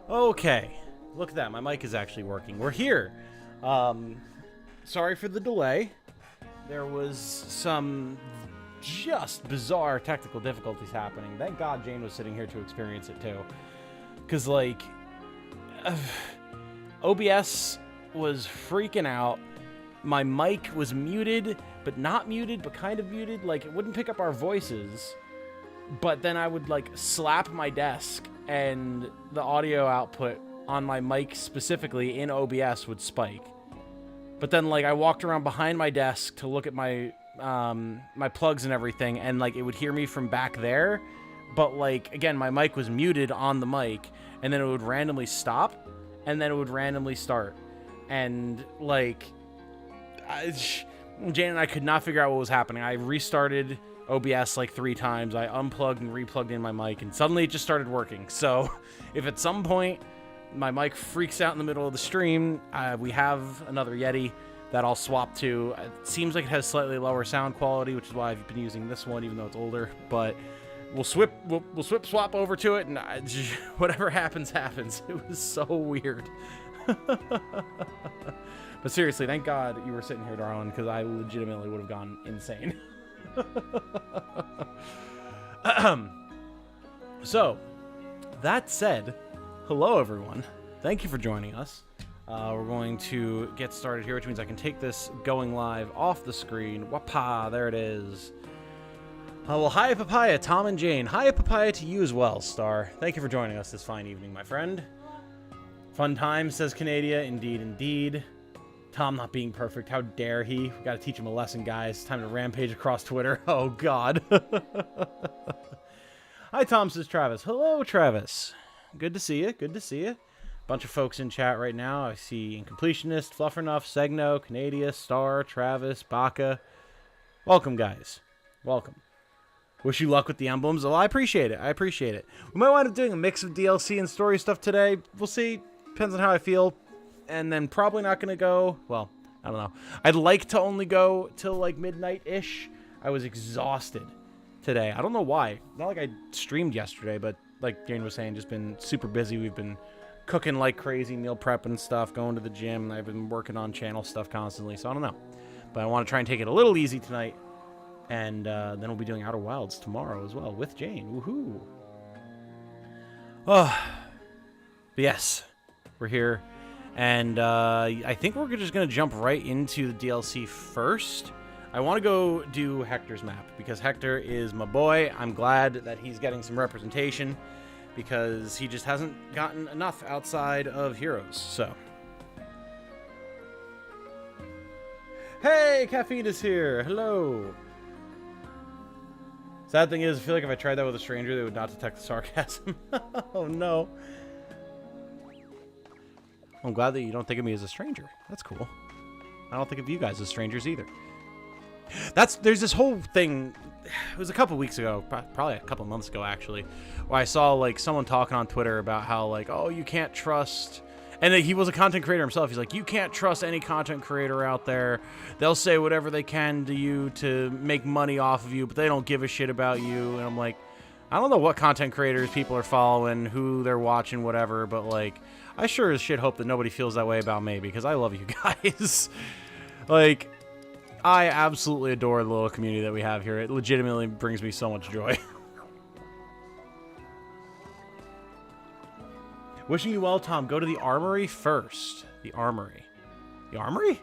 Okay, look at that. My mic is actually working. We're here. Sorry for the delay. There was some just bizarre technical difficulties happening. Thank God Jane was sitting here to experience it too. Because, like, OBS was freaking out. My mic was muted, but not muted, but kind of muted. Like, it wouldn't pick up our voices. But then I would, like, slap my desk, and the audio output on my mic specifically in OBS would spike. But then, like, I walked around behind my desk to look at my my plugs and everything, and, like, it would hear me from back there. But, like, again, my mic was muted on the mic, and then it would randomly stop, and then it would randomly start. And, like, Jane and I could not figure out what was happening. I restarted OBS like 3 times. I unplugged and replugged in my mic, and suddenly it just started working. So if at some point my mic freaks out in the middle of the stream, we have another Yeti that I'll swap to. It seems like it has slightly lower sound quality, which is why I've been using this one, even though it's older. But we'll swap over to it, and whatever happens, happens. It was so weird. But seriously, thank God you were sitting here, darling, because I legitimately would have gone insane. So, that said, hello everyone. Thank you for joining us. We're going to get started here, which means I can take this going live off the screen. Wapa, there it is. Well, hi Papaya, Tom and Jane. Hi Papaya to you as well, Star. Thank you for joining us this fine evening, my friend. Fun time, says Canadia. Indeed, indeed. Tom not being perfect. How dare he? We gotta teach him a lesson, guys. Time to rampage across Twitter. Oh, God. Hi, Tom, says Travis. Hello, Travis. Good to see you. Good to see you. Bunch of folks in chat right now. I see Incompletionist, Fluffernuff, Segno, Canadia, Star, Travis, Baka. Welcome, guys. Welcome. Wish you luck with the emblems. Oh, I appreciate it. I appreciate it. We might wind up doing a mix of DLC and story stuff today. We'll see. Depends on how I feel. And then probably not going to go, well, I don't know. I'd like to only go till like midnight-ish. I was exhausted today. I don't know why. Not like I streamed yesterday, but like Jane was saying, just been super busy. We've been cooking like crazy, meal prep and stuff, going to the gym. I've been working on channel stuff constantly, so I don't know. But I want to try and take it a little easy tonight. And then we'll be doing Outer Wilds tomorrow as well with Jane. Woohoo. Oh, but yes, we're here. And I think we're just going to jump right into the DLC first. I want to go do Hector's map because Hector is my boy. I'm glad that he's getting some representation because he just hasn't gotten enough outside of Heroes. So, hey, Caffeine is here. Hello. Sad thing is, I feel like if I tried that with a stranger, they would not detect the sarcasm. Oh, no. I'm glad that you don't think of me as a stranger. That's cool. I don't think of you guys as strangers either. There's this whole thing, it was a couple weeks ago, probably a couple months ago actually, where I saw like someone talking on Twitter about how like, oh, you can't trust, and he was a content creator himself. He's like, you can't trust any content creator out there. They'll say whatever they can to you to make money off of you, but they don't give a shit about you. And I'm like, I don't know what content creators people are following, who they're watching, whatever, but like, I sure as shit hope that nobody feels that way about me because I love you guys. Like, I absolutely adore the little community that we have here. It legitimately brings me so much joy. Wishing you well, Tom. Go to the armory first. The armory. The armory?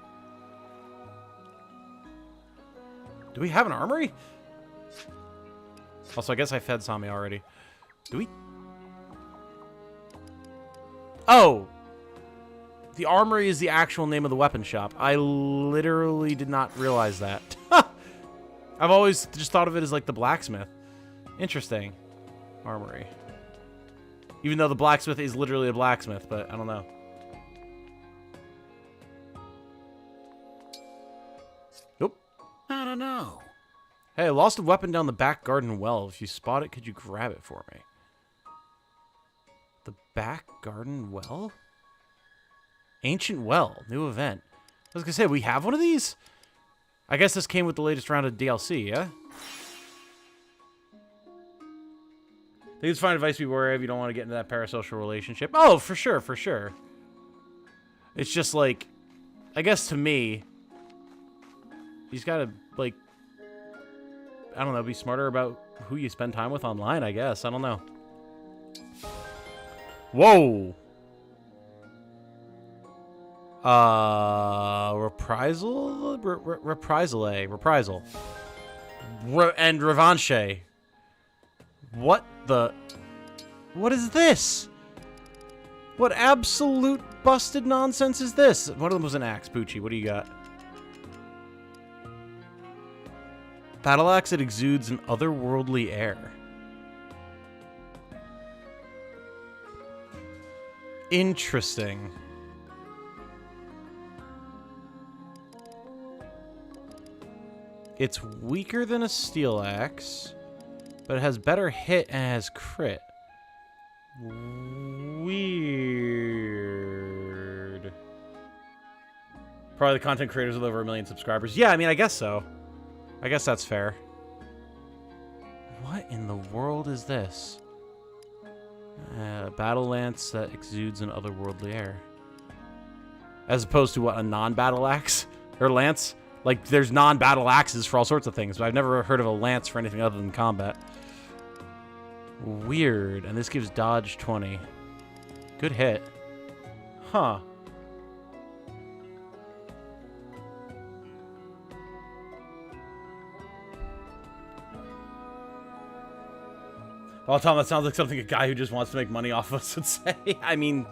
Do we have an armory? Also, I guess I fed Sami already. Do we? Oh! The armory is the actual name of the weapon shop. I literally did not realize that. I've always just thought of it as like the blacksmith. Interesting. Armory. Even though the blacksmith is literally a blacksmith, but I don't know. Nope. I don't know. Hey, I lost a weapon down the back garden well. If you spot it, could you grab it for me? The back garden well? Ancient well. New event. I was gonna say, we have one of these? I guess this came with the latest round of DLC, yeah? think it's fine advice to be wary of. You don't want to get into that parasocial relationship. Oh, for sure, for sure. It's just like, I guess to me, he's got to, like, I don't know, be smarter about who you spend time with online, I guess. I don't know. Whoa! Reprisal? Reprisal. And revanche. What the... What is this? What absolute busted nonsense is this? One of them was an axe. Poochie, what do you got? Battle axe that exudes an otherworldly air. Interesting. It's weaker than a steel axe, but it has better hit and has crit. Weird. Probably the content creators with over 1 million subscribers. Yeah, I mean, I guess so. I guess that's fair. What in the world is this? Battle lance that exudes an otherworldly air. As opposed to what, a non-battle axe? Or lance? Like, there's non-battle axes for all sorts of things, but I've never heard of a lance for anything other than combat. Weird. And this gives dodge 20. Good hit. Huh. Well, Tom, that sounds like something a guy who just wants to make money off of us would say. I mean,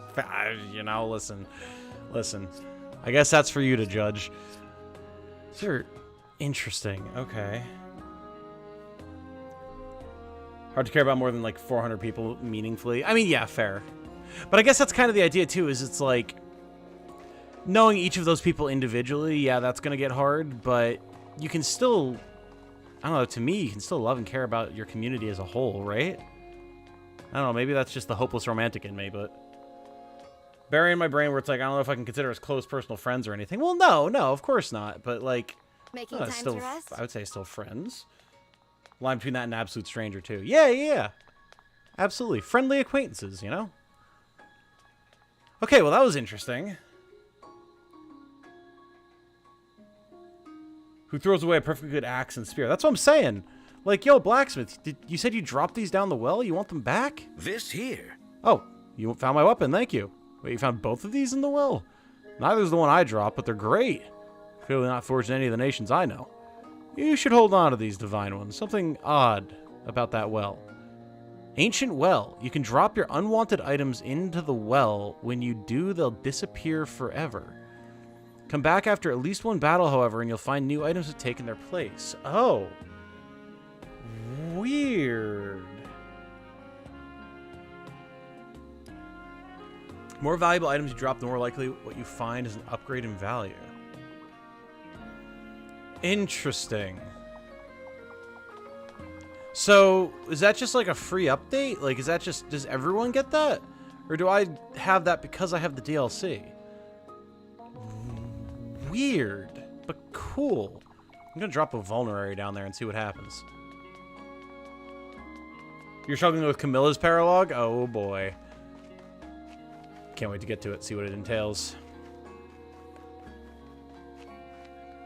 you know, listen. I guess that's for you to judge. Sure. Interesting. Okay. Hard to care about more than like 400 people meaningfully. I mean, yeah, fair. But I guess that's kind of the idea too, is it's like knowing each of those people individually, yeah, that's going to get hard, but you can still, I don't know, to me, you can still love and care about your community as a whole, right? I don't know, maybe that's just the hopeless romantic in me, but burying my brain where it's like, I don't know if I can consider us close personal friends or anything. Well, no, of course not. But like, Making time still, to rest? I would say still friends. Line between that and absolute stranger too. Yeah. Absolutely. Friendly acquaintances, you know? Okay, well that was interesting. Who throws away a perfectly good axe and spear? That's what I'm saying. Like, yo, blacksmith, you said you dropped these down the well? You want them back? This here. Oh, you found my weapon, thank you. Wait, you found both of these in the well? Neither's the one I dropped, but they're great. Clearly not forged in any of the nations I know. You should hold on to these divine ones. Something odd about that well. Ancient well. You can drop your unwanted items into the well. When you do, they'll disappear forever. Come back after at least one battle, however, and you'll find new items have taken their place. Oh. Weird. More valuable items you drop, the more likely what you find is an upgrade in value. Interesting. So, is that just like a free update? Like, is that just, does everyone get that? Or do I have that because I have the DLC? Weird, but cool. I'm gonna drop a vulnerary down there and see what happens. You're struggling with Camilla's Paralogue? Oh boy. Can't wait to get to it, see what it entails.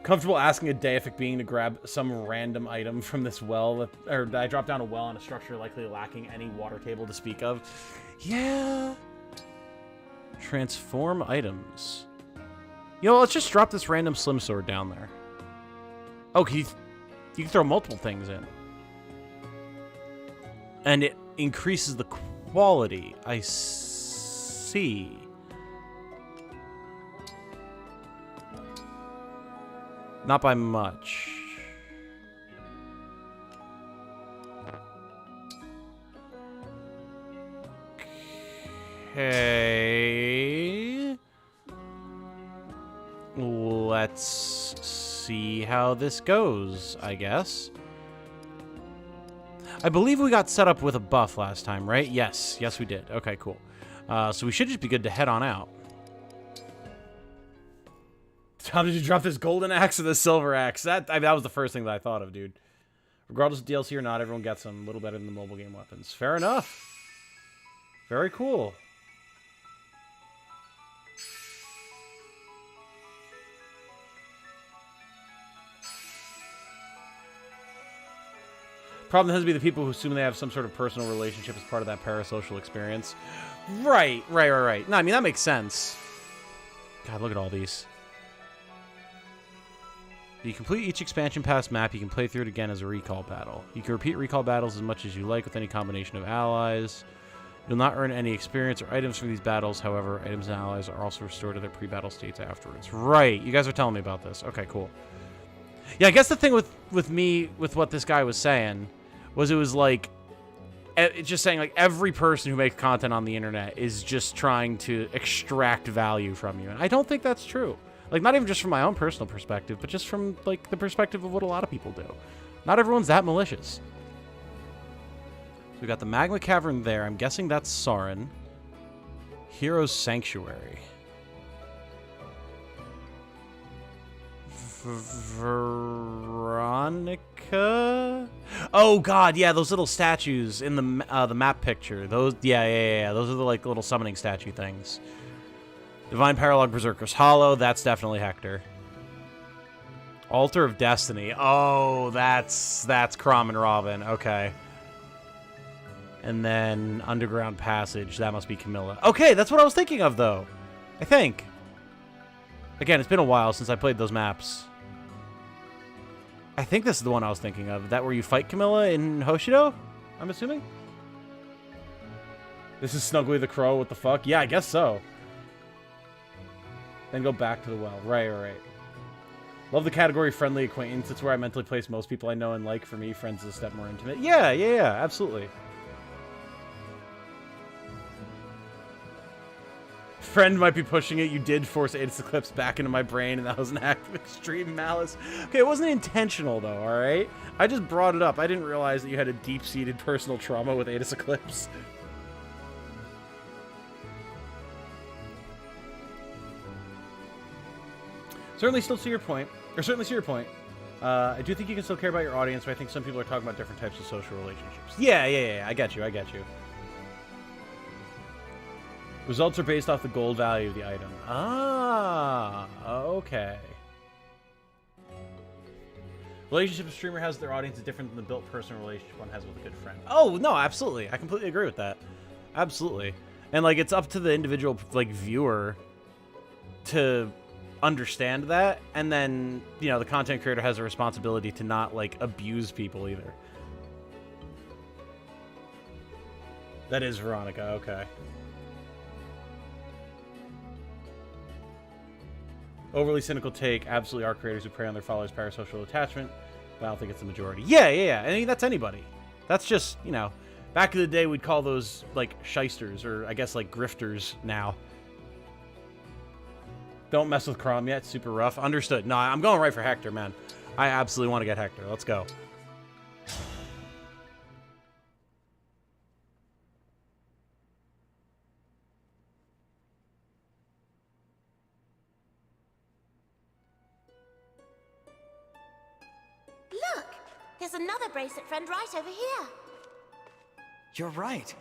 Comfortable asking a deific being to grab some random item from this well, or I dropped down a well on a structure likely lacking any water table to speak of. Yeah. Transform items. You know, let's just drop this random slim sword down there. Oh, you can throw multiple things in. And it increases the quality. I see. Not by much. Okay. Let's see how this goes, I guess. I believe we got set up with a buff last time, right? Yes. Yes, we did. Okay, cool. So we should just be good to head on out. Tom, did you drop this golden axe or the silver axe? That was the first thing that I thought of, dude. Regardless of DLC or not, everyone gets them. A little better than the mobile game weapons. Fair enough. Very cool. Problem has to be the people who assume they have some sort of personal relationship as part of that parasocial experience. Right. No, I mean, that makes sense. God, look at all these. You complete each expansion pass map, you can play through it again as a recall battle. You can repeat recall battles as much as you like with any combination of allies. You'll not earn any experience or items from these battles, however, items and allies are also restored to their pre-battle states afterwards. Right, you guys are telling me about this. Okay, cool. Yeah, I guess the thing with what this guy was saying was it was like, just saying like every person who makes content on the internet is just trying to extract value from you. And I don't think that's true. Like, not even just from my own personal perspective, but just from, like, the perspective of what a lot of people do. Not everyone's that malicious. So we got the Magma Cavern there. I'm guessing that's Sauron. Hero's Sanctuary. Veronica? Oh, God, yeah, those little statues in the map picture. Those, yeah. Those are the, like, little summoning statue things. Divine Paralogue Berserker's Hollow. That's definitely Hector. Altar of Destiny. Oh, that's Crom and Robin. Okay. And then Underground Passage. That must be Camilla. Okay, that's what I was thinking of, though. I think. Again, it's been a while since I played those maps. I think this is the one I was thinking of. That where you fight Camilla in Hoshido? I'm assuming? This is Snuggly the Crow. What the fuck? Yeah, I guess so. Then go back to the well. Right. Love the category friendly acquaintance. It's where I mentally place most people I know and like. For me, friends is a step more intimate. Yeah, absolutely. Friend might be pushing it. You did force Ada's Eclipse back into my brain, and that was an act of extreme malice. Okay, it wasn't intentional, though, alright? I just brought it up. I didn't realize that you had a deep-seated personal trauma with Ada's Eclipse. Certainly see your point. I do think you can still care about your audience, but I think some people are talking about different types of social relationships. Yeah. I get you. Results are based off the gold value of the item. Ah, okay. Relationship a streamer has with their audience is different than the built personal relationship one has with a good friend. Oh, no, absolutely. I completely agree with that. Absolutely. And, like, it's up to the individual, like, viewer to understand that, and then, you know, the content creator has a responsibility to not, like, abuse people either. That is Veronica, okay. Overly cynical take, absolutely are creators who prey on their followers' parasocial attachment, but I don't think it's the majority. Yeah. I mean, that's anybody. That's just, you know, back in the day we'd call those, like, shysters, or I guess, like, grifters now. Don't mess with Crom yet. Super rough. Understood. No, I'm going right for Hector, man. I absolutely want to get Hector. Let's go. Look! There's another bracelet friend right over here. You're right.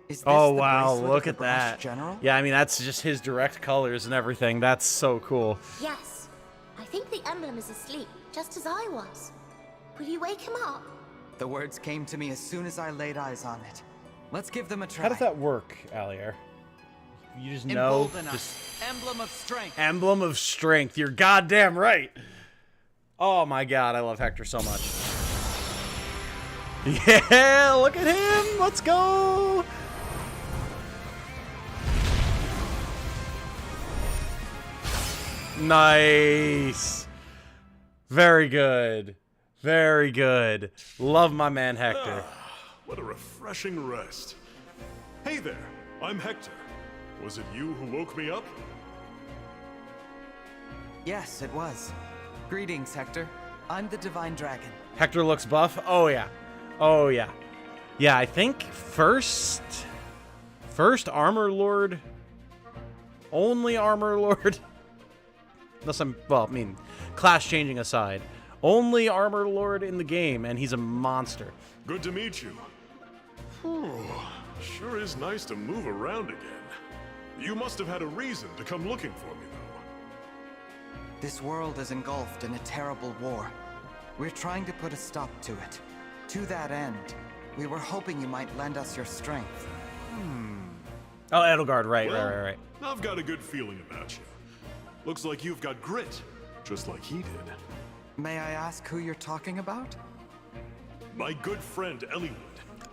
Is this oh, the wow. bracelet Look of the at brass that. General? Yeah, I mean, that's just his direct colors and everything. That's so cool. Yes. I think the emblem is asleep, just as I was. Will you wake him up? The words came to me as soon as I laid eyes on it. Let's give them a try. How does that work, Alier? You just know. Embolden us. Emblem of strength. Emblem of strength. You're goddamn right. Oh my god, I love Hector so much. Yeah, look at him. Let's go. Nice. Very good. Very good. Love my man Hector. What a refreshing rest. Hey there, I'm Hector. Was it you who woke me up? Yes, it was. Greetings, Hector. I'm the Divine Dragon. Hector looks buff. Oh yeah. Oh yeah. Yeah, I think first Armor Lord. Only Armor Lord. Unless I'm, well, I mean, class changing aside. Only armor lord in the game, and he's a monster. Good to meet you. Whew. Sure is nice to move around again. You must have had a reason to come looking for me, though. This world is engulfed in a terrible war. We're trying to put a stop to it. To that end, we were hoping you might lend us your strength. Oh, Edelgard, right. I've got a good feeling about you. Looks like you've got grit, just like he did. May I ask who you're talking about? My good friend Eliwood.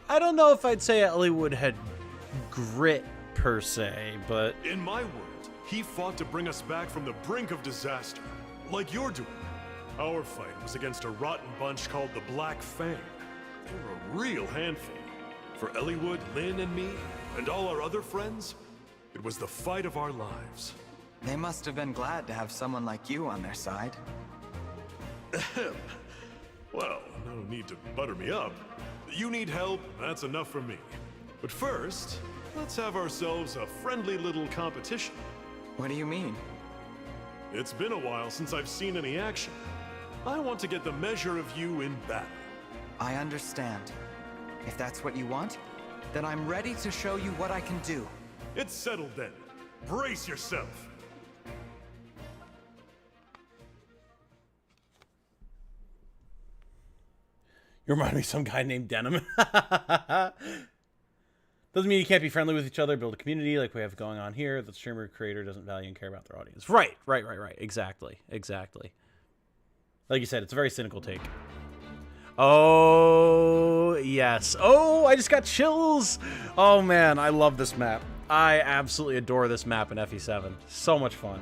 I don't know if I'd say Eliwood had grit per se, but In my words, he fought to bring us back from the brink of disaster, like you're doing. Our fight was against a rotten bunch called the Black Fang. They were a real handful. For Eliwood, Lynn, and me, and all our other friends, it was the fight of our lives. They must have been glad to have someone like you on their side. Well, no need to butter me up. You need help, that's enough for me. But first, let's have ourselves a friendly little competition. What do you mean? It's been a while since I've seen any action. I want to get the measure of you in battle. I understand. If that's what you want, then I'm ready to show you what I can do. It's settled then. Brace yourself. you remind me of some guy named Denim. Doesn't mean you can't be friendly with each other, build a community like we have going on here. The streamer creator doesn't value and care about their audience. Right. Exactly. Like you said, it's a very cynical take. Oh, yes. Oh, I just got chills. Oh, man, I love this map. I absolutely adore this map in FE7. So much fun.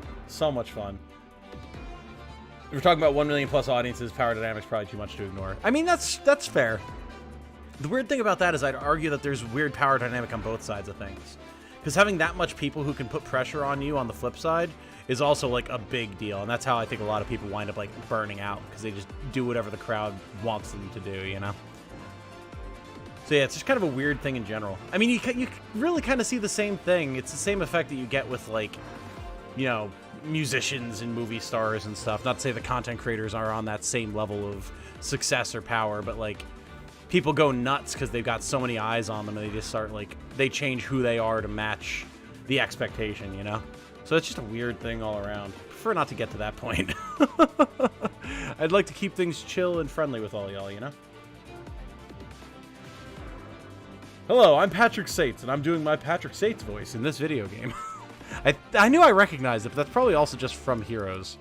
If we're talking about 1 million plus audiences, power dynamics probably too much to ignore. I mean, that's fair. The weird thing about that is I'd argue that there's weird power dynamic on both sides of things. Because having that much people who can put pressure on you on the flip side is also, like, a big deal. And that's how I think a lot of people wind up, like, burning out. Because they just do whatever the crowd wants them to do, you know? So, yeah, it's just kind of a weird thing in general. I mean, you really kind of see the same thing. It's the same effect that you get with, like, you know, musicians and movie stars and stuff. Not to say the content creators are on that same level of success or power, but, like, people go nuts because they've got so many eyes on them and they just start, like, they change who they are to match the expectation, you know? So it's just a weird thing all around. I prefer not to get to that point. I'd like to keep things chill and friendly with all y'all, you know? Hello, I'm Patrick Sates, and I'm doing my Patrick Sates voice in this video game. I knew I recognized it, but that's probably also just from Heroes.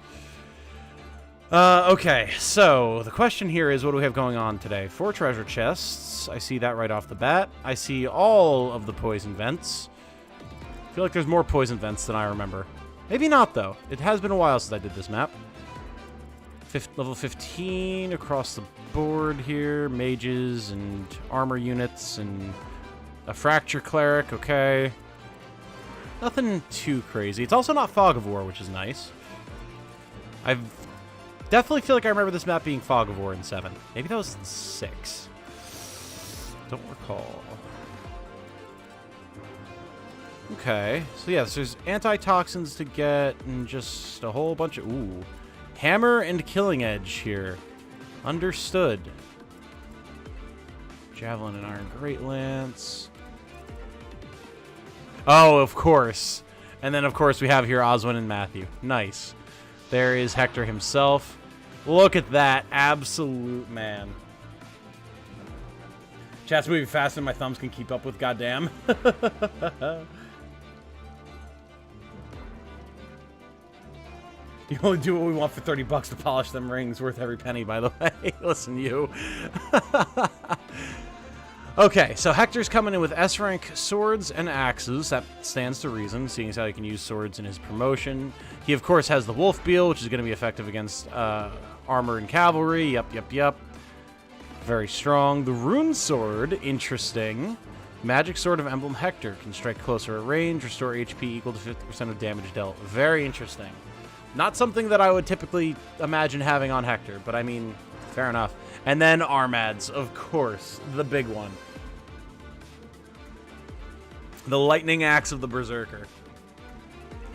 Okay, so the question here is, what do we have going on today? 4 treasure chests. I see that right off the bat. I see all of the poison vents. I feel like there's more poison vents than I remember. Maybe not, though. It has been a while since I did this map. Level 15 across the board here. Mages and armor units and a fracture cleric. Okay. Nothing too crazy. It's also not Fog of War, which is nice. I've definitely feel like I remember this map being Fog of War in 7. Maybe that was in 6. Don't recall. Okay. So, yes, there's antitoxins to get and just a whole bunch of... Ooh. Hammer and Killing Edge here. Understood. Javelin and Iron Great Lance. Oh, of course. And then, of course, we have here Oswin and Matthew. Nice. There is Hector himself. Look at that. Absolute man. Chat's moving faster than my thumbs can keep up with, goddamn. You only do what we want for 30 bucks to polish them rings. Worth every penny, by the way. Listen, you. Okay, so Hector's coming in with S-rank swords and axes. That stands to reason, seeing as how he can use swords in his promotion. He, of course, has the Wolf Beal, which is going to be effective against armor and cavalry. Yep. Very strong. The Rune Sword, interesting. Magic Sword of Emblem Hector can strike closer at range, restore HP equal to 50% of damage dealt. Very interesting. Not something that I would typically imagine having on Hector, but I mean, fair enough. And then Armads, of course, the big one. The Lightning Axe of the Berserker.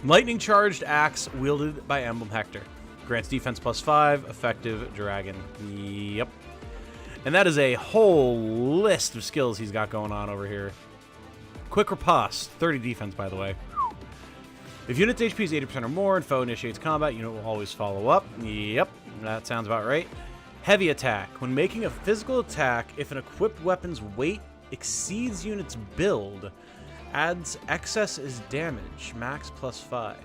Lightning charged axe wielded by Emblem Hector. Grants defense +5, effective dragon. Yep. And that is a whole list of skills he's got going on over here. Quick Riposte, 30 defense, by the way. If unit's HP is 80% or more and foe initiates combat, unit will always follow up. Yep, that sounds about right. Heavy Attack. When making a physical attack, if an equipped weapon's weight exceeds unit's build, adds excess as damage, max +5.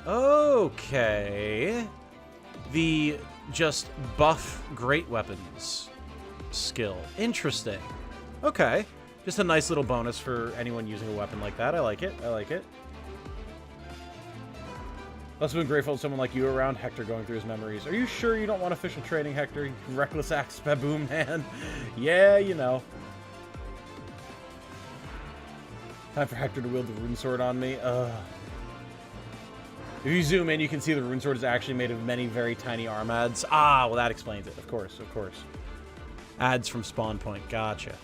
Okay. The just buff great weapons skill. Interesting. Okay. Just a nice little bonus for anyone using a weapon like that. I like it. I like it. Also been grateful to someone like you around. Hector going through his memories. Are you sure you don't want official training, Hector? You reckless axe baboon man. Yeah, you know. Time for Hector to wield the rune sword on me. Ugh. If you zoom in, you can see the rune sword is actually made of many very tiny arm adds. Ah, well that explains it. Of course, of course. Adds from spawn point. Gotcha.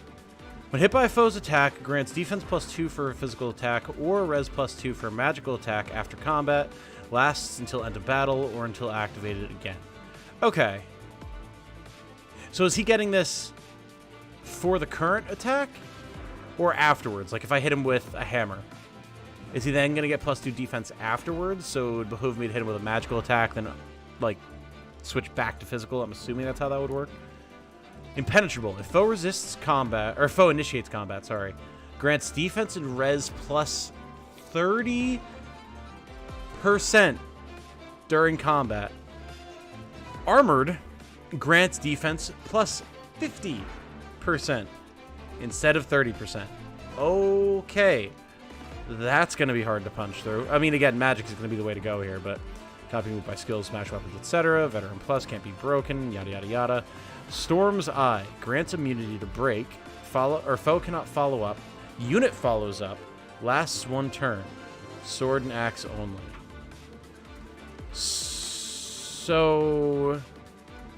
When hit by a foe's attack, grants defense +2 for a physical attack or res +2 for a magical attack after combat. Lasts until end of battle or until activated again. Okay. So is he getting this for the current attack or afterwards? Like if I hit him with a hammer, is he then going to get +2 defense afterwards? So it would behoove me to hit him with a magical attack, then like switch back to physical. I'm assuming that's how that would work. Impenetrable. If foe resists combat, or foe initiates combat, sorry, grants defense and res +30% during combat. Armored grants defense +50% instead of 30%. Okay. That's going to be hard to punch through. I mean, again, magic is going to be the way to go here, but copy move by skills, smash weapons, etc. Veteran plus can't be broken, yada yada yada. Storm's Eye grants immunity to break. Foe cannot follow up. Unit follows up. Lasts 1 turn. Sword and axe only. So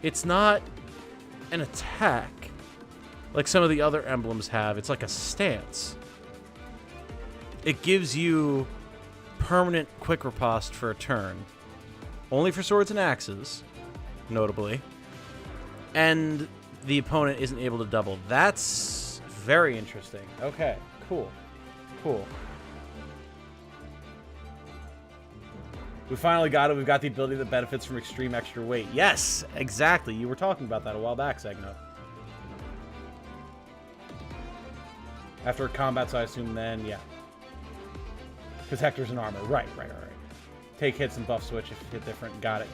it's not an attack like some of the other emblems have. It's like a stance. It gives you permanent quick riposte for a turn. Only for swords and axes, notably. And the opponent isn't able to double. That's very interesting. Okay, cool. Cool. We finally got it. We've got the ability that benefits from extreme extra weight. Yes, exactly. You were talking about that a while back, Segno. After combat, so I assume then, yeah. Because Hector's in armor. Right. Take hits and buff switch if you hit different. Got it.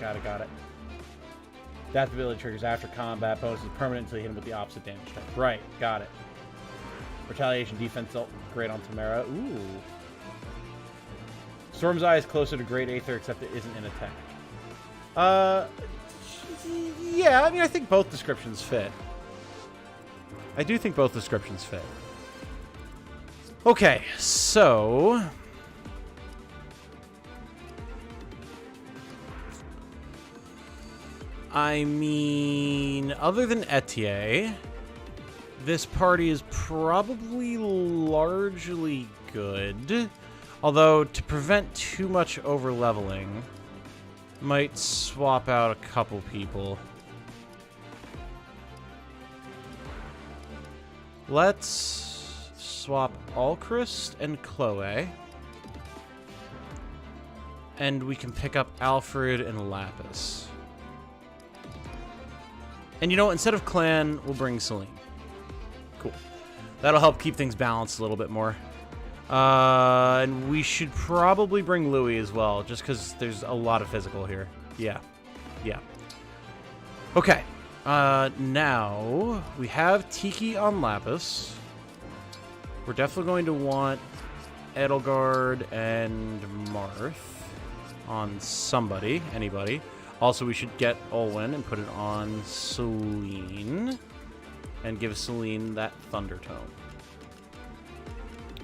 That ability triggers after combat. Bonus is permanent until you hit him with the opposite damage type. Right, got it. Retaliation defense ult. Great on Tamara. Ooh. Storm's Eye is closer to Great Aether, except it isn't an attack. Yeah, I mean, I think both descriptions fit. I do think both descriptions fit. Okay, so... I mean, other than Etier, this party is probably largely good. Although, to prevent too much over-leveling, might swap out a couple people. Let's swap Alchrist and Chloe. And we can pick up Alfred and Lapis. And you know what? Instead of Clan, we'll bring Celine. Cool. That'll help keep things balanced a little bit more. And we should probably bring Louis as well, just because there's a lot of physical here. Yeah. Okay. Now, we have Tiki on Lapis. We're definitely going to want Edelgard and Marth on somebody, anybody. Also, we should get Olwen and put it on Celine. And give Celine that Thunder Tome.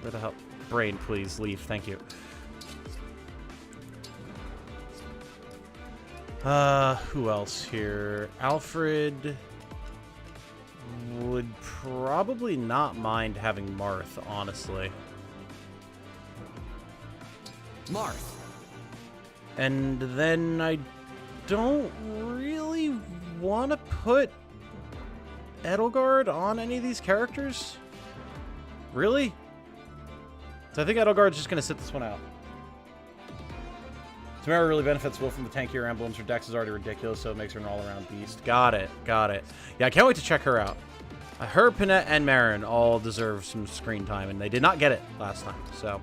Where the hell? Brain, please, leave. Thank you. Who else here? Alfred would probably not mind having Marth, honestly. Marth. And then I don't really want to put Edelgard on any of these characters. Really? So I think Edelgard's just going to sit this one out. Tamara really benefits Will from the tankier emblems. Her dex is already ridiculous, so it makes her an all-around beast. Got it. Got it. Yeah, I can't wait to check her out. Her, Panette, and Marin all deserve some screen time, and they did not get it last time. So,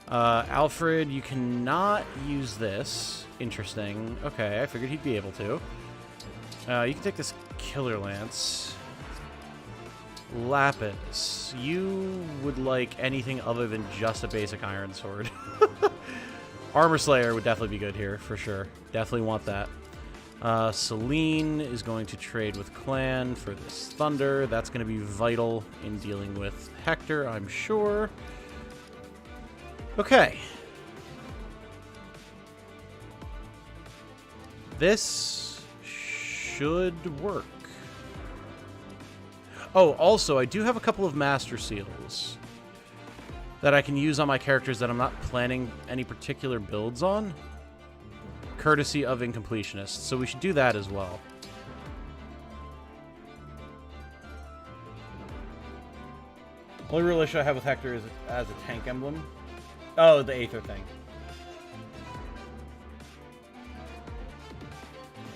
Alfred, you cannot use this. Interesting. Okay, I figured he'd be able to. You can take this Killer Lance. Lapis, you would like anything other than just a basic iron sword. Armor Slayer would definitely be good here, for sure. Definitely want that. Celine is going to trade with Clan for this Thunder. That's going to be vital in dealing with Hector, I'm sure. Okay. This should work. Oh, also, I do have a couple of Master Seals that I can use on my characters that I'm not planning any particular builds on, courtesy of Incompletionists, so we should do that as well. Only real issue I have with Hector is as a tank emblem. Oh, the Aether thing.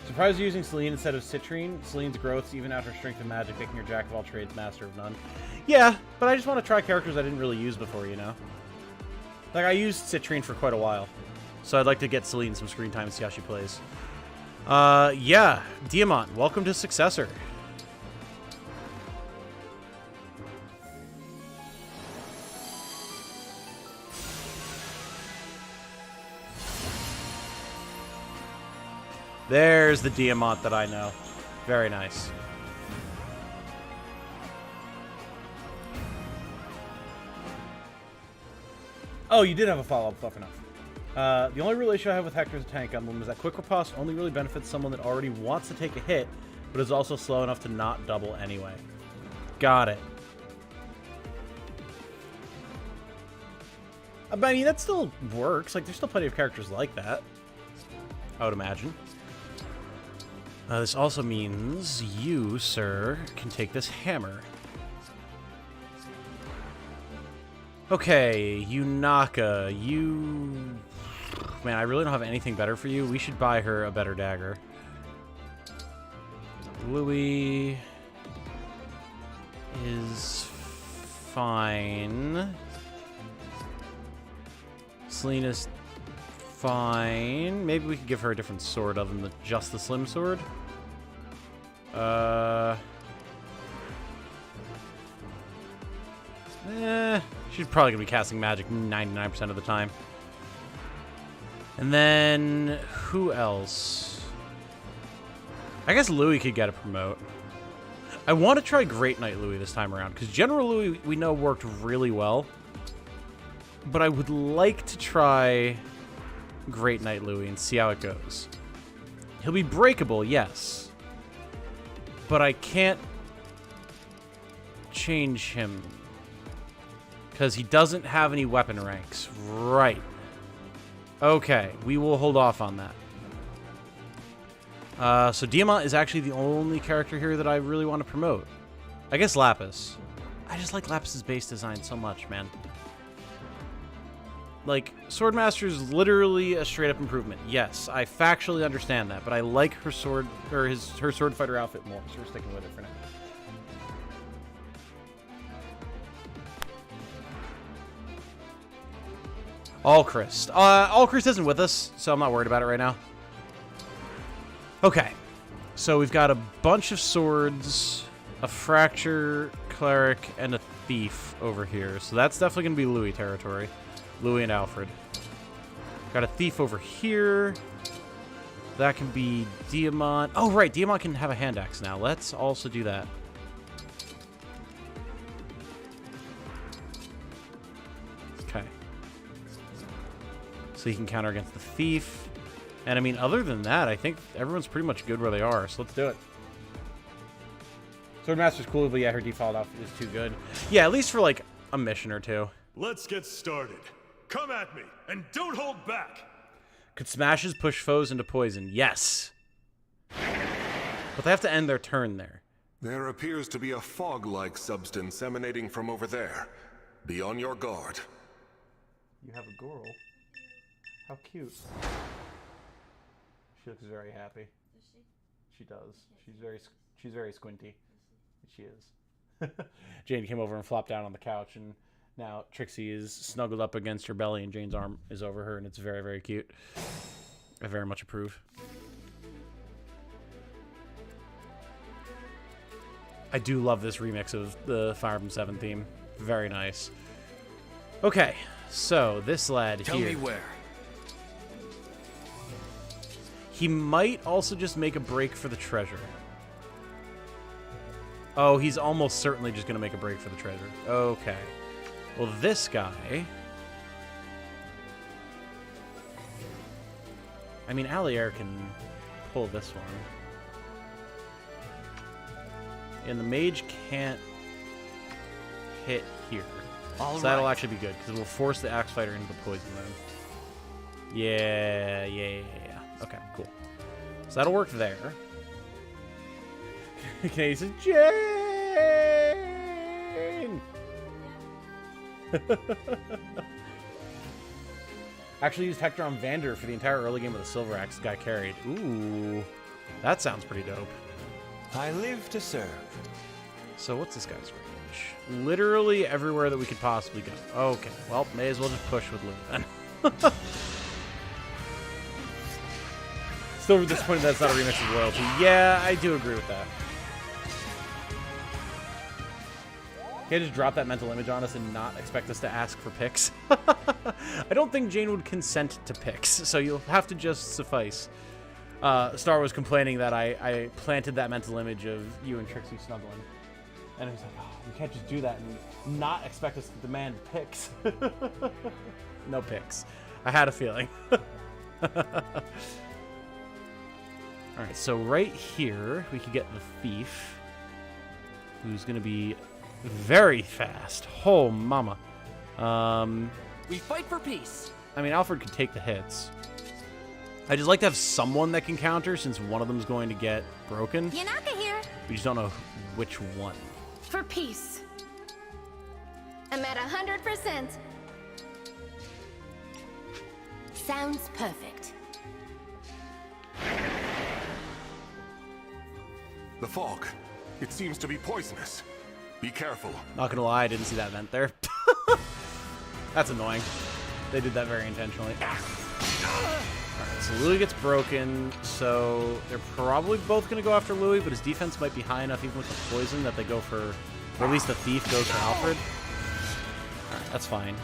Surprised you're using Celine instead of Citrine. Celine's growths even out her strength and magic, making her jack of all trades, master of none. Yeah, but I just want to try characters I didn't really use before, you know? Like, I used Citrine for quite a while, so I'd like to get Celine some screen time and see how she plays. Yeah, Diamant, welcome to Successor. There's the Diamant that I know. Very nice. Oh, you did have a follow-up, tough enough. The only real issue I have with Hector's tank emblem is that quick riposte only really benefits someone that already wants to take a hit, but is also slow enough to not double anyway. Got it. I mean, that still works. Like, there's still plenty of characters like that, I would imagine. This also means you, sir, can take this hammer. Okay, Yunaka, you... Man, I really don't have anything better for you. We should buy her a better dagger. Louis is fine. Selena's fine. Maybe we could give her a different sword other than just the slim sword. She's probably gonna be casting magic 99% of the time. And then who else? I guess Louis could get a promote. I want to try Great Knight Louis this time around, because General Louis we know worked really well. But I would like to try Great Knight Louis and see how it goes. He'll be breakable, yes. But I can't change him because he doesn't have any weapon ranks. Right. Okay, we will hold off on that. So Diamant is actually the only character here that I really want to promote. I guess Lapis. I just like Lapis's base design so much, man. Like, Swordmaster is literally a straight-up improvement. Yes, I factually understand that, but I like her sword, or her sword fighter outfit more, so we're sticking with it for now. Alchrist. Alchrist isn't with us, so I'm not worried about it right now. Okay, so we've got a bunch of swords, a fracture, cleric, and a thief over here. So that's definitely going to be Louis territory. Louis and Alfred. Got a thief over here. That can be Diamant. Oh, right. Diamant can have a hand axe now. Let's also do that. Okay. So he can counter against the thief. And, I mean, other than that, I think everyone's pretty much good where they are. So let's do it. Swordmaster's cool, but yeah, her default outfit is too good. Yeah, at least for, like, a mission or two. Let's get started. Come at me, and don't hold back! Could smashes push foes into poison? Yes. But they have to end their turn there. There appears to be a fog-like substance emanating from over there. Be on your guard. You have a girl. How cute. She looks very happy. Does she? She does. She's very squinty. She is. Jane came over and flopped down on the couch, and now Trixie is snuggled up against her belly, and Jane's arm is over her, and it's very, very cute. I very much approve. I do love this remix of the Fire Emblem 7 theme. Very nice. Okay, so this lad here. Tell me where. He might also just make a break for the treasure. Oh, he's almost certainly just going to make a break for the treasure. Okay. Well, this guy... I mean, Allier can pull this one. And the mage can't hit here. All so that'll right. actually be good, because it will force the Axe Fighter into the poison then. Yeah. Okay, cool. So that'll work there. Okay, he says, Jane! Actually used Hector on Vander for the entire early game with the Silver Axe guy carried. Ooh, that sounds pretty dope. I live to serve. So what's this guy's range? Literally everywhere that we could possibly go. Okay, well, may as well just push with Lou then. Still disappointed that's not a remix of Loyalty. Yeah, I do agree with that. Can't just drop that mental image on us and not expect us to ask for pics. I don't think Jane would consent to pics, so you'll have to just suffice. Star was complaining that I planted that mental image of you and Trixie snuggling. And I was like, oh, you can't just do that and not expect us to demand pics. No pics. I had a feeling. Alright, so right here, we could get the Thief, who's going to be very fast. Oh, mama. We fight for peace. I mean, Alfred could take the hits. I just like to have someone that can counter, since one of them is going to get broken. Yanaka here. We just don't know which one. For peace. I'm at 100%. Sounds perfect. The fog. It seems to be poisonous. Be careful. Not gonna lie, I didn't see that vent there. That's annoying. They did that very intentionally. Alright, so Louis gets broken, so they're probably both gonna go after Louis, but his defense might be high enough even with the poison that they go for, or at least the Thief goes for Alfred. Alright, that's fine.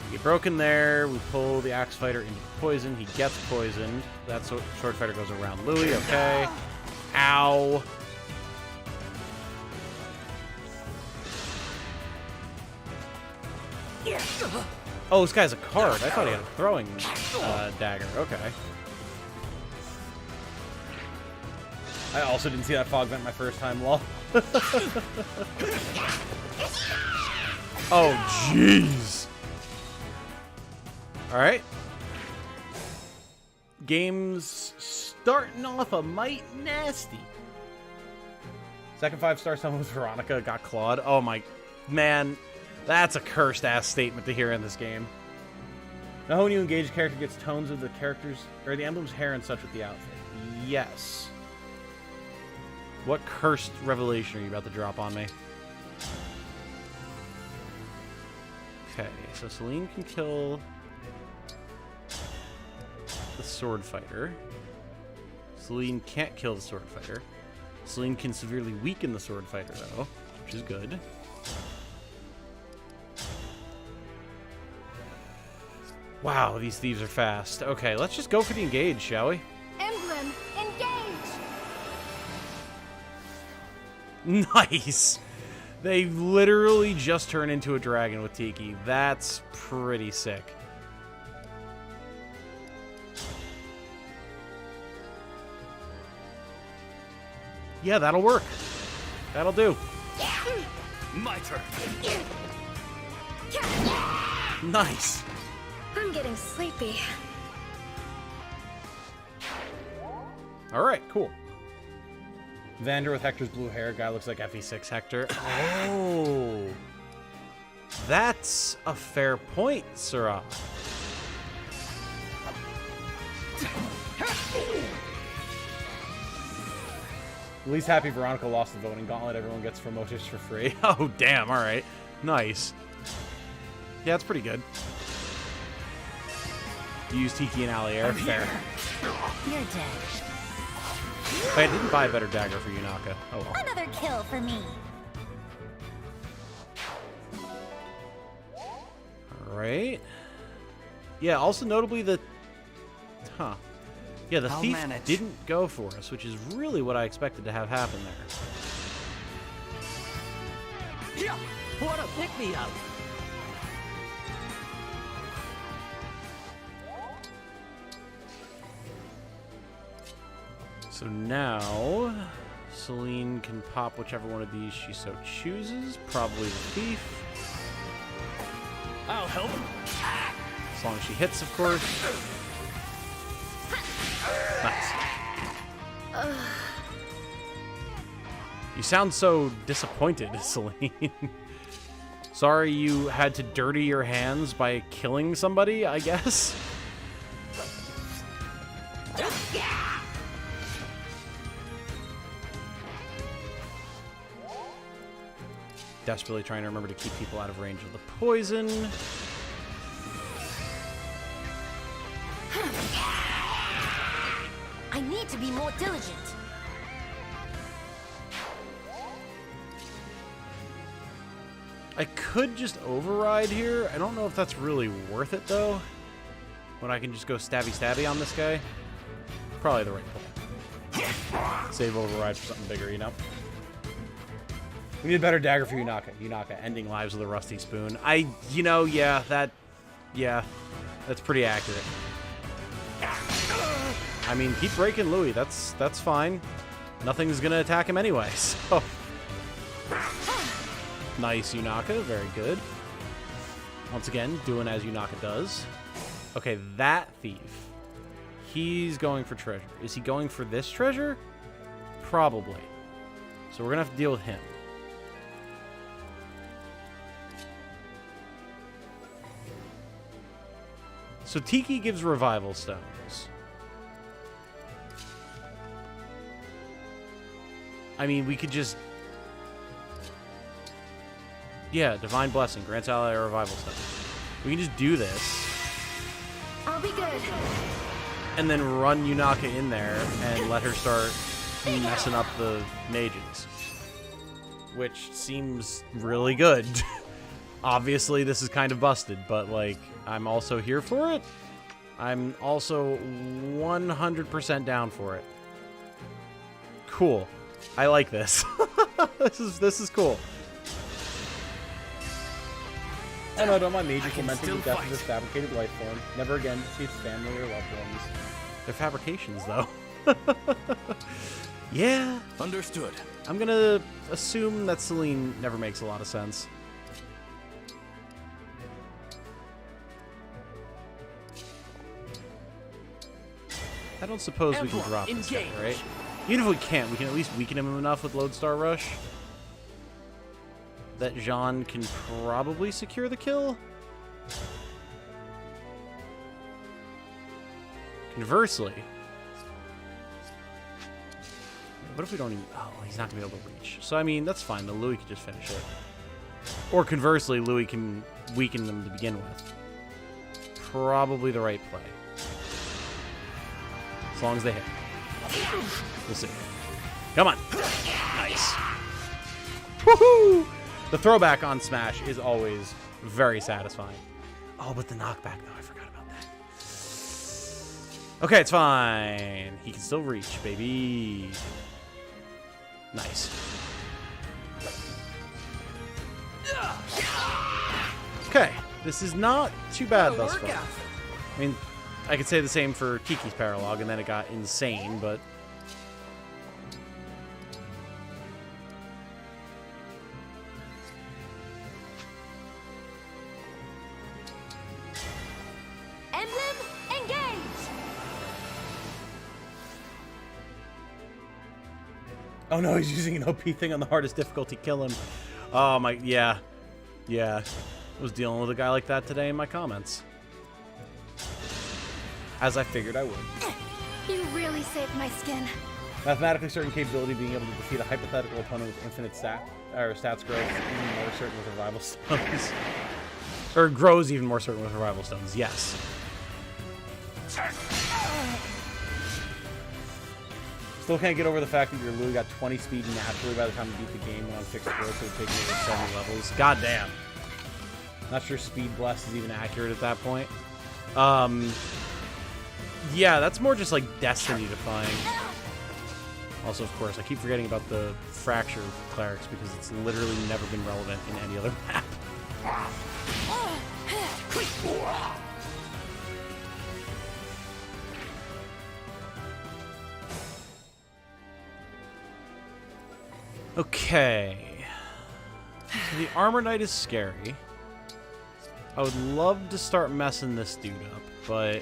We get broken there, we pull the Axe Fighter into the poison, he gets poisoned. That Sword Fighter goes around Louis, okay. Ow. Oh, this guy's a card. I thought he had a throwing dagger. Okay. I also didn't see that fog vent my first time, lol. Oh, jeez. Alright. Game's starting off a mite nasty. Second 5-star summon with Veronica got clawed. Oh my... Man, that's a cursed-ass statement to hear in this game. Now when you engage, the character gets tones of the character's... or the emblem's hair and such with the outfit. Yes. What cursed revelation are you about to drop on me? Okay, so Celine can kill the Sword Fighter. Celine can't kill the Sword Fighter. Celine can severely weaken the Sword Fighter, though, which is good. Wow, these thieves are fast. Okay, let's just go for the engage, shall we? Emblem, engage! Nice! They literally just turn into a dragon with Tiki. That's pretty sick. Yeah, that'll work. That'll do. My turn. Nice. I'm getting sleepy. All right, cool. Vander with Hector's blue hair. Guy looks like FE6 Hector. Oh. That's a fair point, Sirrah. At least happy Veronica lost the voting gauntlet. Everyone gets promoted for free. Oh, damn. All right. Nice. Yeah, it's pretty good. Use Tiki and Allier. Fair. You're dead. Wait, I didn't buy a better dagger for Yunaka. Oh well. Another kill for me. Alright. Yeah, also notably the... Huh. Yeah, the I'll thief manage. didn't go for us, which is really what I expected to have happen there. Yeah, what a pick-me-up. So now, Celine can pop whichever one of these she so chooses. Probably the thief. I'll help. As long as she hits, of course. Nice. You sound so disappointed, Celine. Sorry you had to dirty your hands by killing somebody, I guess? Desperately trying to remember to keep people out of range of the poison. I need to be more diligent. I could just override here. I don't know if that's really worth it, though. When I can just go stabby-stabby on this guy. Probably the right play. Save override for something bigger, you know? We need a better dagger for Yunaka. Yunaka, ending lives with a rusty spoon. Yeah, that's pretty accurate. I mean, keep breaking Louis. That's fine. Nothing's gonna attack him anyway, so... Nice, Yunaka. Very good. Once again, doing as Yunaka does. Okay, that thief. He's going for treasure. Is he going for this treasure? Probably. So we're gonna have to deal with him. So Tiki gives revival stones. I mean, we could just... Yeah, Divine Blessing. Grants ally a revival stone. We can just do this. I'll be good. And then run Yunaka in there and let her start messing up the mages. Which seems really good. Obviously, this is kind of busted, but, like, I'm also here for it. I'm also 100% down for it. Cool. I like this. This is cool. Oh no, don't mind me just lamenting the death of this fabricated life form. Never again to see its family or loved ones. They're fabrications, though. Yeah. Understood. I'm gonna assume that Celine never makes a lot of sense. I don't suppose we can Emblem, drop this guy, engage. right? Even if we can't, we can at least weaken him enough with Lodestar Rush that Jean can probably secure the kill. Conversely, what if we don't even... Oh, he's not going to be able to reach. So, I mean, that's fine. The Louis can just finish it. Or conversely, Louis can weaken them to begin with. Probably the right play. As long as they hit. We'll see. Come on. Nice. Woohoo! The throwback on Smash is always very satisfying. Oh, but the knockback, though. I forgot about that. Okay, it's fine. He can still reach, baby. Nice. Okay. This is not too bad thus far. I mean, I could say the same for Kiki's Paralogue, and then it got insane, but... Emblem, engage! Oh no, he's using an OP thing on the hardest difficulty. Kill him. Oh my, yeah. Yeah. I was dealing with a guy like that today in my comments. As I figured I would. You really saved my skin. Mathematically certain capability being able to defeat a hypothetical opponent with infinite stats growth, even more certain with revival stones. Or grows even more certain with revival stones, yes. Still can't get over the fact that your Lou got 20 speed naturally by the time you beat the game when on fixed growth, so it would take you over 70 levels. God damn. Not sure Speed Blast is even accurate at that point. Yeah, that's more just like Destiny defying. Also, of course, I keep forgetting about the Fracture Clerics because it's literally never been relevant in any other map. Okay. So the Armor Knight is scary. I would love to start messing this dude up, but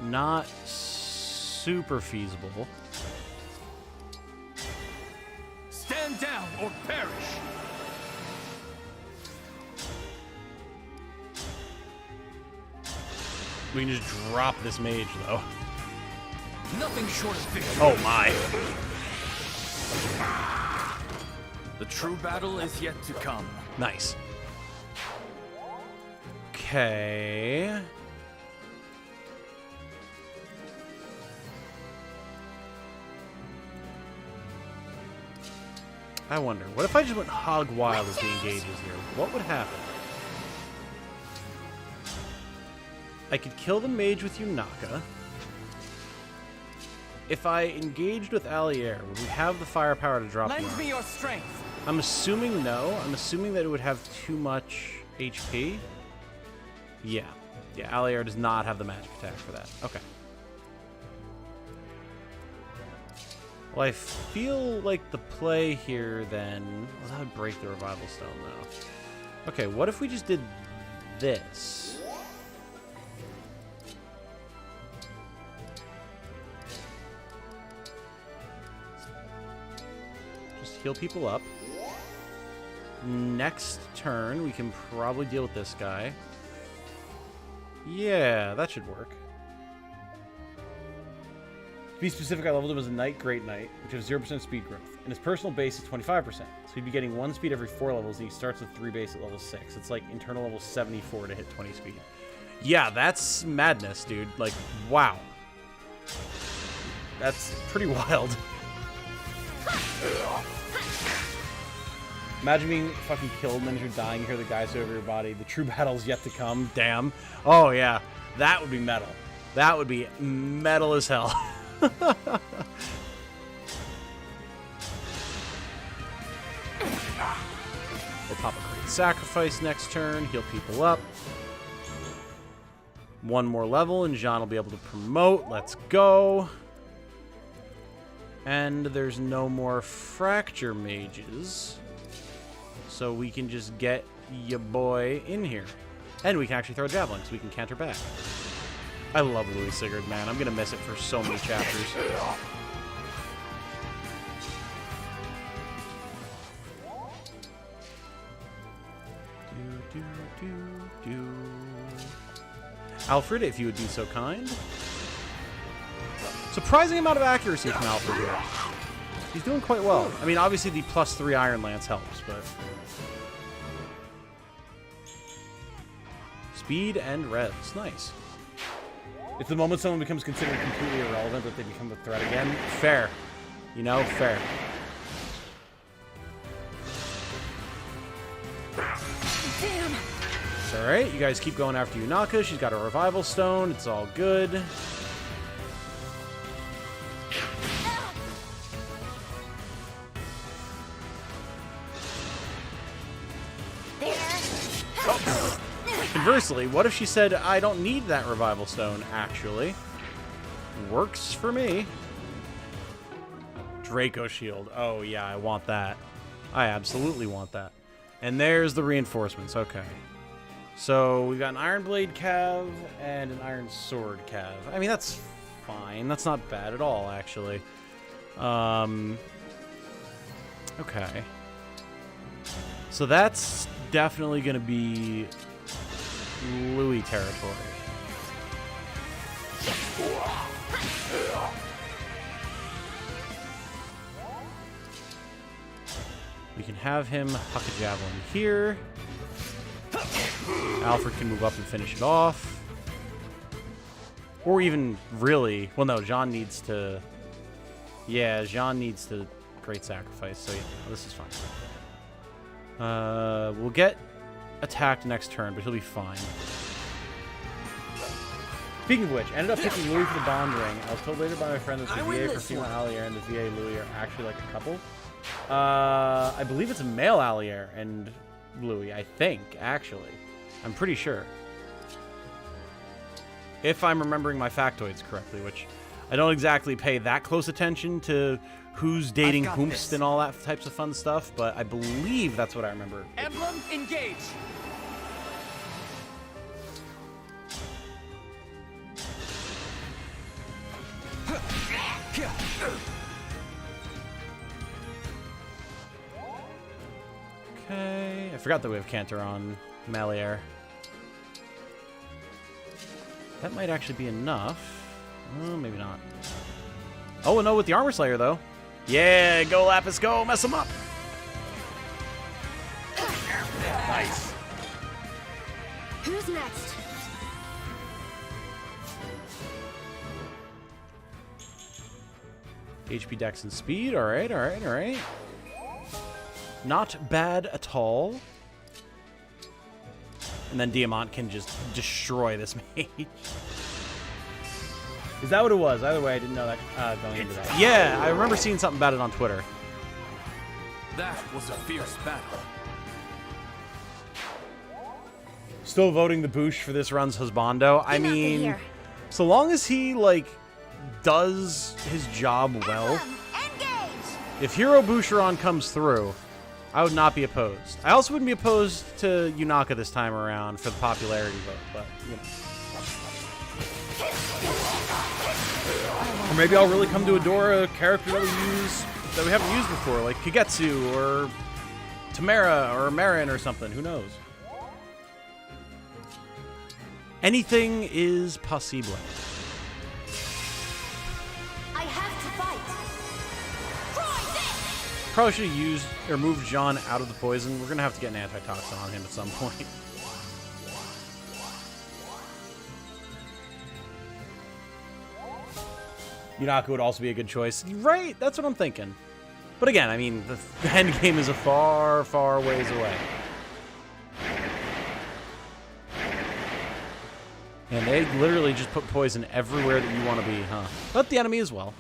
not super feasible. Stand down or perish. We can just drop this mage, though. Nothing short of victory. Oh my. The true battle is yet to come. Nice. Okay. I wonder, what if I just went hog wild as he engages here? What would happen? I could kill the mage with Yunaka. If I engaged with Allier, would we have the firepower to drop the Lend armor? me your strength. I'm assuming no. I'm assuming that it would have too much HP. Yeah. Yeah, Allier does not have the magic attack for that. Okay. Well, I feel like the play here then... Well, that would break the Revival Stone, though. Okay, what if we just did this? Just heal people up. Next turn, we can probably deal with this guy. Yeah, that should work. To be specific, I leveled him as a Knight, Great Knight, which has 0% speed growth. And his personal base is 25%. So he'd be getting 1 speed every 4 levels, and he starts with 3 base at level 6. It's like internal level 74 to hit 20 speed. Yeah, that's madness, dude. Like, wow. That's pretty wild. Imagine being fucking killed and then as you're dying, you hear the guys over your body. The true battle's yet to come. Damn. Oh, yeah. That would be metal. That would be metal as hell. We'll pop a great sacrifice next turn, heal people up. 1 more level, and Jean will be able to promote. Let's go. And there's no more fracture mages. So we can just get ya boy in here. And we can actually throw a javelin, so we can counter back. I love Louis Sigurd, man. I'm going to miss it for so many chapters. Alfred, if you would be so kind. Surprising amount of accuracy from Alfred here. He's doing quite well. I mean, obviously the +3 Iron Lance helps, but... Speed and res. Nice. It's the moment someone becomes considered completely irrelevant that they become a threat again. Fair. You know, fair. Damn. It's alright. You guys keep going after Yunaka. She's got a revival stone. It's all good. Conversely, what if she said, I don't need that revival stone, actually? Works for me. Draco shield. Oh, yeah, I want that. I absolutely want that. And there's the reinforcements. Okay. So we've got an Iron Blade Cav and an Iron Sword Cav. I mean, that's fine. That's not bad at all, actually. Okay. So that's definitely going to be Louis territory. We can have him huck a javelin here. Alfred can move up and finish it off. Or even really... Well, no, Jean needs to... Yeah, Jean needs to great sacrifice, so yeah, this is fine. We'll get attacked next turn, but he'll be fine. Speaking of which, ended up picking Louis for the bond ring. I was told later by my friend that the VA for female allier and the VA Louis are actually like a couple. I believe it's a male allier and Louis, I think, actually. I'm pretty sure. If I'm remembering my factoids correctly, which I don't exactly pay that close attention to who's dating whomst and all that types of fun stuff, but I believe that's what I remember. Emblem, engage! Okay, I forgot that we have Cantor on Malier. That might actually be enough. Maybe not. Oh, no, with the Armor Slayer, though. Yeah, go, Lapis, go. Mess him up. Nice. Who's next? HP, Dex, and Speed. All right, all right, all right. Not bad at all. And then Diamant can just destroy this mage. Is that what it was? Either way, I didn't know that going into that. Yeah, I remember seeing something about it on Twitter. That was a fierce battle. Still voting the Boosh for this run's husbando. I mean, so long as he, like, does his job well. If Hero Boucheron comes through, I would not be opposed. I also wouldn't be opposed to Yunaka this time around for the popularity vote, but, you know. Or maybe I'll really come to adore a character that we haven't used before, like Kagetsu or Tamara or Marin or something. Who knows? Anything is possible. I have to fight. Probably should have used or moved John out of the poison. We're gonna have to get an antitoxin on him at some point. Yunaka would also be a good choice. Right, that's what I'm thinking. But again, I mean, the end game is a far, far ways away. And they literally just put poison everywhere that you want to be, huh? But the enemy as well.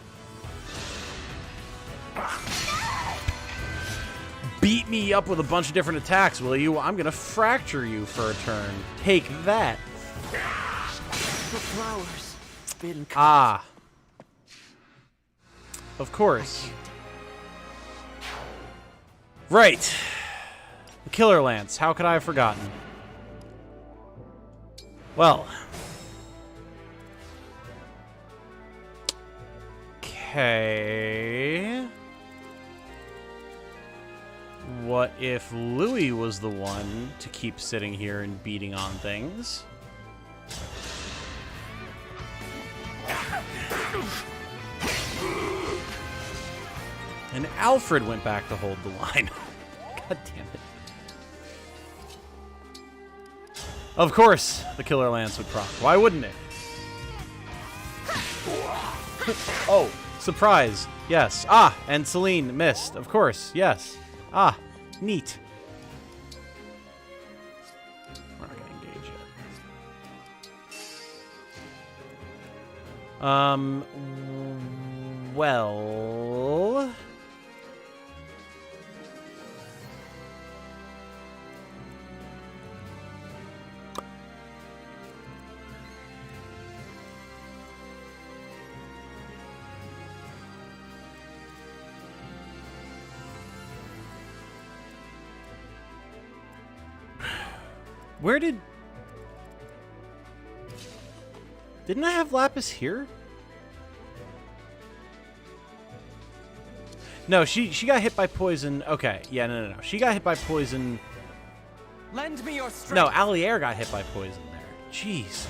Beat me up with a bunch of different attacks, will you? I'm gonna fracture you for a turn. Take that. The flowers been cut. Ah. Of course. Right. The Killer Lance. How could I have forgotten? Well. Okay. What if Louis was the one to keep sitting here and beating on things? And Alfred went back to hold the line. God damn it. Of course, the Killer Lance would proc. Why wouldn't it? Oh, surprise. Yes. Ah, and Celine missed. Of course. Yes. Ah, neat. We're not going to engage yet. Well... Where did... Didn't I have Lapis here? No, she got hit by poison. Okay, yeah, no. She got hit by poison. Lend me your strength. No, Allier got hit by poison there. Jeez.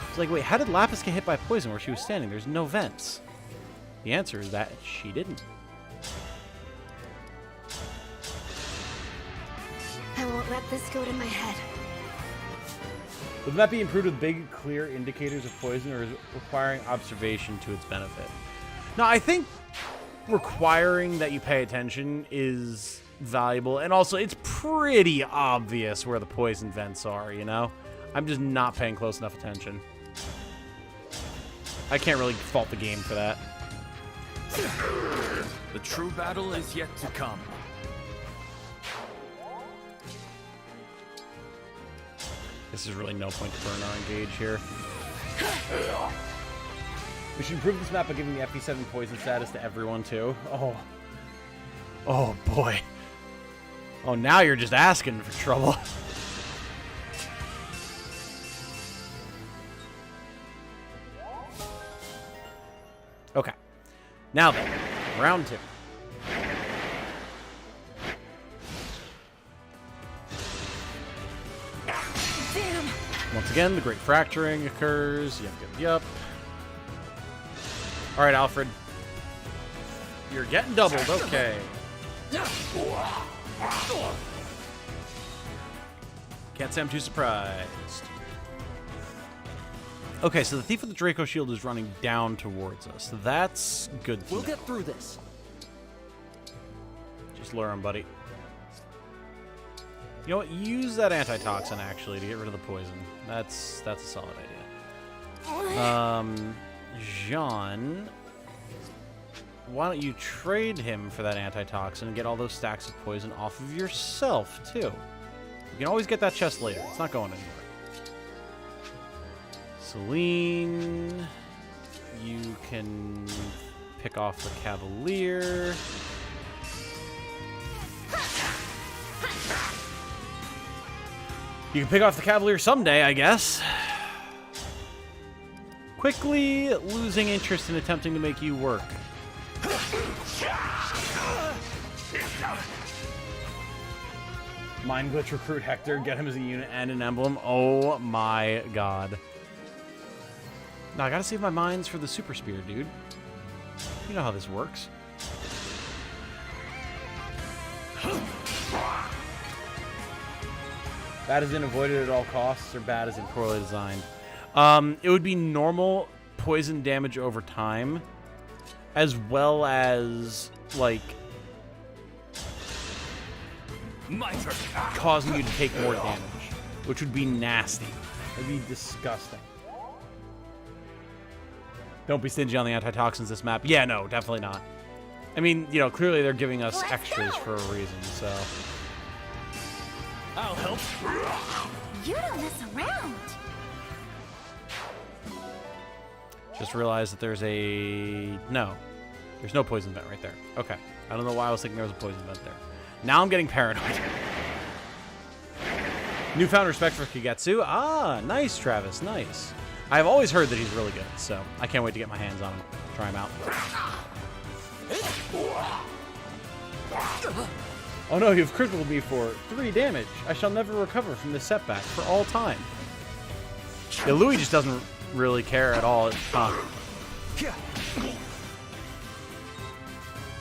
It's like, wait, how did Lapis get hit by poison where she was standing? There's no vents. The answer is that she didn't. I won't let this go to my head. Would that be improved with big, clear indicators of poison, or is it requiring observation to its benefit? No, I think requiring that you pay attention is valuable, and also it's pretty obvious where the poison vents are, you know? I'm just not paying close enough attention. I can't really fault the game for that. The true battle is yet to come. This is really no point to burn our engage here. We should improve this map by giving the FP7 poison status to everyone, too. Oh. Oh, boy. Oh, now you're just asking for trouble. Okay. Now then, round 2. Damn. Once again, the great fracturing occurs. Yep. All right, Alfred. You're getting doubled. Okay. Can't say I'm too surprised. Okay, so the Thief with the Draco Shield is running down towards us. That's good to know. Get through this. Just lure him, buddy. You know what? Use that antitoxin, actually, to get rid of the poison. That's a solid idea. Jean, why don't you trade him for that antitoxin and get all those stacks of poison off of yourself, too? You can always get that chest later. It's not going anywhere. Celine, you can pick off the Cavalier. You can pick off the Cavalier someday, I guess. Quickly losing interest in attempting to make you work. Mind glitch recruit Hector, get him as a unit and an emblem. Oh my god. Now I gotta save my mines for the super spear, dude. You know how this works. Bad as in avoided at all costs, or bad as in poorly designed? It would be normal poison damage over time, as well as, like, causing you to take more damage, which would be nasty. It would be disgusting. Don't be stingy on the antitoxins this map. Yeah, no, definitely not. I mean, you know, clearly they're giving us extras for a reason, so... I'll help. You don't mess around. Just realized that there's a... No. There's no poison vent right there. Okay. I don't know why I was thinking there was a poison vent there. Now I'm getting paranoid. Newfound respect for Kagetsu. Ah, nice, Travis. Nice. I've always heard that he's really good, so I can't wait to get my hands on him. Try him out. Oh no, you've critical me for 3 damage. I shall never recover from this setback for all time. Yeah, Louis just doesn't really care at all. I'm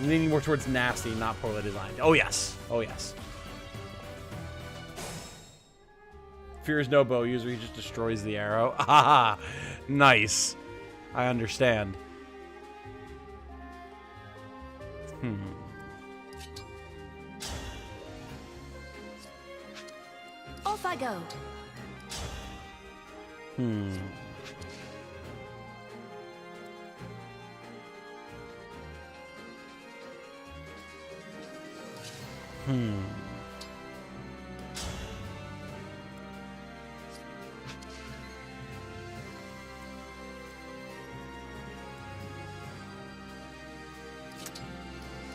leaning more towards nasty, not poorly designed. Oh yes. Oh yes. Fear is no bow user, he just destroys the arrow. Ah, nice. I understand. Off I go.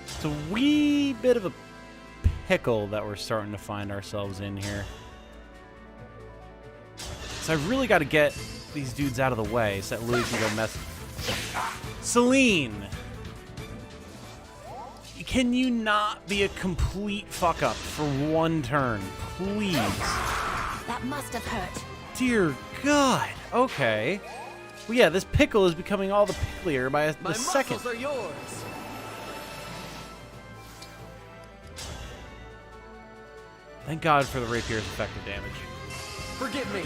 It's a wee bit of a pickle that we're starting to find ourselves in here. So I really got to get these dudes out of the way so that Louis can go mess. Celine! Can you not be a complete fuck up for one turn, please? That must have hurt. Dear God. Okay. Well, yeah, this pickle is becoming all the picklier by the second. muscles are yours. Thank God for the rapier's effective damage. Forgive me.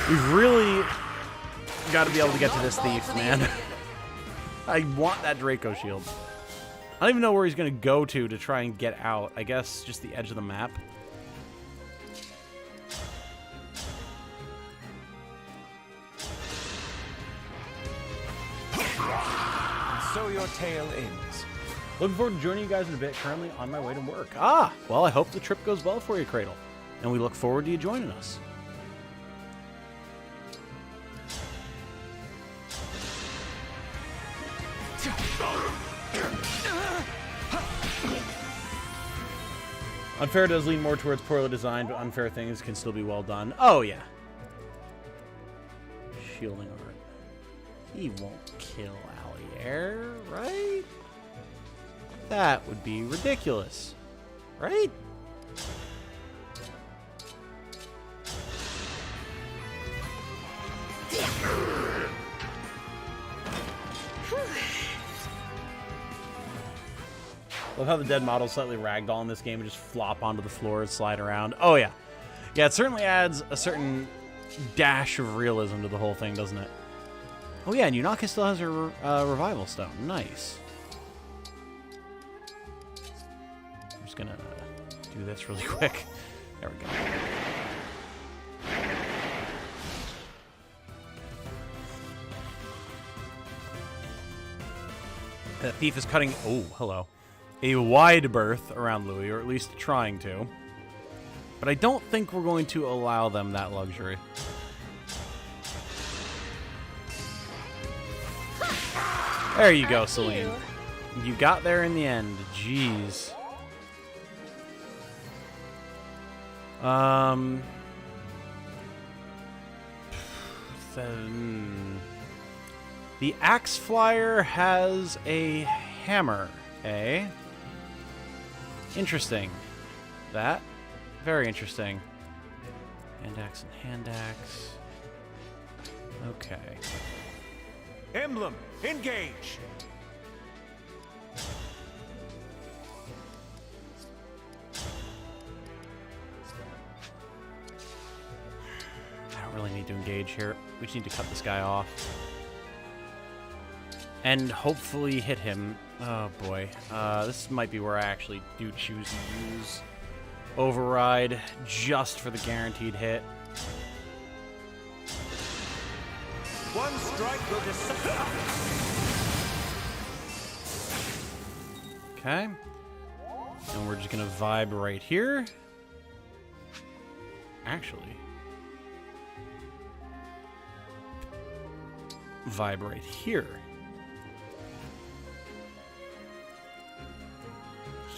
We've really got to be able to get to this thief, man. I want that Draco shield. I don't even know where he's going to go to try and get out. I guess just the edge of the map. So your tale ends. Looking forward to joining you guys in a bit. Currently on my way to work. Ah, well, I hope the trip goes well for you, Cradle. And we look forward to you joining us. Unfair does lean more towards poorly designed, but unfair things can still be well done. Oh, yeah. Shielding art. He won't kill Allier, right? That would be ridiculous. Right? Love how the dead models slightly ragdoll in this game and just flop onto the floor and slide around. Oh, yeah. Yeah, it certainly adds a certain dash of realism to the whole thing, doesn't it? Oh, yeah, and Yunaka still has her revival stone. Nice. I'm just gonna do this really quick. There we go. That thief is cutting... Oh, hello. A wide berth around Louis, or at least trying to. But I don't think we're going to allow them that luxury. There you go, Celine. You got there in the end. Jeez. The Axe Flyer has a hammer, eh? Interesting. That? Very interesting. Hand axe and hand axe. Okay. Emblem, engage. I don't really need to engage here. We just need to cut this guy off. And hopefully hit him. Oh boy. This might be where I actually do choose to use Override just for the guaranteed hit. One strike will decide. Okay. And we're just going to vibe right here. Actually. Vibe right here.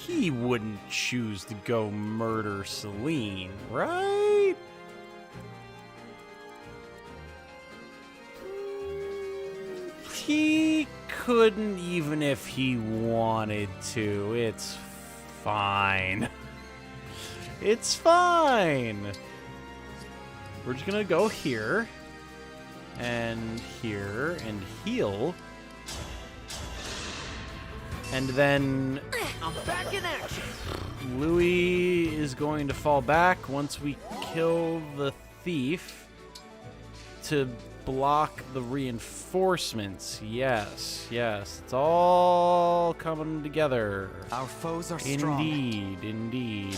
He wouldn't choose to go murder Celine, right? He couldn't even if he wanted to. It's fine. It's fine. We're just gonna go here and here and heal. And then I'm back in action. Louis is going to fall back once we kill the thief to block the reinforcements. Yes, yes. It's all coming together. Our foes are strong. Indeed, indeed.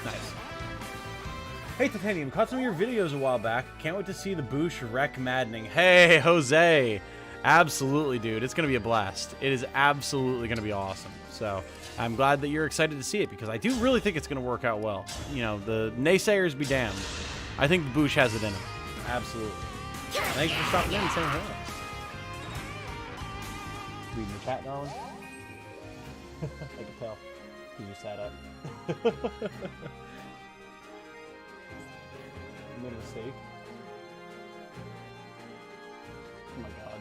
Nice. Hey, Titanium, caught some of your videos a while back. Can't wait to see the Boosh wreck Maddening. Hey, Jose. Absolutely, dude. It's going to be a blast. It is absolutely going to be awesome. So I'm glad that you're excited to see it because I do really think it's going to work out well. You know, the naysayers be damned. I think the Boosh has it in him. Absolutely. Thanks for stopping in and saying hello. Reading the chat, darling. I can tell. You sat up. You made a mistake. Oh my god.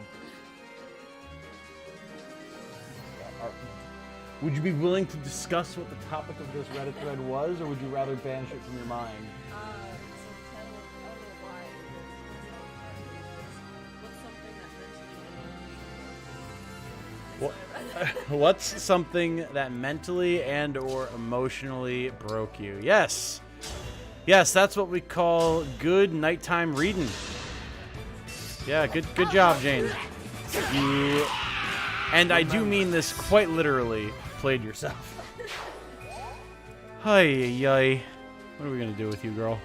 Would you be willing to discuss what the topic of this Reddit thread was, or would you rather banish it from your mind? What's something that mentally and or emotionally broke you? Yes. Yes, that's what we call good nighttime reading. Yeah, good job, Jane. You, and I do mean this quite literally, played yourself. Hi. What are we gonna do with you, girl?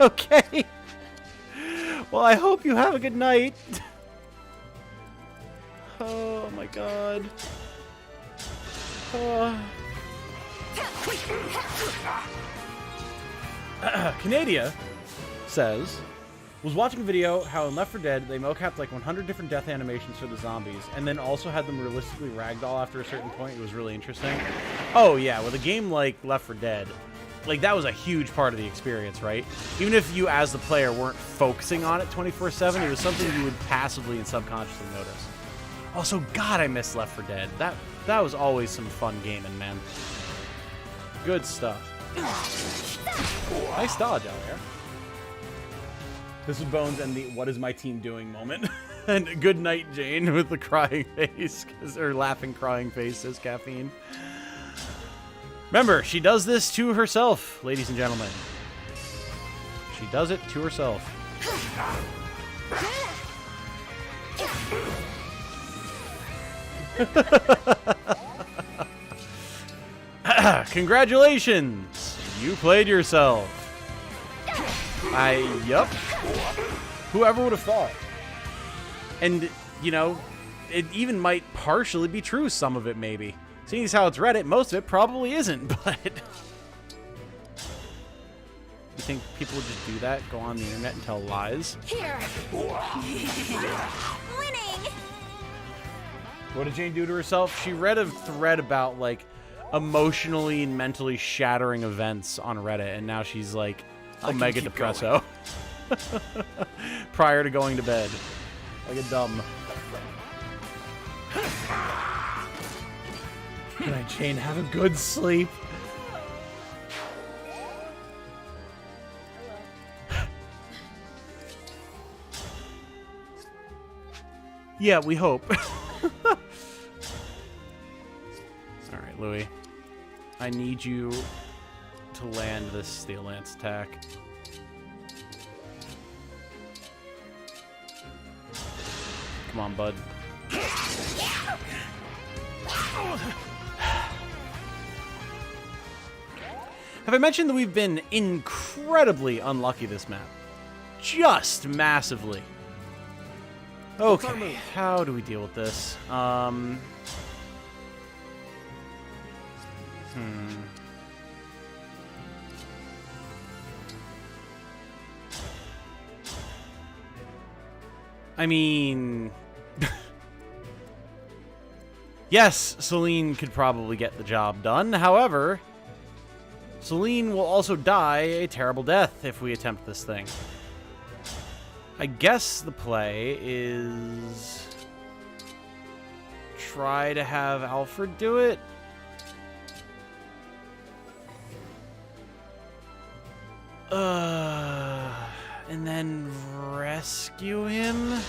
Okay. Well, I hope you have a good night. Oh my god. Canadia says, was watching a video how in Left 4 Dead they mocapped like 100 different death animations for the zombies and then also had them realistically ragdoll after a certain point. It was really interesting. Oh yeah, with a game like Left 4 Dead, like that was a huge part of the experience, right? Even if you as the player weren't focusing on it 24/7, it was something you would passively and subconsciously notice. Also, God, I miss Left 4 Dead. That was always some fun gaming, man. Good stuff. Nice dodge out there. This is Bones and the "what is my team doing" moment. And good night, Jane, with the crying face, or laughing crying face, says Caffeine. Remember, she does this to herself, ladies and gentlemen. She does it to herself. Congratulations! You played yourself. Yup. Whoever would have thought? And, you know, it even might partially be true, some of it maybe. Seeing as how it's Reddit, most of it probably isn't, but... You think people would just do that? Go on the internet and tell lies? Here. Winning! What did Jane do to herself? She read a thread about, like, emotionally and mentally shattering events on Reddit, and now she's, like, Omega Depresso. Prior to going to bed. Like a dumb. Good night, Jane. Have a good sleep. Yeah, we hope. Alright, Louis. I need you to land this Steel Lance attack. Come on, bud. Have I mentioned that we've been incredibly unlucky this map? Just massively. Okay, how do we deal with this? I mean... Yes, Celine could probably get the job done. However, Celine will also die a terrible death if we attempt this thing. I guess the play is... try to have Alfred do it? And then rescue him?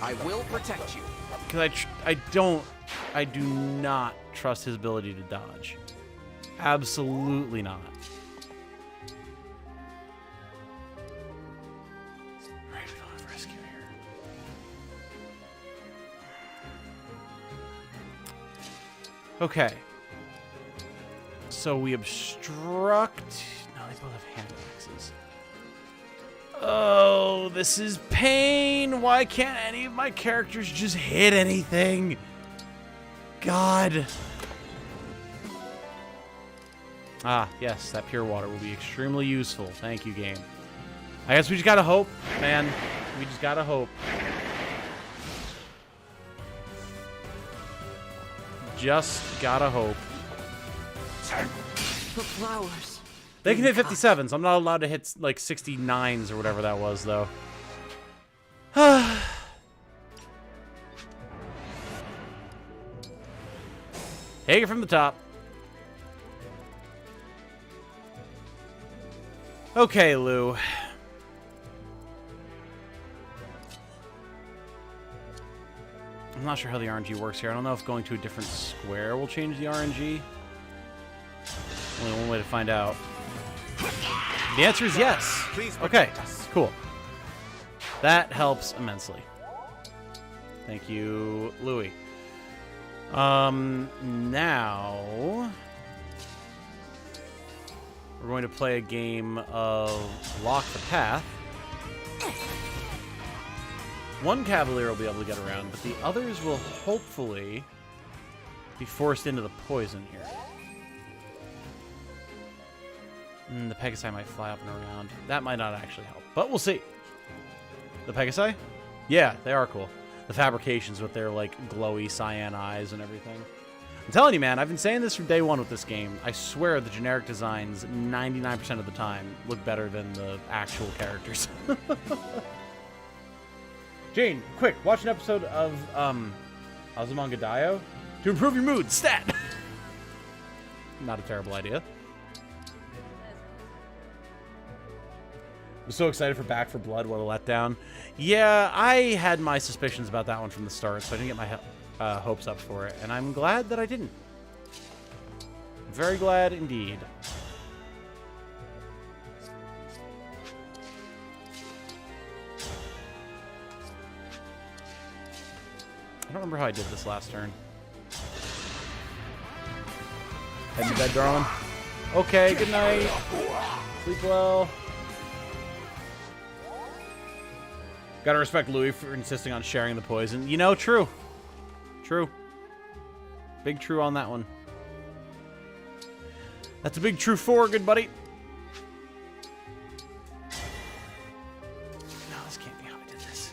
I will protect you. Because I do not trust his ability to dodge. Absolutely not. Right, we don't have rescue here. Okay. So we obstruct... No, they both have hand axes. Oh, this is pain. Why can't any of my characters just hit anything? God. Ah, yes, that pure water will be extremely useful. Thank you, game. I guess we just gotta hope, man. We just gotta hope. Just gotta hope. The flowers. They can hit 57s. I'm not allowed to hit like 69s or whatever that was, though. Take it from the top. Okay, Lou. I'm not sure how the RNG works here. I don't know if going to a different square will change the RNG. Only one way to find out. The answer is yes. Okay, cool. That helps immensely. Thank you, Louis. Now we're going to play a game of Lock the Path. One Cavalier will be able to get around, but the others will hopefully be forced into the poison here. The Pegasi might fly up and around. That might not actually help, but we'll see. The Pegasi? Yeah, they are cool. The fabrications with their, like, glowy cyan eyes and everything. I'm telling you, man, I've been saying this from day one with this game. I swear the generic designs, 99% of the time, look better than the actual characters. Jane, quick, watch an episode of, Azumanga Daioh to improve your mood. Stat! Not a terrible idea. I'm so excited for Back for Blood. What a letdown. Yeah, I had my suspicions about that one from the start, so I didn't get my hopes up for it, and I'm glad that I didn't. Very glad indeed. I don't remember how I did this last turn. Head to bed, darling. Okay, good night. Sleep well. Gotta respect Louis for insisting on sharing the poison. You know, true. True. Big true on that one. That's a big true 4, good buddy. No, this can't be how I did this.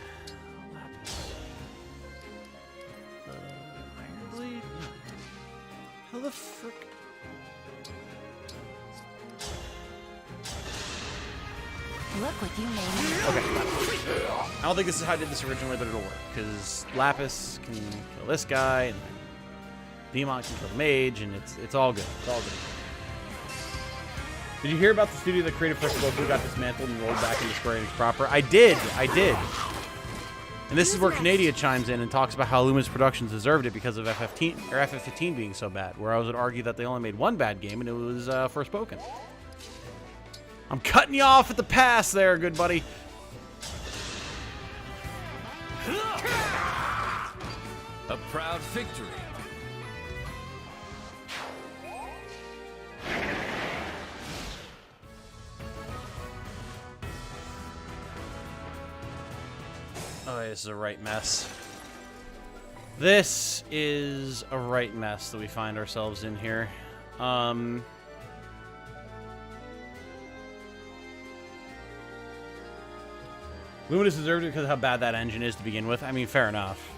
Lapis. Iron Blade? No. How the frick? Look what you made. Okay. I don't think this is how I did this originally, but it'll work. Because Lapis can kill this guy, and Demon can kill the mage, and it's all good. It's all good. Did you hear about the studio that created First Goku got dismantled and rolled back into Square Enix proper? I did. And this is where Canada chimes in and talks about how Luminous Productions deserved it because of FF15 being so bad. Where I would argue that they only made one bad game, and it was Forspoken. I'm cutting you off at the pass there, good buddy. A proud victory. Oh, this is a right mess. This is a right mess that we find ourselves in here. Luminous deserved it because of how bad that engine is to begin with. I mean, fair enough.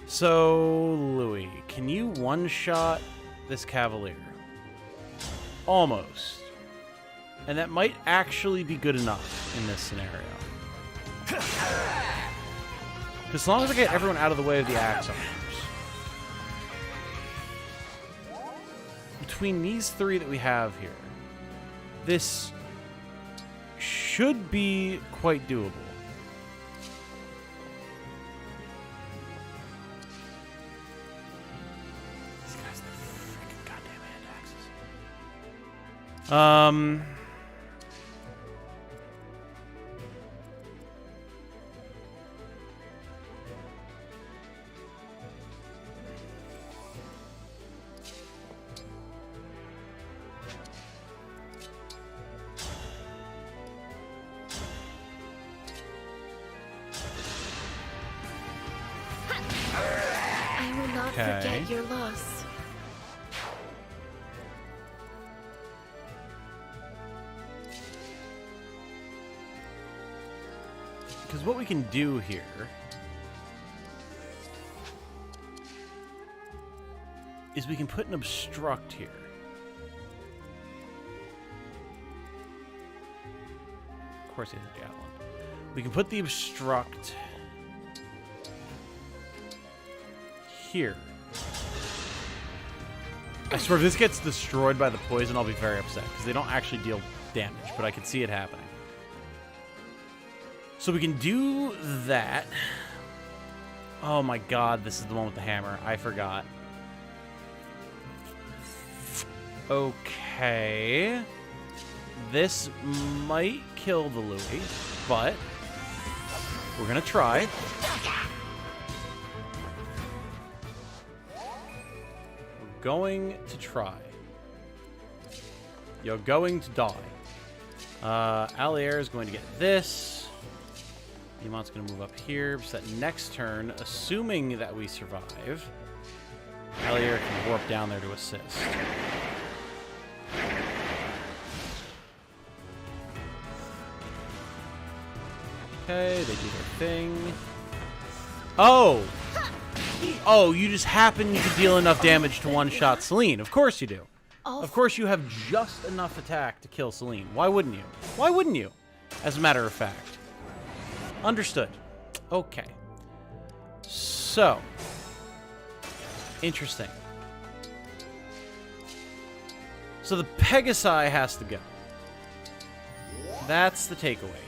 So, Louis, can you one-shot this Cavalier? Almost. And that might actually be good enough in this scenario. Because as long as I get everyone out of the way of the axe arms. Between these three that we have here, this should be quite doable. These guys, they're freaking goddamn hand axes. I will not forget your loss. Because what we can do here is we can put an obstruct here. Of course he has a javelin. We can put the obstruct here. I swear if this gets destroyed by the poison, I'll be very upset, because they don't actually deal damage, but I can see it happening. So we can do that. Oh my god, this is the one with the hammer. I forgot. Okay. This might kill the Louis, but we're gonna try. We're going to try. You're going to die. Allier is going to get this. Yamon's going to move up here. So that next turn, assuming that we survive, Allier can warp down there to assist. Okay, they do their thing. Oh! Oh, you just happen to deal enough damage to one-shot Celine. Of course you do. Of course you have just enough attack to kill Celine. Why wouldn't you? Why wouldn't you? As a matter of fact. Understood. Okay. So. Interesting. So the Pegasi has to go. That's the takeaway here.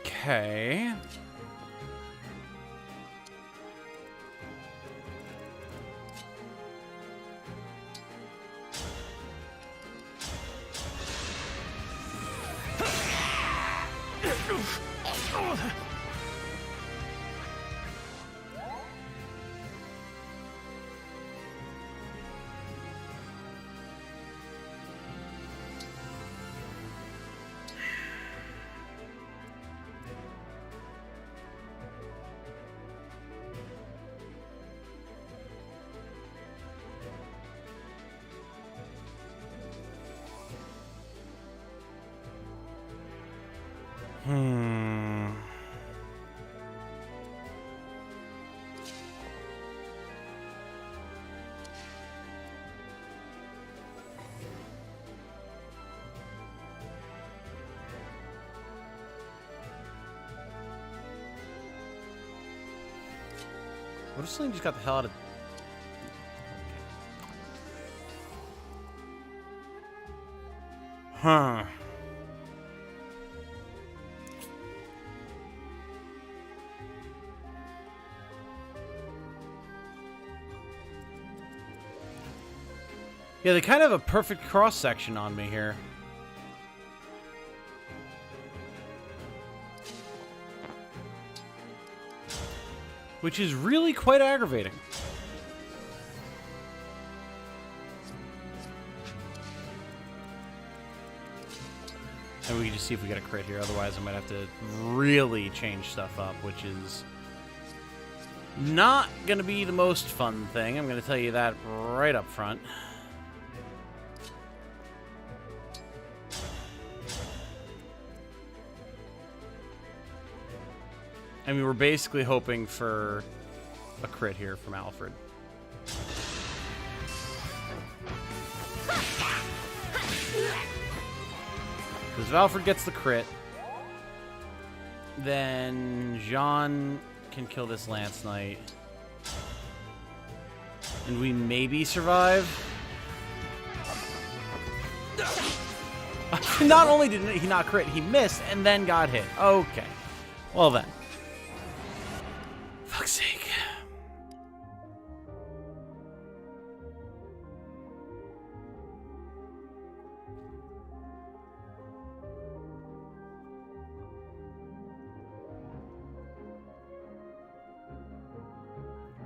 Okay. What if Celine just got the hell out of... Huh. Yeah, they kind of have a perfect cross-section on me here. Which is really quite aggravating. And we can just see if we get a crit here. Otherwise, I might have to really change stuff up, which is not going to be the most fun thing. I'm going to tell you that right up front. I mean, we're basically hoping for a crit here from Alfred. Because if Alfred gets the crit, then Jean can kill this Lance Knight. And we maybe survive. Not only did he not crit, he missed and then got hit. Okay. Well then. Fuck's sake.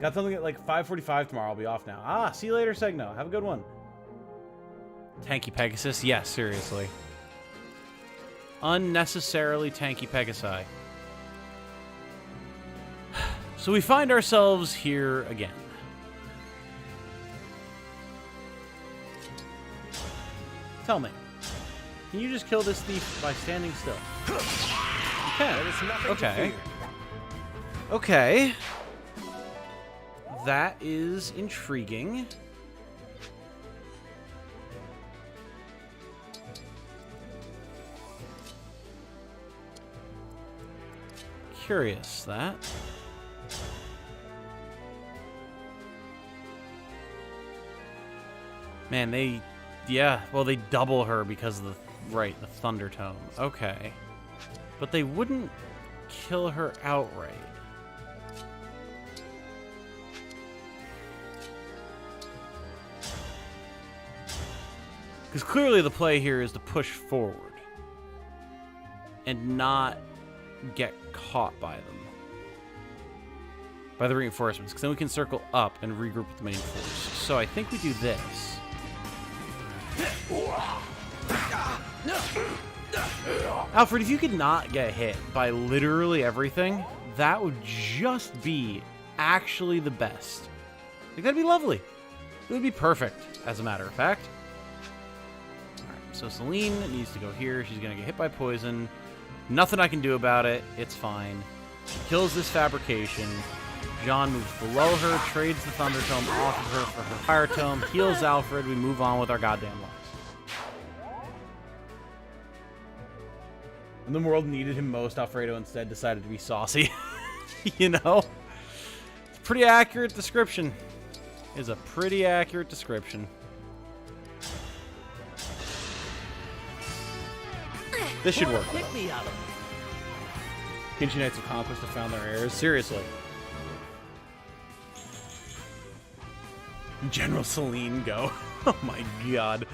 Got something at like 5:45 tomorrow. I'll be off now. Ah, see you later, Segno. Have a good one. Tanky Pegasus? Yes, seriously. Unnecessarily tanky Pegasi. So we find ourselves here again. Tell me, can you just kill this thief by standing still? You can. Okay. Okay. That is intriguing. Curious, that. Man, they... Yeah, well, they double her because of the... Right, the Thunder Tome. Okay. But they wouldn't kill her outright. Because clearly the play here is to push forward. And not get caught by them. By the reinforcements. Because then we can circle up and regroup with the main force. So I think we do this. Alfred, if you could not get hit by literally everything, that would just be actually the best. Like, that'd be lovely. It would be perfect, as a matter of fact. Alright, so Celine needs to go here. She's going to get hit by poison. Nothing I can do about it. It's fine. She kills this fabrication. John moves below her, trades the Thunder Tome off of her for her Fire Tome, heals Alfred. We move on with our goddamn lives. When the world needed him most, Alfredo instead decided to be saucy. You know? It's a pretty accurate description. It's a pretty accurate description. This should work. Kinshi Knights of Conquest have found their heirs. Seriously. General Celine, go. Oh my god.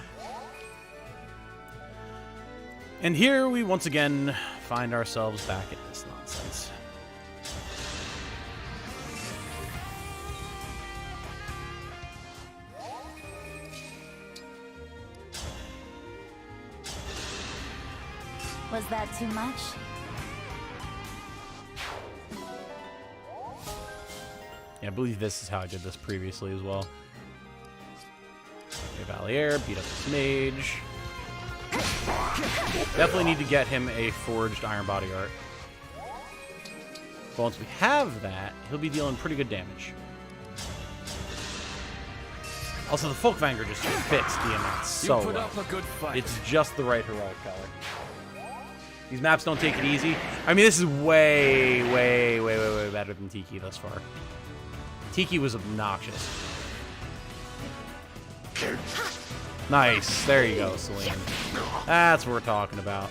And here we once again find ourselves back at this nonsense. Was that too much? Yeah, I believe this is how I did this previously as well. Valier, beat up this mage. Definitely need to get him a forged Iron Body Art. But once we have that, he'll be dealing pretty good damage. Also, the Folk Vanguard just fits DMX so You put well. up a good fight. It's just the right heroic color. These maps don't take it easy. I mean, this is way, way, way, way, way better than Tiki thus far. Tiki was obnoxious. Nice. There you go, Celine. That's what we're talking about.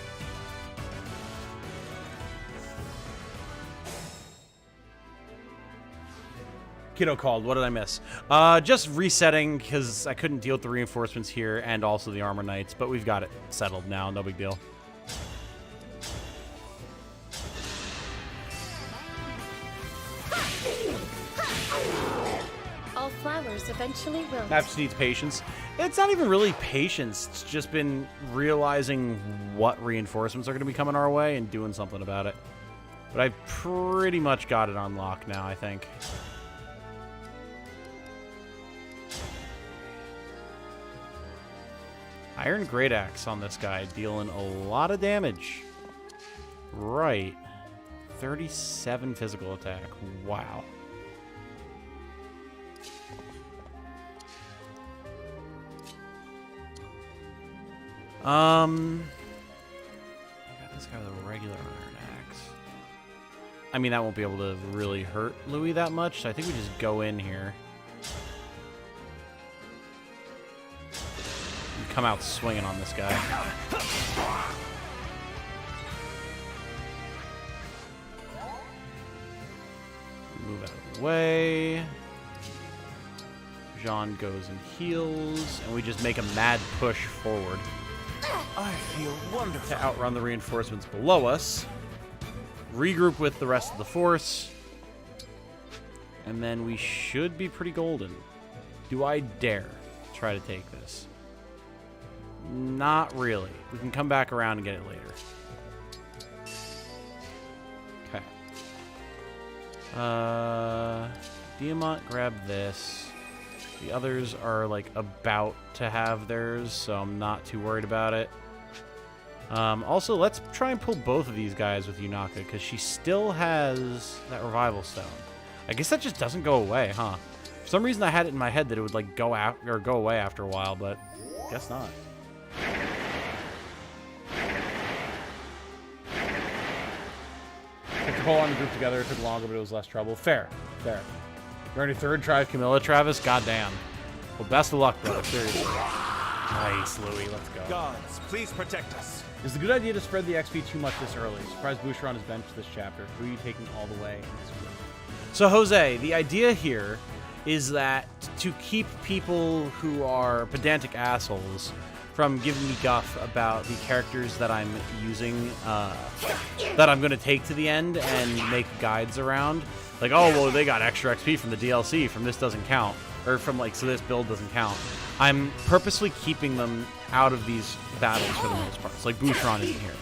Kiddo called. What did I miss? Just resetting because I couldn't deal with the reinforcements here and also the armor knights, but we've got it settled now. No big deal. All flowers eventually wilt. That just needs patience. It's not even really patience. It's just been realizing what reinforcements are going to be coming our way and doing something about it. But I've pretty much got it on lock now, I think. Iron Great Axe on this guy, dealing a lot of damage. Right. 37 physical attack. Wow. I got this guy with a regular Iron Axe. I mean, that won't be able to really hurt Louis that much, so I think we just go in here. And come out swinging on this guy. Move out of the way. Jean goes and heals, and we just make a mad push forward. I feel wonderful. To outrun the reinforcements below us. Regroup with the rest of the force. And then we should be pretty golden. Do I dare try to take this? Not really. We can come back around and get it later. Okay. Diamant, grab this. The others are, like, about to have theirs, so I'm not too worried about it. Also, let's try and pull both of these guys with Yunaka, because she still has that revival stone. I guess that just doesn't go away, huh? For some reason, I had it in my head that it would, like, go away after a while, but guess not. If to pull on the group together, it took longer, but it was less trouble. Fair, fair. You're on your third try of Camilla, Travis? Goddamn. Well, best of luck, brother. Seriously. Nice, Louis. Let's go. Gods, please protect us. Is it a good idea to spread the XP too much this early? Surprise Boucher on his bench this chapter. Who are you taking all the way in this group? So, Jose, the idea here is that to keep people who are pedantic assholes from giving me guff about the characters that I'm using, that I'm going to take to the end and make guides around. Like, oh, well, they got extra XP from the DLC, from this doesn't count. Or from, like, so this build doesn't count. I'm purposely keeping them out of these battles for the most part. It's like Boucheron isn't here.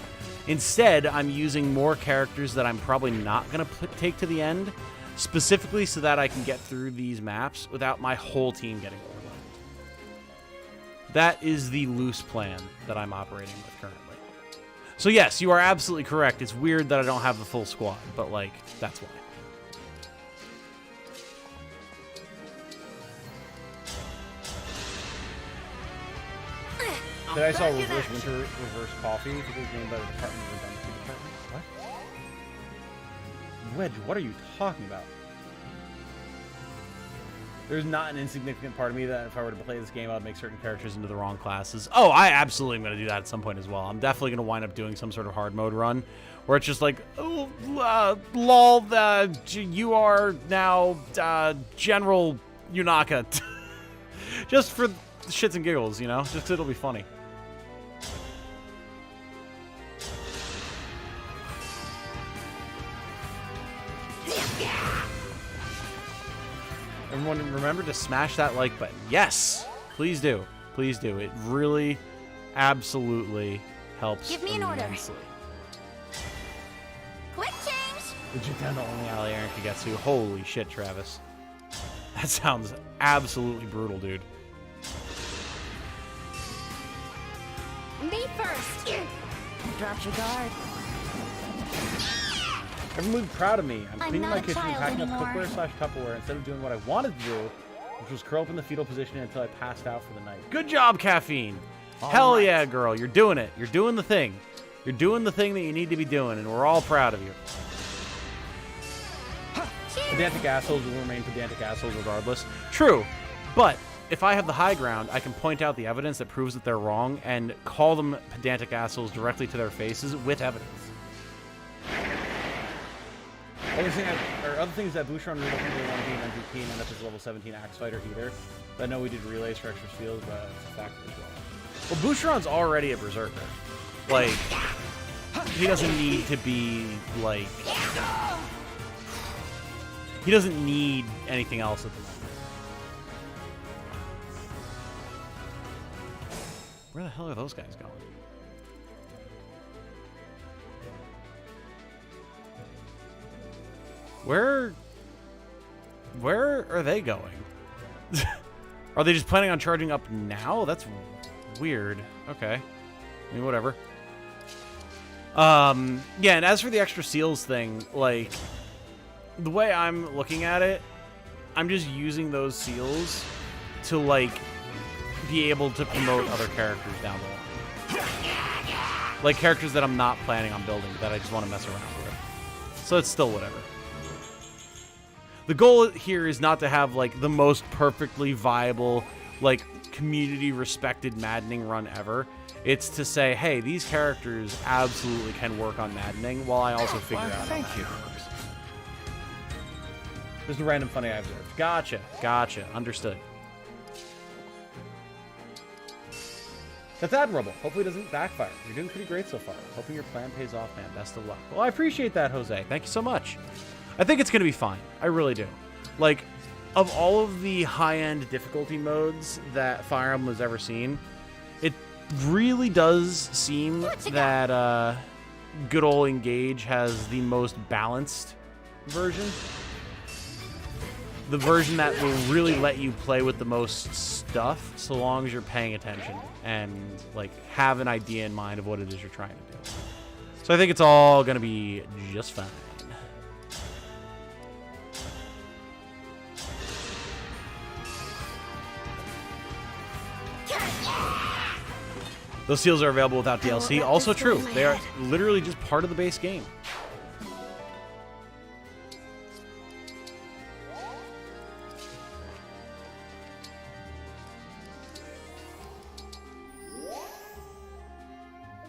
Instead, I'm using more characters that I'm probably not going to take to the end, specifically so that I can get through these maps without my whole team getting overwhelmed. That is the loose plan that I'm operating with currently. So yes, you are absolutely correct. It's weird that I don't have the full squad, but, like, that's why. Today I saw Reverse Winter Reverse Coffee. It was named by the Department of Redundancy Department. What? Wedge, what are you talking about? There's not an insignificant part of me that if I were to play this game, I would make certain characters into the wrong classes. Oh, I absolutely am going to do that at some point as well. I'm definitely going to wind up doing some sort of hard mode run where it's just like, oh, lol, you are now General Yunaka. Just for shits and giggles, you know? Just 'cause it'll be funny. Everyone, remember to smash that like button. Yes! Please do. Please do. It really, absolutely helps. Give me an order. Immensely. Quick change! Legit down the only alley Aaron could get to. Holy shit, Travis. That sounds absolutely brutal, dude. Me first! Dropped your guard. Everyone be proud of me. I'm cleaning not my a kitchen and child packing up anymore. cookware/Tupperware instead of doing what I wanted to do, which was curl up in the fetal position until I passed out for the night. Good job, Caffeine! Hell yeah, girl. You're doing it. You're doing the thing. You're doing the thing that you need to be doing, and we're all proud of you. Pedantic assholes will remain pedantic assholes regardless. True, but if I have the high ground, I can point out the evidence that proves that they're wrong and call them pedantic assholes directly to their faces with evidence. Other things that Boucheron really doesn't really want to be an MVP and end up as a level 17 axe fighter either. But I know we did relays for extra steals, but it's a factor as well. Well, Boucheron's already a berserker. Like, he doesn't need to be, like... He doesn't need anything else at the moment. Where the hell are those guys going? Where are they going? Are they just planning on charging up now? That's weird. Okay. I mean, whatever. Yeah, and as for the extra seals thing, like, the way I'm looking at it, I'm just using those seals to, like, be able to promote other characters down the line. Like, characters that I'm not planning on building, that I just want to mess around with. So it's still whatever. The goal here is not to have, like, the most perfectly viable, like, community-respected Maddening run ever. It's to say, hey, these characters absolutely can work on Maddening, while I also figure out how Maddening works. Just a random funny I observed. Gotcha. Gotcha. Understood. That's admirable. Hopefully it doesn't backfire. You're doing pretty great so far. Hoping your plan pays off, man. Best of luck. Well, I appreciate that, Jose. Thank you so much. I think it's going to be fine. I really do. Like, of all of the high-end difficulty modes that Fire Emblem has ever seen, it really does seem that good old Engage has the most balanced version. the version that will really let you play with the most stuff, so long as you're paying attention and like have an idea in mind of what it is you're trying to do. So I think it's all gonna be just fine. Those seals are available without DLC. Also true. They are literally just part of the base game.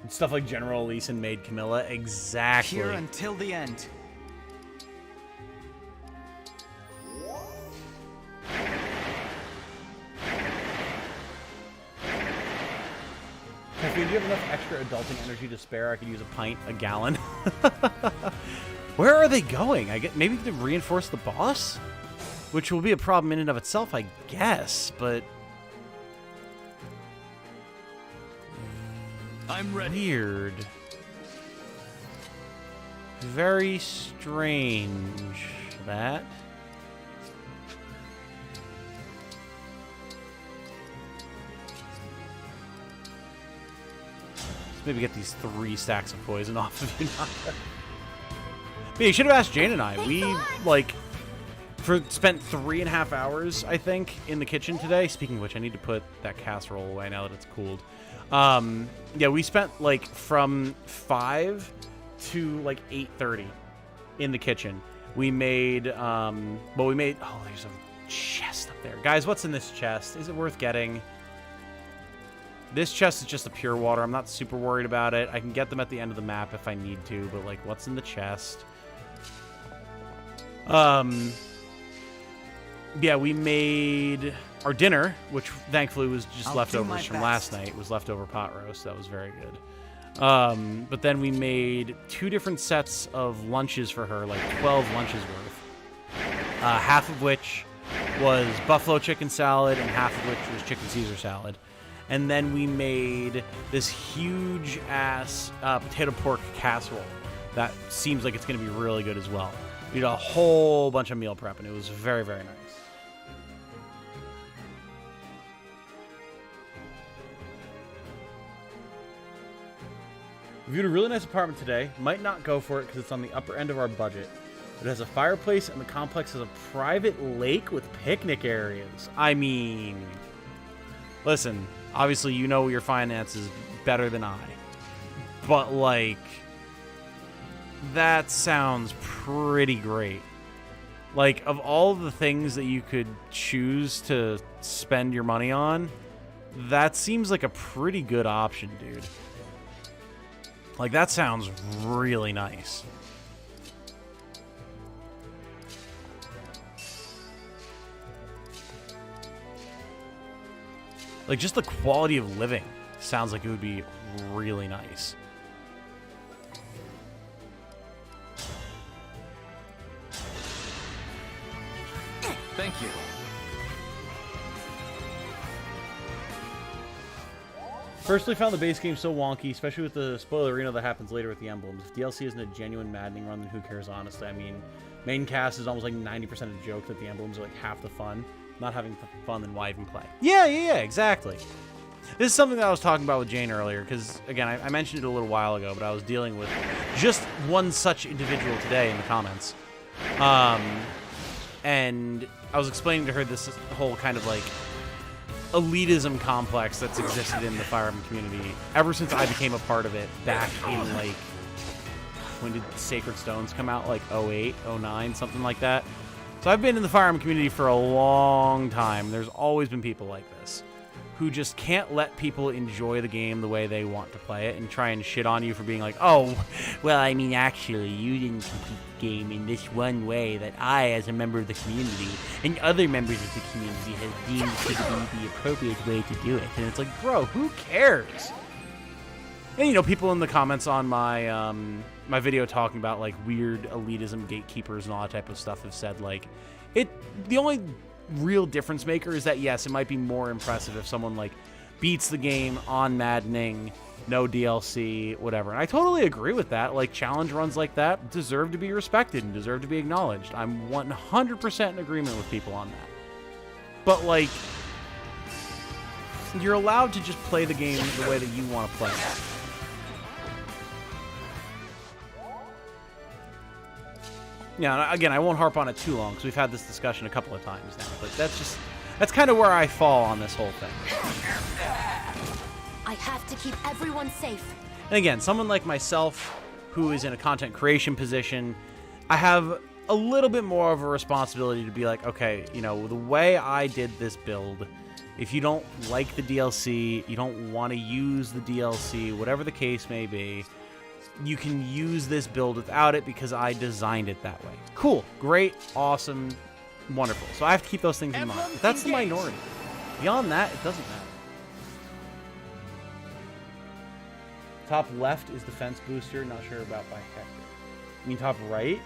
Stuff like General Leeson made Camilla. Exactly. Here until the end. If you have enough extra adulting energy to spare, I could use a pint, a gallon. Where are they going? I get maybe to reinforce the boss, which will be a problem in and of itself, I guess. But I'm ready. Weird. Very strange. That. Maybe get these 3 stacks of poison off of you. But you should have asked Jane and I. We, like, spent 3.5 hours, I think, in the kitchen today. Speaking of which, I need to put that casserole away now that it's cooled. Yeah, we spent, like, from 5 to, like, 8:30 in the kitchen. We made, oh, there's a chest up there. Guys, what's in this chest? Is it worth getting? This chest is just a pure water. I'm not super worried about it. I can get them at the end of the map if I need to, but like, what's in the chest? Yeah, we made our dinner, which thankfully was just leftovers from last night. It was leftover pot roast. That was very good. But then we made 2 different sets of lunches for her, like 12 lunches worth. Half of which was buffalo chicken salad and half of which was chicken Caesar salad. And then we made this huge-ass potato pork casserole that seems like it's going to be really good as well. We did a whole bunch of meal prep, and it was very, very nice. We viewed a really nice apartment today. Might not go for it because it's on the upper end of our budget. It has a fireplace, and the complex has a private lake with picnic areas. I mean, listen, obviously you know your finances better than I. But, like, that sounds pretty great. Like, of all the things that you could choose to spend your money on, that seems like a pretty good option, dude. Like, that sounds really nice. Like, just the quality of living sounds like it would be really nice. Thank you. Personally found the base game so wonky, especially with the spoilerino that happens later with the emblems. If DLC isn't a genuine Maddening run, then who cares, honestly? I mean, main cast is almost like 90% of the joke that the emblems are like half the fun. Not having fun, then why even play? Yeah, exactly. This is something that I was talking about with Jane earlier, because, again, I mentioned it a little while ago, but I was dealing with just one such individual today in the comments. And I was explaining to her this whole kind of, like, elitism complex that's existed in the Fire Emblem community ever since I became a part of it back in, like, when did Sacred Stones come out? Like, 08, 09, something like that. So I've been in the Fire Emblem community for a long time. There's always been people like this who just can't let people enjoy the game the way they want to play it and try and shit on you for being like, oh, well, I mean, actually, you didn't complete the game in this one way that I, as a member of the community, and other members of the community have deemed to be the appropriate way to do it. And it's like, bro, who cares? And, you know, people in the comments on my my video talking about, like, weird elitism gatekeepers and all that type of stuff have said, like, the only real difference maker is that, yes, it might be more impressive if someone, like, beats the game on Maddening no DLC, whatever. And I totally agree with that. Like, challenge runs like that deserve to be respected and deserve to be acknowledged. I'm 100% in agreement with people on that. But, like, you're allowed to just play the game the way that you want to play it. Yeah, again, I won't harp on it too long because we've had this discussion a couple of times now. But that's kind of where I fall on this whole thing. I have to keep everyone safe. And again, someone like myself who is in a content creation position, I have a little bit more of a responsibility to be like, okay, you know, the way I did this build, if you don't like the DLC, you don't want to use the DLC, whatever the case may be, you can use this build without it because I designed it that way. Cool, great, awesome, wonderful. So I have to keep those things in mind. But that's the minority. Beyond that, it doesn't matter. Top left is defense booster. Not sure about by Hector. You mean top right?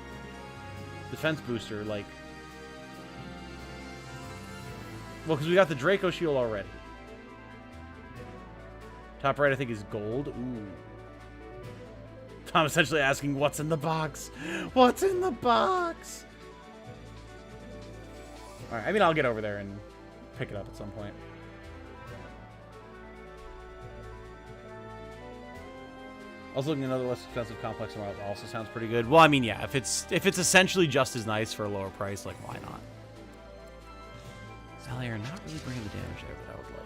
Defense booster, like... Well, because we got the Draco shield already. Top right, I think, is gold. Ooh. Tom essentially asking, what's in the box? What's in the box? Alright, I mean, I'll get over there and pick it up at some point. Also looking at another less expensive complex model also sounds pretty good. Well, I mean, yeah, if it's essentially just as nice for a lower price, like, why not? Allier not really bringing the damage there that I would like.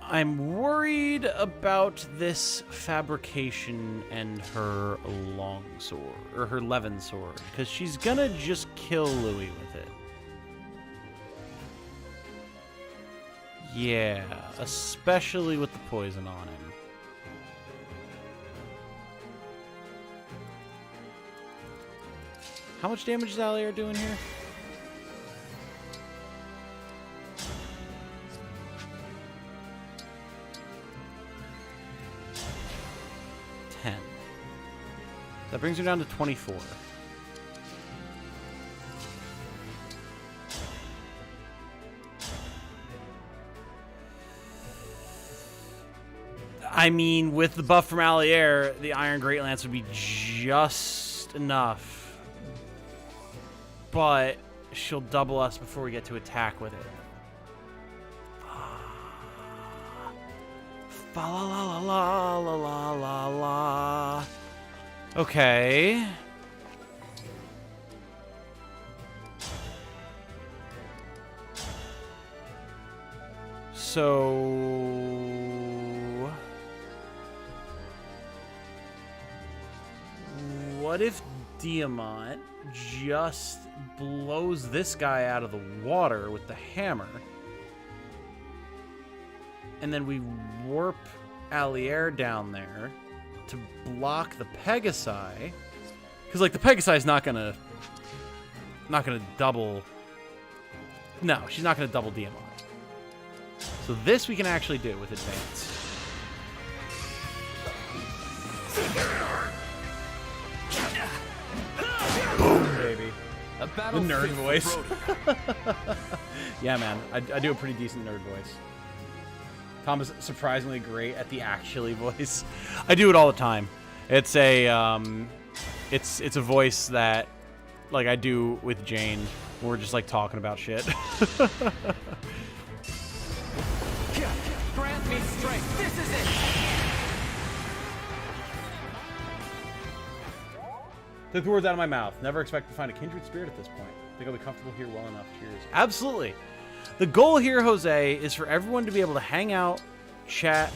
I'm worried about this fabrication and her longsword, or her Levin sword, because she's gonna just kill Louis with it. Yeah, especially with the poison on him. How much damage is Allier doing here? That brings her down to 24. I mean, with the buff from Allier, the Iron Great Lance would be just enough. But she'll double us before we get to attack with it. Fa la la la la la la la. Okay. So what if Diamant just blows this guy out of the water with the hammer? And then we warp Allier down there to block the Pegasi, because like the Pegasi is not gonna double. No, she's not gonna double Diamant. So this we can actually do with advance. Boom, baby. A The battle nerd fit for voice. Brody. Yeah, man, I do a pretty decent nerd voice. Tom is surprisingly great at the actually voice. I do it all the time. It's a it's a voice that like I do with Jane. We're just like talking about shit. Grant me strength. This is it. Took the words out of my mouth. Never expect to find a kindred spirit at this point. Think I'll be comfortable here well enough. Cheers. Absolutely. The goal here, Jose, is for everyone to be able to hang out, chat,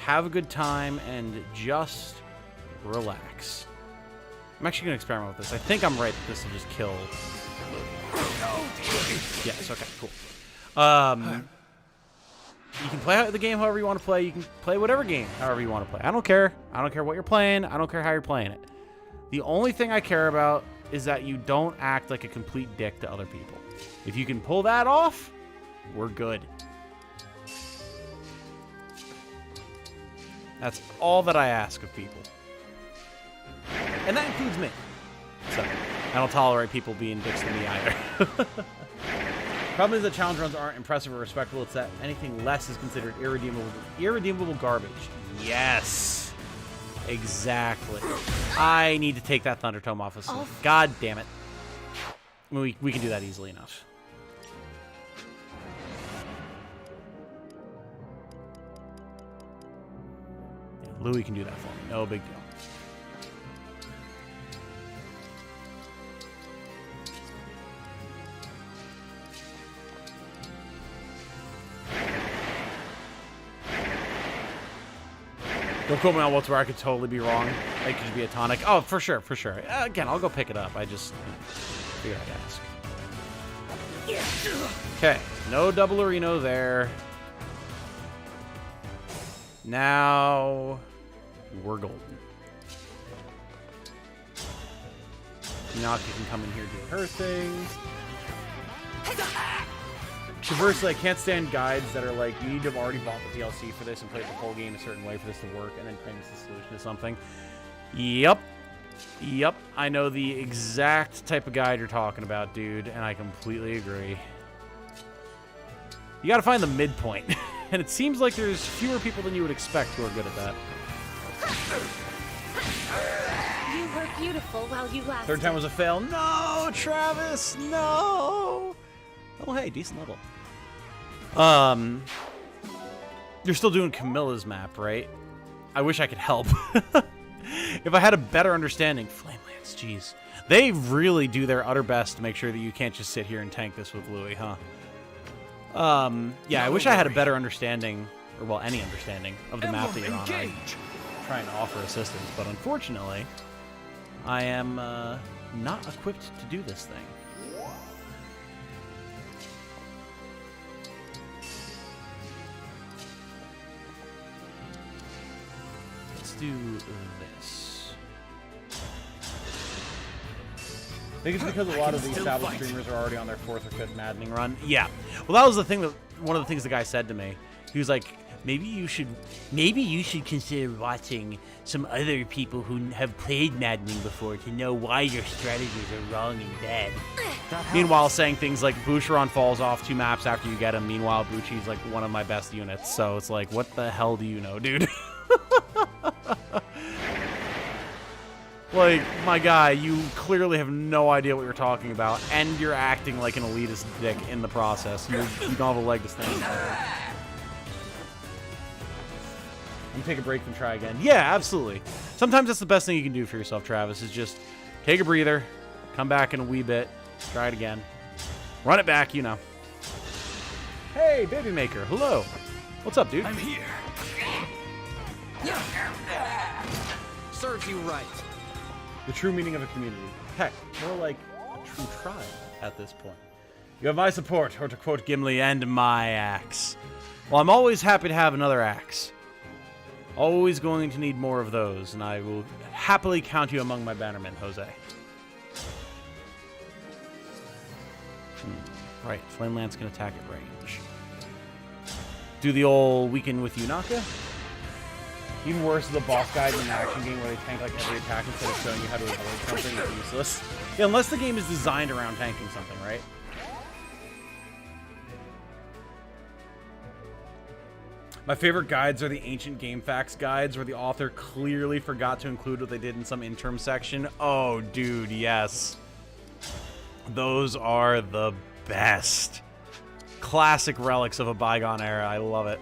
have a good time, and just relax. I'm actually going to experiment with this. I think I'm right that this will just kill. Yes, okay, cool. You can play the game however you want to play. You can play whatever game however you want to play. I don't care. I don't care what you're playing. I don't care how you're playing it. The only thing I care about is that you don't act like a complete dick to other people. If you can pull that off, we're good. That's all that I ask of people. And that includes me. So I don't tolerate people being dicks to me either. Problem is that challenge runs aren't impressive or respectable. It's that anything less is considered irredeemable garbage. Yes. Exactly. I need to take that Thunder Tome off of Slim. God damn it. We can do that easily enough. Yeah, Louis can do that for me. No big deal. Don't quote me on what's where I could totally be wrong. It could be a tonic. Oh, for sure, for sure. Again, I'll go pick it up. I just figured I'd ask. Okay, no double Reno there. Now we're golden. Naka can come in here and do her thing. Conversely, I can't stand guides that are like, you need to have already bought the DLC for this and played the whole game a certain way for this to work, and then claim it's the solution to something. Yep. Yep. I know the exact type of guide you're talking about, dude, and I completely agree. You gotta find the midpoint. And it seems like there's fewer people than you would expect who are good at that. You were beautiful while you lasted. Third time was a fail. No, Travis, no! Oh, hey, decent level. You're still doing Camilla's map, right? I wish I could help. If I had a better understanding. Flamelands, jeez. They really do their utter best to make sure that you can't just sit here and tank this with Louis, huh? Yeah, I wish I had a better understanding, or well, any understanding of the map that you're on. I'm trying to offer assistance, but unfortunately, I am not equipped to do this thing. Do this. I think it's because a lot of the established streamers are already on their 4th or 5th Maddening run. Yeah. Well, that was the thing that one of the things the guy said to me. He was like, maybe you should consider watching some other people who have played Maddening before to know why your strategies are wrong and bad. Meanwhile, saying things like Boucheron falls off 2 maps after you get him. Meanwhile, Bucci's like one of my best units. So it's like, what the hell do you know, dude? Like, my guy, you clearly have no idea what you're talking about, and you're acting like an elitist dick in the process. You don't have a leg to stand on. And take a break and try again. Yeah, absolutely. Sometimes that's the best thing you can do for yourself, Travis, is just take a breather, come back in a wee bit, try it again. Run it back, you know. Hey, Baby Maker, hello. What's up, dude? I'm here. Serves you right. The true meaning of a community. Heck, more like a true tribe at this point. You have my support, or to quote Gimli, and my axe. Well, I'm always happy to have another axe. Always going to need more of those, and I will happily count you among my bannermen, Jose. Right, Flamelance can attack at range. Do the old weaken with you, Naka. Even worse is the boss guide in an action game where they tank like every attack instead of showing you how to avoid something is useless. Yeah, unless the game is designed around tanking something, right? My favorite guides are the ancient game facts guides where the author clearly forgot to include what they did in some interim section. Oh, dude, yes. Those are the best. Classic relics of a bygone era. I love it.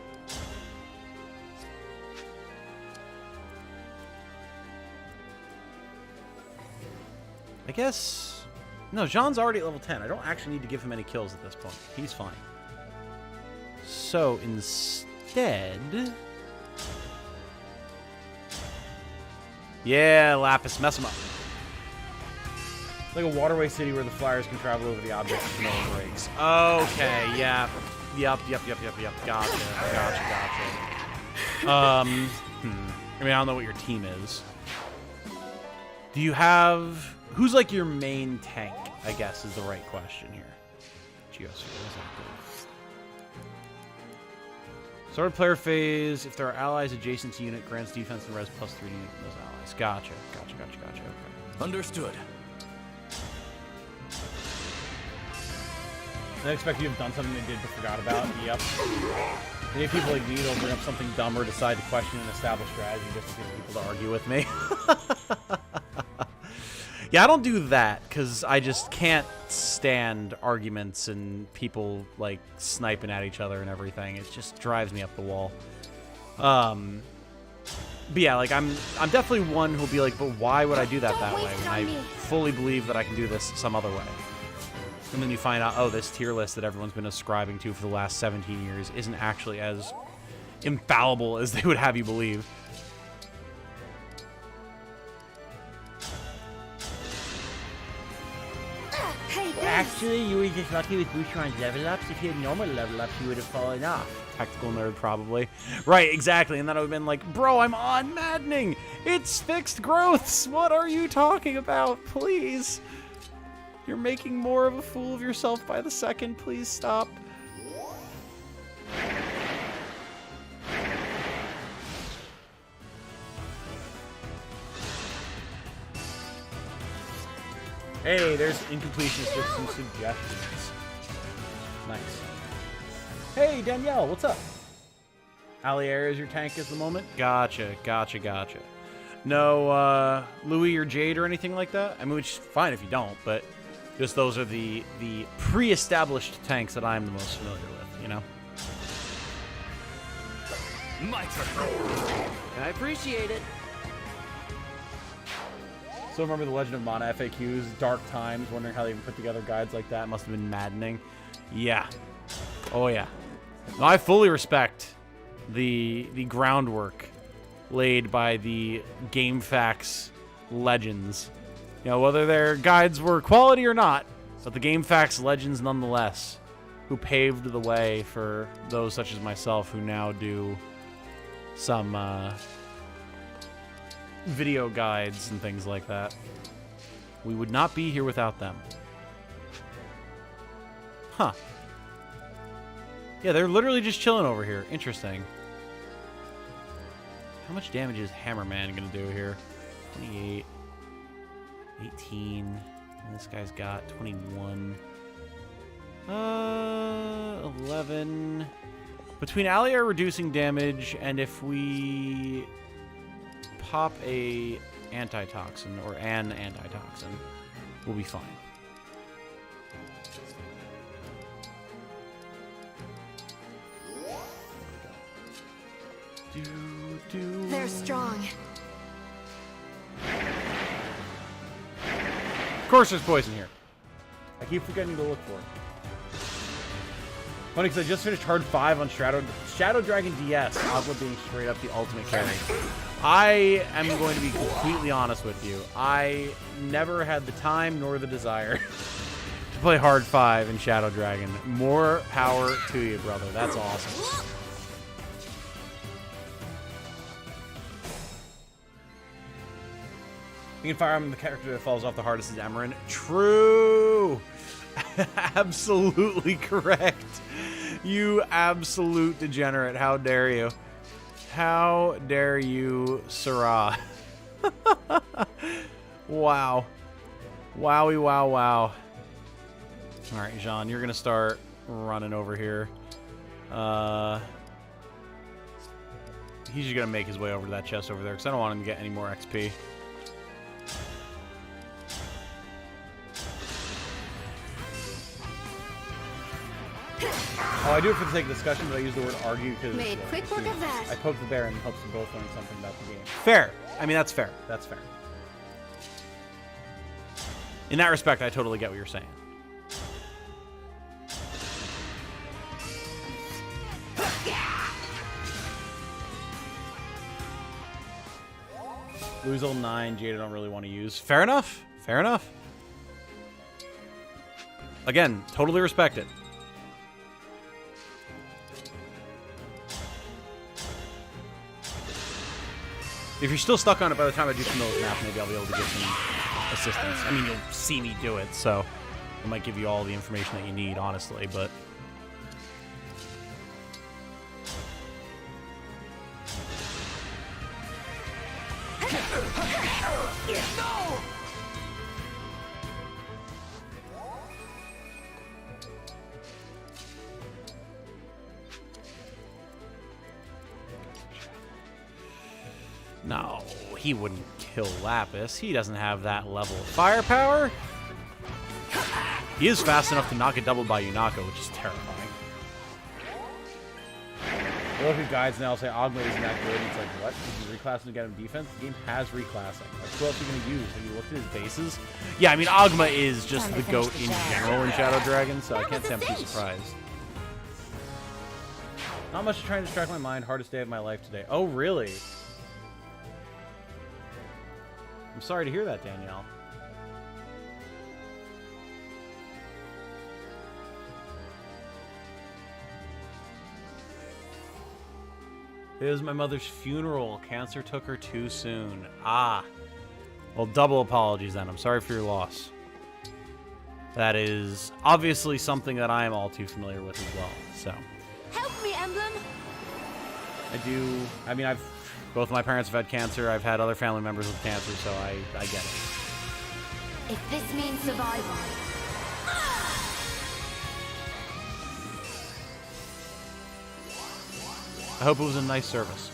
I guess... No, Jean's already at level 10. I don't actually need to give him any kills at this point. He's fine. So, instead... Yeah, Lapis, mess him up. It's like a waterway city where the flyers can travel over the objects with no breaks. Okay, yeah. Yep. Gotcha. I mean, I don't know what your team is. Do you have... Who's like your main tank, I guess, is the right question here. Geosphere, Started player phase, if there are allies adjacent to unit, grants defense and res plus 3 to those allies. Gotcha. Okay. Understood. I expect you to have done something they did but forgot about. Yep. And if people like me, they'll bring up something dumb or decide to question an established strategy just to get people to argue with me. Yeah, I don't do that because I just can't stand arguments and people like sniping at each other and everything. It just drives me up the wall. But yeah, like I'm definitely one who'll be like, but why would I do that way when I fully believe that I can do this some other way? And then you find out, oh, this tier list that everyone's been ascribing to for the last 17 years isn't actually as infallible as they would have you believe. Actually, you were just lucky with Bouchon's level ups. If you had normal level ups, you would have fallen off. Tactical nerd, probably. Right, exactly. And then I would have been like, bro, I'm on Maddening. It's fixed growths. What are you talking about? Please. You're making more of a fool of yourself by the second. Please stop. Hey, there's Incompletionist with some suggestions. Nice. Hey, Danielle, what's up? Allier is your tank at the moment? Gotcha. No, Louis or Jade or anything like that? I mean, which is fine if you don't, but just those are the pre-established tanks that I'm the most familiar with, you know? My turn. I appreciate it. So remember the Legend of Mana FAQs, dark times, wondering how they even put together guides like that. Must have been maddening. Yeah. Oh, yeah. No, I fully respect the groundwork laid by the GameFAQs legends. You know, whether their guides were quality or not, but the GameFAQs legends nonetheless, who paved the way for those such as myself who now do some video guides and things like that. We would not be here without them. Huh. Yeah, they're literally just chilling over here. Interesting. How much damage is Hammerman gonna do here? 28. 18. And this guy's got 21. 11. Between Allier reducing damage and if we pop a antitoxin or an antitoxin, we'll be fine. They're strong. Of course there's poison here. I keep forgetting to look for it. Funny because I just finished Hard 5 on Shadow Dragon DS, Aqua being straight up the ultimate carry. I am going to be completely honest with you. I never had the time nor the desire to play Hard 5 in Shadow Dragon. More power to you, brother. That's awesome. You can fire him, the character that falls off the hardest is Emerin. True! Absolutely correct. You absolute degenerate. How dare you? How dare you, Syrah? Wow. Wowie, wow, wow. Alright, Jean, you're going to start running over here. He's just going to make his way over to that chest over there because I don't want him to get any more XP. Oh, I do it for the sake of discussion, but I use the word argue because Made quick work of that. I poke the bear in hopes of both learning something about the game. Fair. I mean, that's fair. That's fair. In that respect, I totally get what you're saying. Lose 9, Jade I don't really want to use. Fair enough. Fair enough. Again, totally respect it. If you're still stuck on it by the time I do some of those maps, maybe I'll be able to get some assistance. I mean, you'll see me do it, so I might give you all the information that you need, honestly, but... No, he wouldn't kill Lapis. He doesn't have that level of firepower. He is fast enough to not get doubled by Yunako, which is terrifying. I look at guides now say Ogma isn't that good. It's like, what? Is he reclassing to get him defense? The game has reclassing. Like, who else are you going to use? Have you looked at his bases? Yeah, I mean, Ogma is just the GOAT in general in Shadow Dragon, so I can't say I'm too surprised. Not much trying to distract my mind. Hardest day of my life today. Oh, really? I'm sorry to hear that, Danielle. It was my mother's funeral. Cancer took her too soon. Ah. Well, double apologies then. I'm sorry for your loss. That is obviously something that I am all too familiar with as well, so. Help me, Emblem! I do. I mean, both my parents have had cancer. I've had other family members with cancer, so I get it. If this means survival. I hope it was a nice service.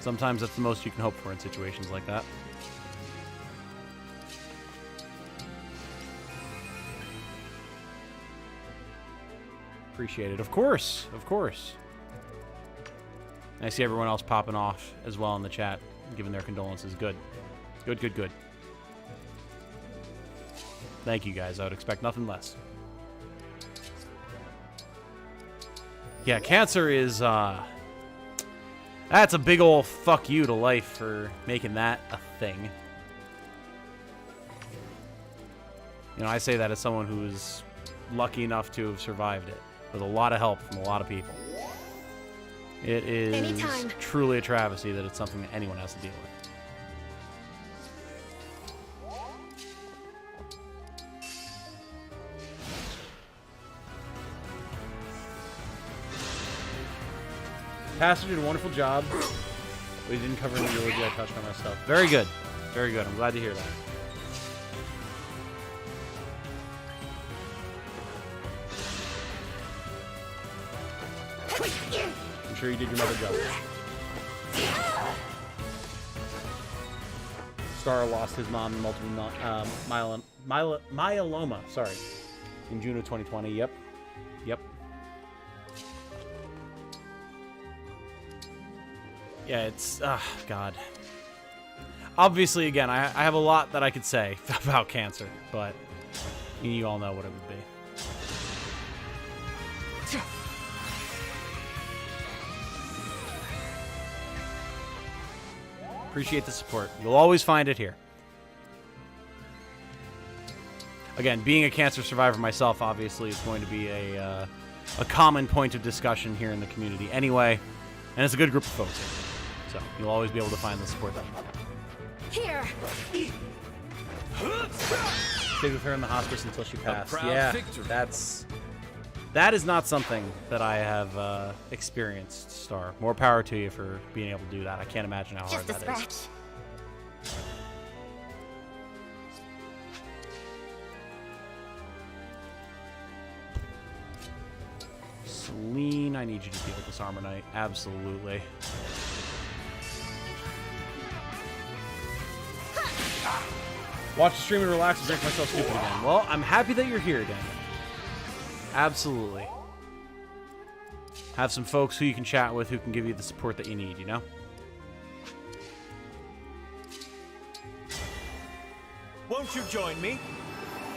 Sometimes that's the most you can hope for in situations like that. Appreciate it. Of course. Of course. I see everyone else popping off as well in the chat, giving their condolences. Good. Good, good, good. Thank you, guys. I would expect nothing less. Yeah, cancer is, that's a big ol' fuck you to life for making that a thing. You know, I say that as someone who is lucky enough to have survived it, with a lot of help from a lot of people. It is truly a travesty that it's something that anyone has to deal with. Pastor did a wonderful job. We didn't cover any eulogy. I touched on that stuff. Very good. Very good. I'm glad to hear that. I'm sure you did your mother justice. Star lost his mom in multiple myeloma. Sorry, in June of 2020. Yep. Yep. Yeah, it's... God. Obviously, again, I have a lot that I could say about cancer, but you all know what it would be. Appreciate the support. You'll always find it here. Again, being a cancer survivor myself, obviously, is going to be a common point of discussion here in the community anyway, and it's a good group of folks here. So you'll always be able to find the support that you need. Here. Stay with her in the hospice until she passed. Yeah, that is not something that I have experienced, Star. More power to you for being able to do that. I can't imagine how hard that is. Celine, I need you to deal with this Armor Knight. Absolutely. Watch the stream and relax and drink myself stupid again. Well, I'm happy that you're here, Daniel. Absolutely. Have some folks who you can chat with who can give you the support that you need, you know? Won't you join me?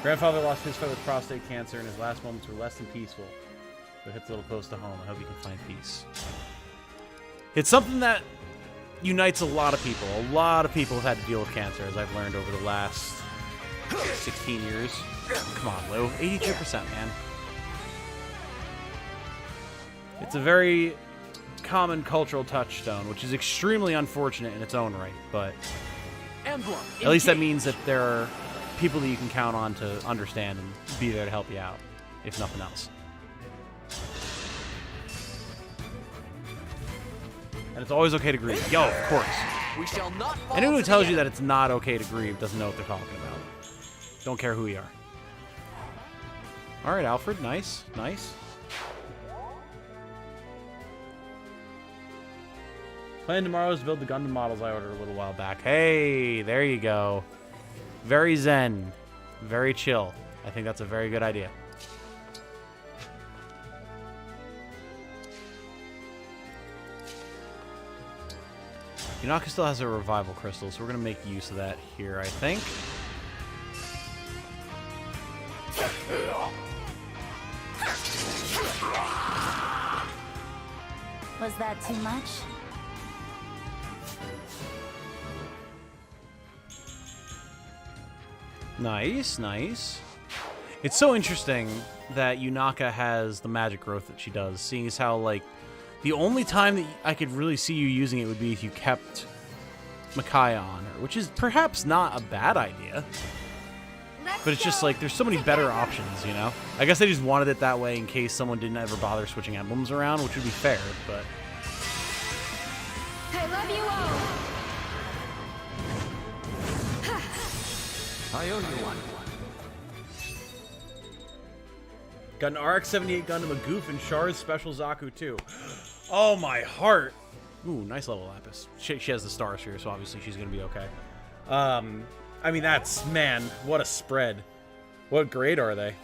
Grandfather lost his fight with prostate cancer, and his last moments were less than peaceful. But it hits a little close to home. I hope you can find peace. It's something that unites a lot of people. A lot of people have had to deal with cancer, as I've learned over the last 16 years. Come on, Lou. 82%, man. It's a very common cultural touchstone, which is extremely unfortunate in its own right, but Emblem, at least that means that there are people that you can count on to understand and be there to help you out, if nothing else. And it's always okay to grieve. Yo, of course. we shall not fall Anyone who to tells the you end. that it's not okay to grieve doesn't know what they're talking about. Don't care who you are. All right, Alfred. Nice. Nice. Plan tomorrow is to build the Gundam models I ordered a little while back. Hey, there you go. Very zen. Very chill. I think that's a very good idea. Yunaka still has a revival crystal, so we're going to make use of that here, I think. Was that too much? Nice, nice. It's so interesting that Yunaka has the magic growth that she does, seeing as how, like, the only time that I could really see you using it would be if you kept Micaiah on her, which is perhaps not a bad idea. But it's just like, there's so many better options, you know? I guess they just wanted it that way in case someone didn't ever bother switching emblems around, which would be fair, but... I love you all. I owe you one. Got an RX-78 Gundam, a Goof, and Char's Special Zaku too. Oh, my heart! Ooh, nice level Lapis. She has the stars here, so obviously she's going to be okay. I mean, that's... Man, what a spread. What grade are they?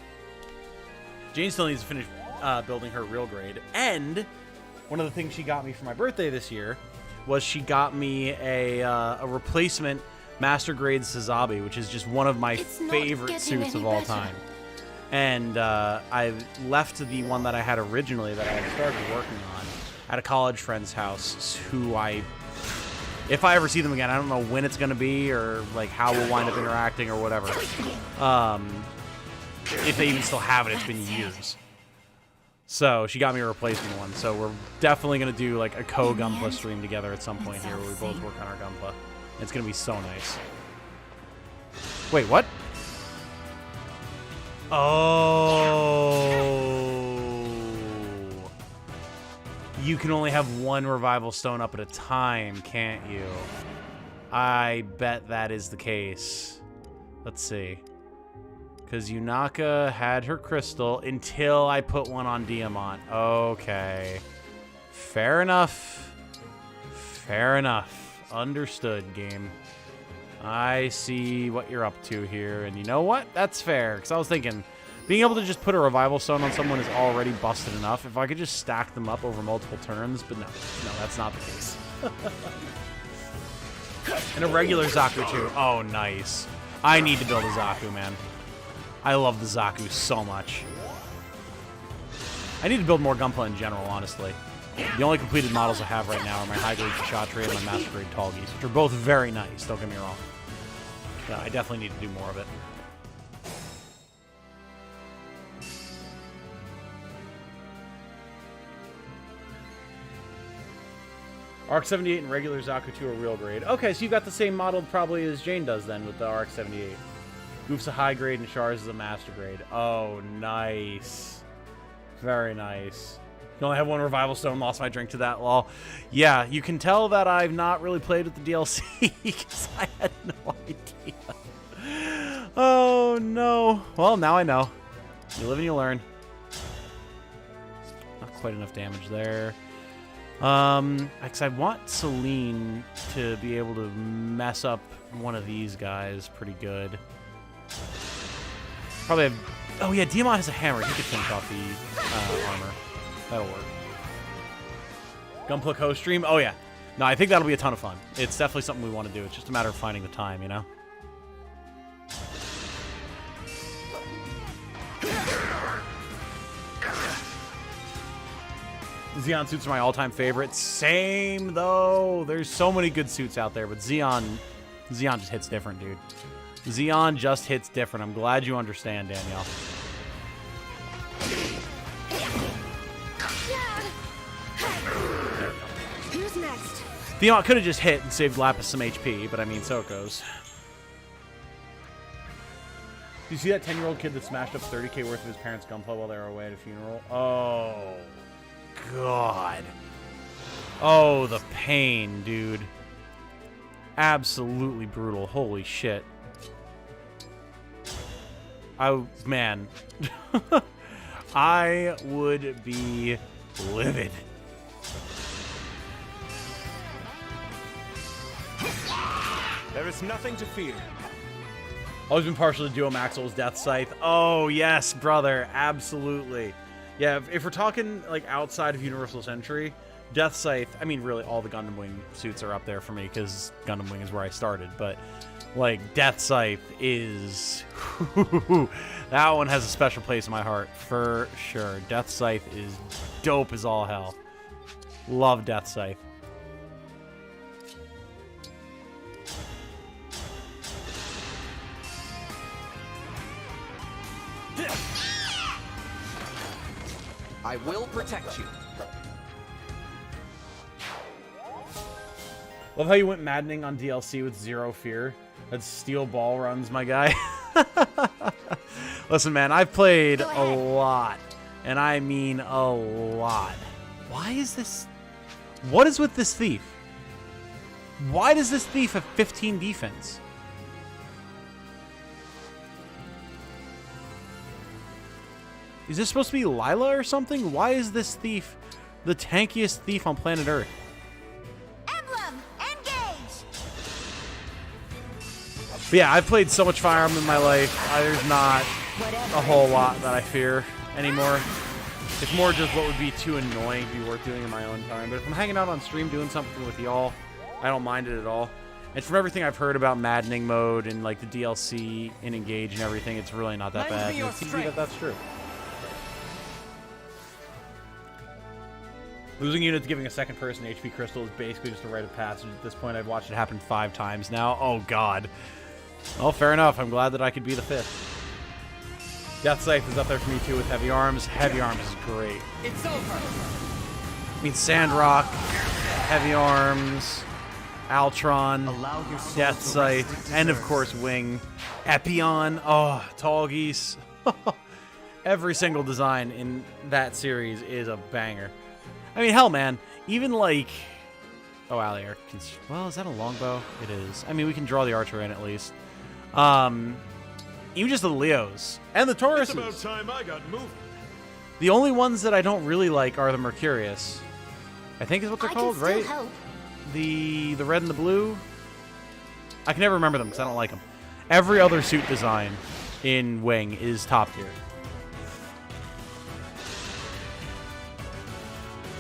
Jane still needs to finish building her real grade. And one of the things she got me for my birthday this year was she got me a replacement Master Grade Sazabi, which is just one of my favorite suits of all time. And I left the one that I had originally that I had started working on at a college friend's house, who if I ever see them again, I don't know when it's going to be or like how we'll wind up interacting or whatever. If they even still have it, it's been years. So she got me a replacement one. So we're definitely going to do like a Gunpla stream together at some point here where we both work on our Gunpla. It's going to be so nice. Wait, what? Oh. You can only have one revival stone up at a time, can't you? I bet that is the case. Let's see. Because Yunaka had her crystal until I put one on Diamant. Okay. Fair enough. Fair enough. Understood, game. I see what you're up to here. And you know what? That's fair. Because I was thinking, being able to just put a revival stone on someone is already busted enough. If I could just stack them up over multiple turns. But no, that's not the case. And a regular Zaku too. Oh, nice. I need to build a Zaku, man. I love the Zaku so much. I need to build more Gunpla in general, honestly. The only completed models I have right now are my high-grade Kshatriya and my master-grade Tallgeese, which are both very nice, don't get me wrong. Yeah, I definitely need to do more of it. RX-78 and regular Zaku 2 are real grade. Okay, so you've got the same model probably as Jane does then with the RX-78. Goof's a high grade and Char's is a master grade. Oh, nice. Very nice. You only have one revival stone, lost my drink to that, lol. Yeah, you can tell that I've not really played with the DLC because I had no idea. Oh, no. Well, now I know. You live and you learn. Not quite enough damage there. Because I want Celine to be able to mess up one of these guys pretty good. Probably have... Oh, yeah, Diamant has a hammer. He could finish off the armor. That'll work. Gunpla co-stream? Oh, yeah. No, I think that'll be a ton of fun. It's definitely something we want to do. It's just a matter of finding the time, you know? Xeon suits are my all-time favorite. Same, though. There's so many good suits out there, but Xeon just hits different, dude. Xeon just hits different. I'm glad you understand, Danielle. Who's next? Diamant could have just hit and saved Lapis some HP, but I mean, so it goes. Do you see that 10-year-old kid that smashed up 30K worth of his parents' Gunpla while they were away at a funeral? Oh, God. Oh, the pain, dude. Absolutely brutal. Holy shit. Man. I would be livid. is nothing to fear. Always been partial to Duo Maxwell's Death Scythe. Oh, yes, brother. Absolutely. Yeah, if we're talking, like, outside of Universal Century, Death Scythe, I mean, really, all the Gundam Wing suits are up there for me, because Gundam Wing is where I started, but, like, Death Scythe is... that one has a special place in my heart, for sure. Death Scythe is dope as all hell. Love Death Scythe. I will protect you. Love how you went maddening on DLC with zero fear. That's steel ball runs, my guy. Listen, man, I've played a lot. And I mean a lot. Why is this... What is with this thief? Why does this thief have 15 defense? Is this supposed to be Lila or something? Why is this thief the tankiest thief on planet Earth? Emblem, engage! But yeah, I've played so much Fire Emblem in my life. There's not a whole lot that I fear anymore. It's more just what would be too annoying to be worth doing in my own time. But if I'm hanging out on stream doing something with y'all, I don't mind it at all. And from everything I've heard about Maddening mode and like the DLC and Engage and everything, it's really not that bad. And it seems to be that that's true. Losing units giving a second person HP crystal is basically just a rite of passage at this point. I've watched it happen 5 times now. Oh, God. Well, fair enough. I'm glad that I could be the 5th. Death Scythe is up there for me, too, with Heavy Arms. Heavy Arms is great. It's over. I mean, Sandrock, Heavy Arms, Altron, Death Scythe, and, of course, Wing. Epion. Oh, Tall Geese. Every single design in that series is a banger. I mean, hell, man. Even, like... Oh, Allier. Well, is that a longbow? It is. I mean, we can draw the archer in, at least. Even just the Leos. And the Tauruses. It's about time I got moving. The only ones that I don't really like are the Mercurius. I think is what they're called, right? Help. The red and the blue? I can never remember them because I don't like them. Every other suit design in Wing is top tier.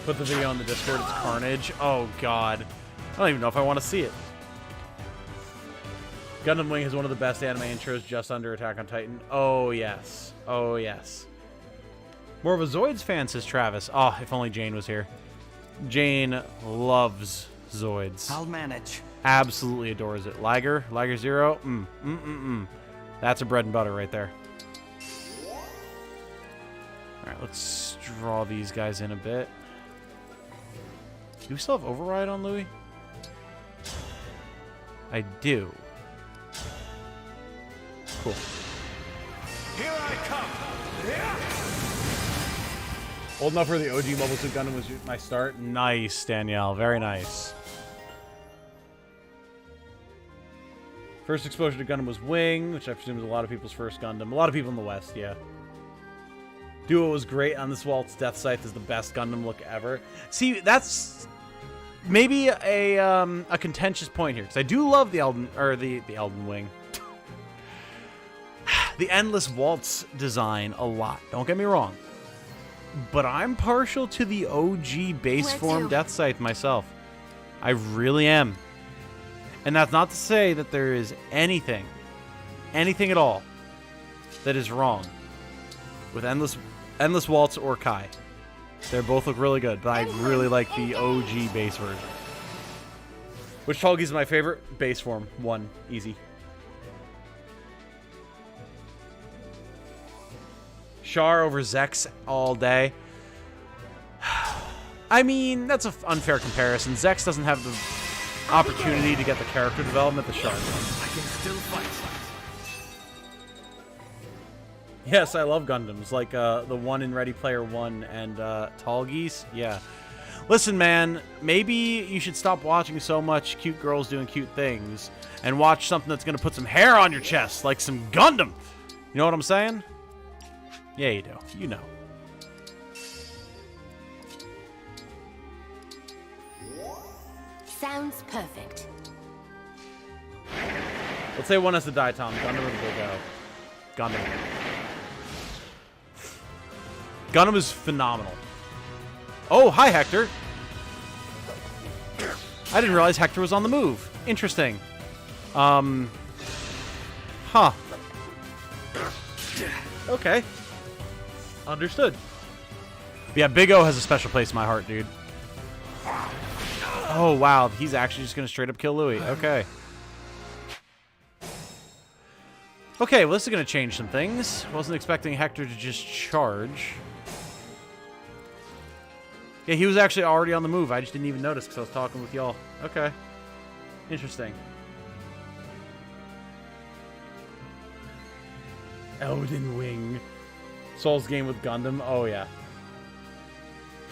Put the video on the Discord. It's carnage. Oh, God. I don't even know if I want to see it. Gundam Wing has one of the best anime intros just under Attack on Titan. Oh, yes. Oh, yes. More of a Zoids fan, says Travis. Oh, if only Jane was here. Jane loves Zoids. I'll manage. Absolutely adores it. Liger Zero. That's a bread and butter right there. All right, let's draw these guys in a bit. Do we still have Override on Louis? I do. Cool. Here I come. Yeah. Old enough for the OG Mobile Suit Gundam was my start. Nice, Danielle. Very nice. First exposure to Gundam was Wing, which I presume is a lot of people's first Gundam. A lot of people in the West, yeah. Duo was great on this Waltz. Death Scythe is the best Gundam look ever. See, that's maybe a contentious point here, because I do love the Elden Wing. The Endless Waltz design a lot. Don't get me wrong. But I'm partial to the OG base form Death Scythe myself. I really am. And that's not to say that there is anything at all, that is wrong with Endless Waltz or Kai. They both look really good, but I really like the OG base version. Which Tallgeese is my favorite? Base form. 1. Easy. Char over Zex all day. I mean, that's an unfair comparison. Zex doesn't have the opportunity to get the character development the Char does. I can still fight. Yes, I love Gundams, like the one in Ready Player One and Tall Geese. Yeah. Listen, man, maybe you should stop watching so much cute girls doing cute things and watch something that's going to put some hair on your chest, like some Gundam. You know what I'm saying? Yeah, you do. You know. Sounds perfect. Let's say one has to die, Tom. Gundam or the Big O? Gundam. Gundam is phenomenal. Oh, hi, Hector. I didn't realize Hector was on the move. Interesting. Huh. Okay. Understood. Yeah, Big O has a special place in my heart, dude. Oh, wow. He's actually just going to straight up kill Louis. Okay. Okay, well, this is going to change some things. Wasn't expecting Hector to just charge. Yeah, he was actually already on the move. I just didn't even notice because I was talking with y'all. Okay. Interesting. Elden Wing. Souls game with Gundam. Oh, yeah.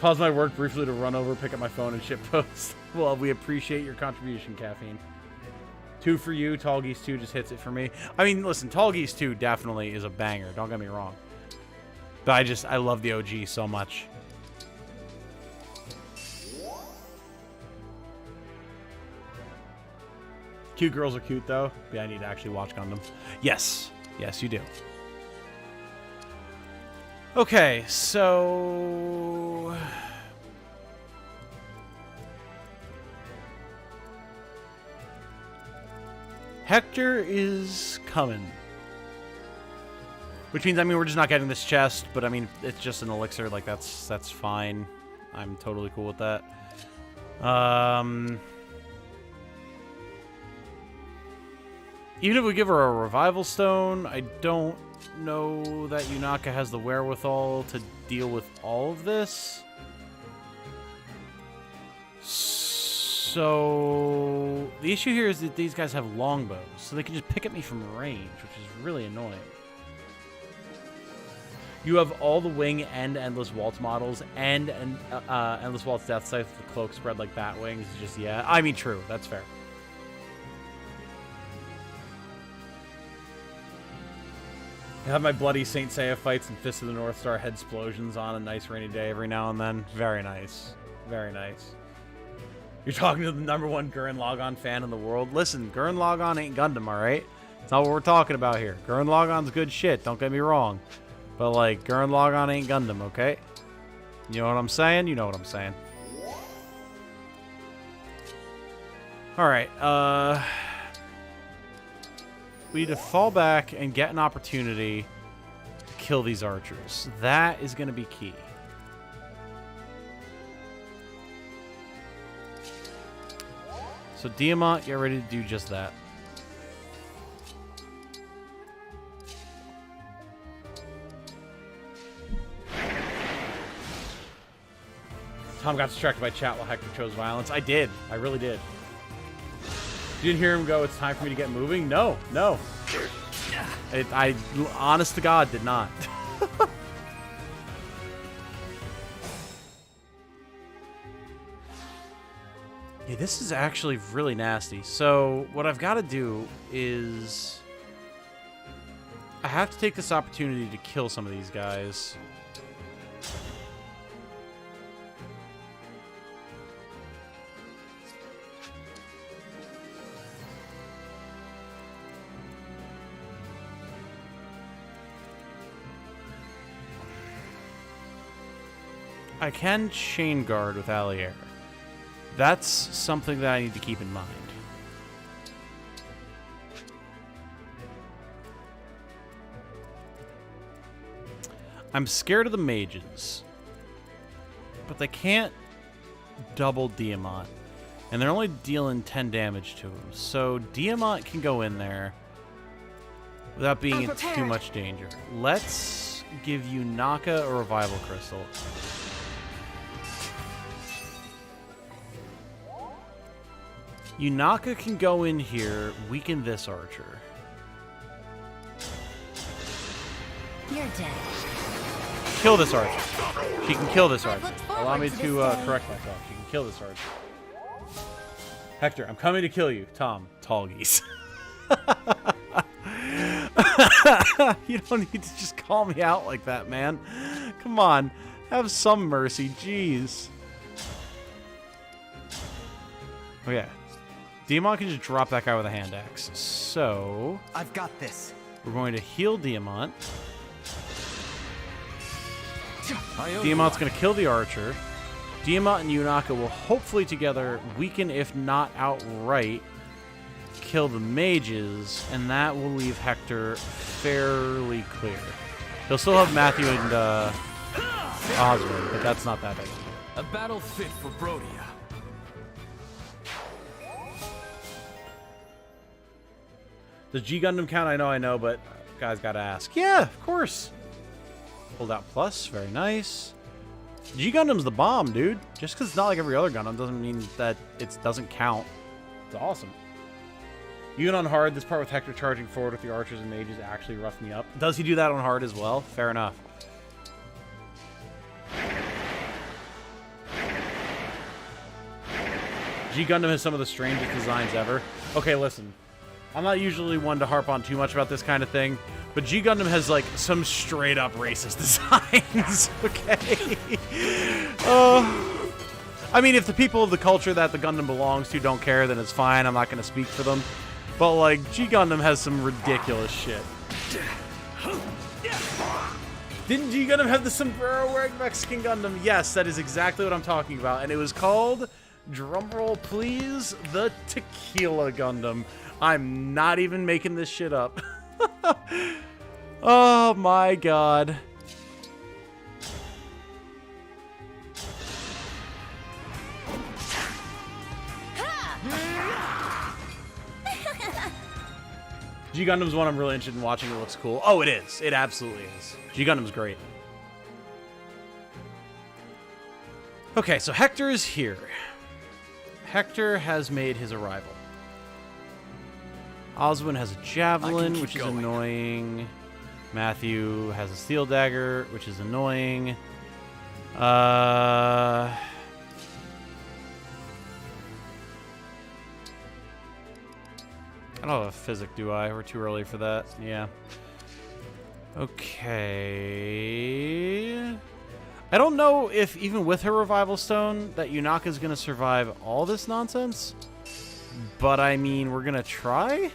Pause my work briefly to run over, pick up my phone, and ship post. Well, we appreciate your contribution, Caffeine. 2 for you. Tall Geese 2 just hits it for me. I mean, listen, Tall Geese 2 definitely is a banger. Don't get me wrong. But I love the OG so much. Cute girls are cute, though. Yeah, I need to actually watch Gundam. Yes. Yes, you do. Okay, so... Hector is coming. Which means, I mean, we're just not getting this chest, but I mean, it's just an elixir. Like, that's fine. I'm totally cool with that. Even if we give her a revival stone, I don't know that Yunaka has the wherewithal to deal with all of this. So the issue here is that these guys have longbows, so they can just pick at me from range, which is really annoying. You have all the wing and endless waltz models and endless waltz death scythe with the cloak spread like bat wings. Just yeah, I mean true, that's fair. I have my bloody Saint Seiya fights and Fist of the North Star head explosions on a nice rainy day every now and then. Very nice. Very nice. You're talking to the #1 Gurren Lagann fan in the world. Listen, Gurren Lagann ain't Gundam, alright? That's not what we're talking about here. Gurren Lagann's good shit, don't get me wrong. But, like, Gurren Lagann ain't Gundam, okay? You know what I'm saying? You know what I'm saying. Alright, we need to fall back and get an opportunity to kill these archers. That is going to be key. So, Diamant, get ready to do just that. Tom got distracted by chat while Hector chose violence. I did. I really did. You didn't hear him go, it's time for me to get moving? No, no. I honest to God, did not. Yeah, this is actually really nasty. So, what I've got to do is... I have to take this opportunity to kill some of these guys. I can chain guard with Allier. That's something that I need to keep in mind. I'm scared of the mages, but they can't double Diamant, and they're only dealing 10 damage to him. So Diamant can go in there without being in too much danger. Let's give you Naka a revival crystal. Yunaka can go in here, weaken this archer. You're dead. Kill this archer. She can kill this archer. Allow me to correct myself. She can kill this archer. Hector, I'm coming to kill you. Tom, Tall Geese. You don't need to just call me out like that, man. Come on. Have some mercy. Jeez. Oh, yeah. Diamant can just drop that guy with a hand axe. So I've got this. we're going to heal Diamant. Diamant's going to kill the archer. Diamant and Yunaka will hopefully together weaken, if not outright, kill the mages, and that will leave Hector fairly clear. He'll still have Matthew and Oswald, but that's not that big. A battle fit for Brodia. Does G Gundam count? I know, but guys gotta ask. Yeah, of course. Pulled out plus, very nice. G Gundam's the bomb, dude. Just because it's not like every other Gundam doesn't mean that it doesn't count. It's awesome. Even on hard, this part with Hector charging forward with the archers and mages actually roughed me up. Does he do that on hard as well? Fair enough. G Gundam has some of the strangest designs ever. Okay, listen. I'm not usually one to harp on too much about this kind of thing, but G Gundam has like some straight up racist designs. Okay. I mean, if the people of the culture that the Gundam belongs to don't care, then it's fine. I'm not going to speak for them. But like, G Gundam has some ridiculous shit. Didn't G Gundam have the sombrero wearing Mexican Gundam? Yes, that is exactly what I'm talking about, and it was called, drumroll please, the Tequila Gundam. I'm not even making this shit up. Oh my god. G Gundam's one I'm really interested in watching. It looks cool. Oh, it is. It absolutely is. G Gundam's great. Okay, so Hector is here. Hector has made his arrival. Oswin has a javelin, which is annoying. Matthew has a steel dagger, which is annoying. I don't have a physic, do I? We're too early for that. Yeah. Okay. I don't know if even with her revival stone that Yunaka's going to survive all this nonsense. But I mean, we're going to try?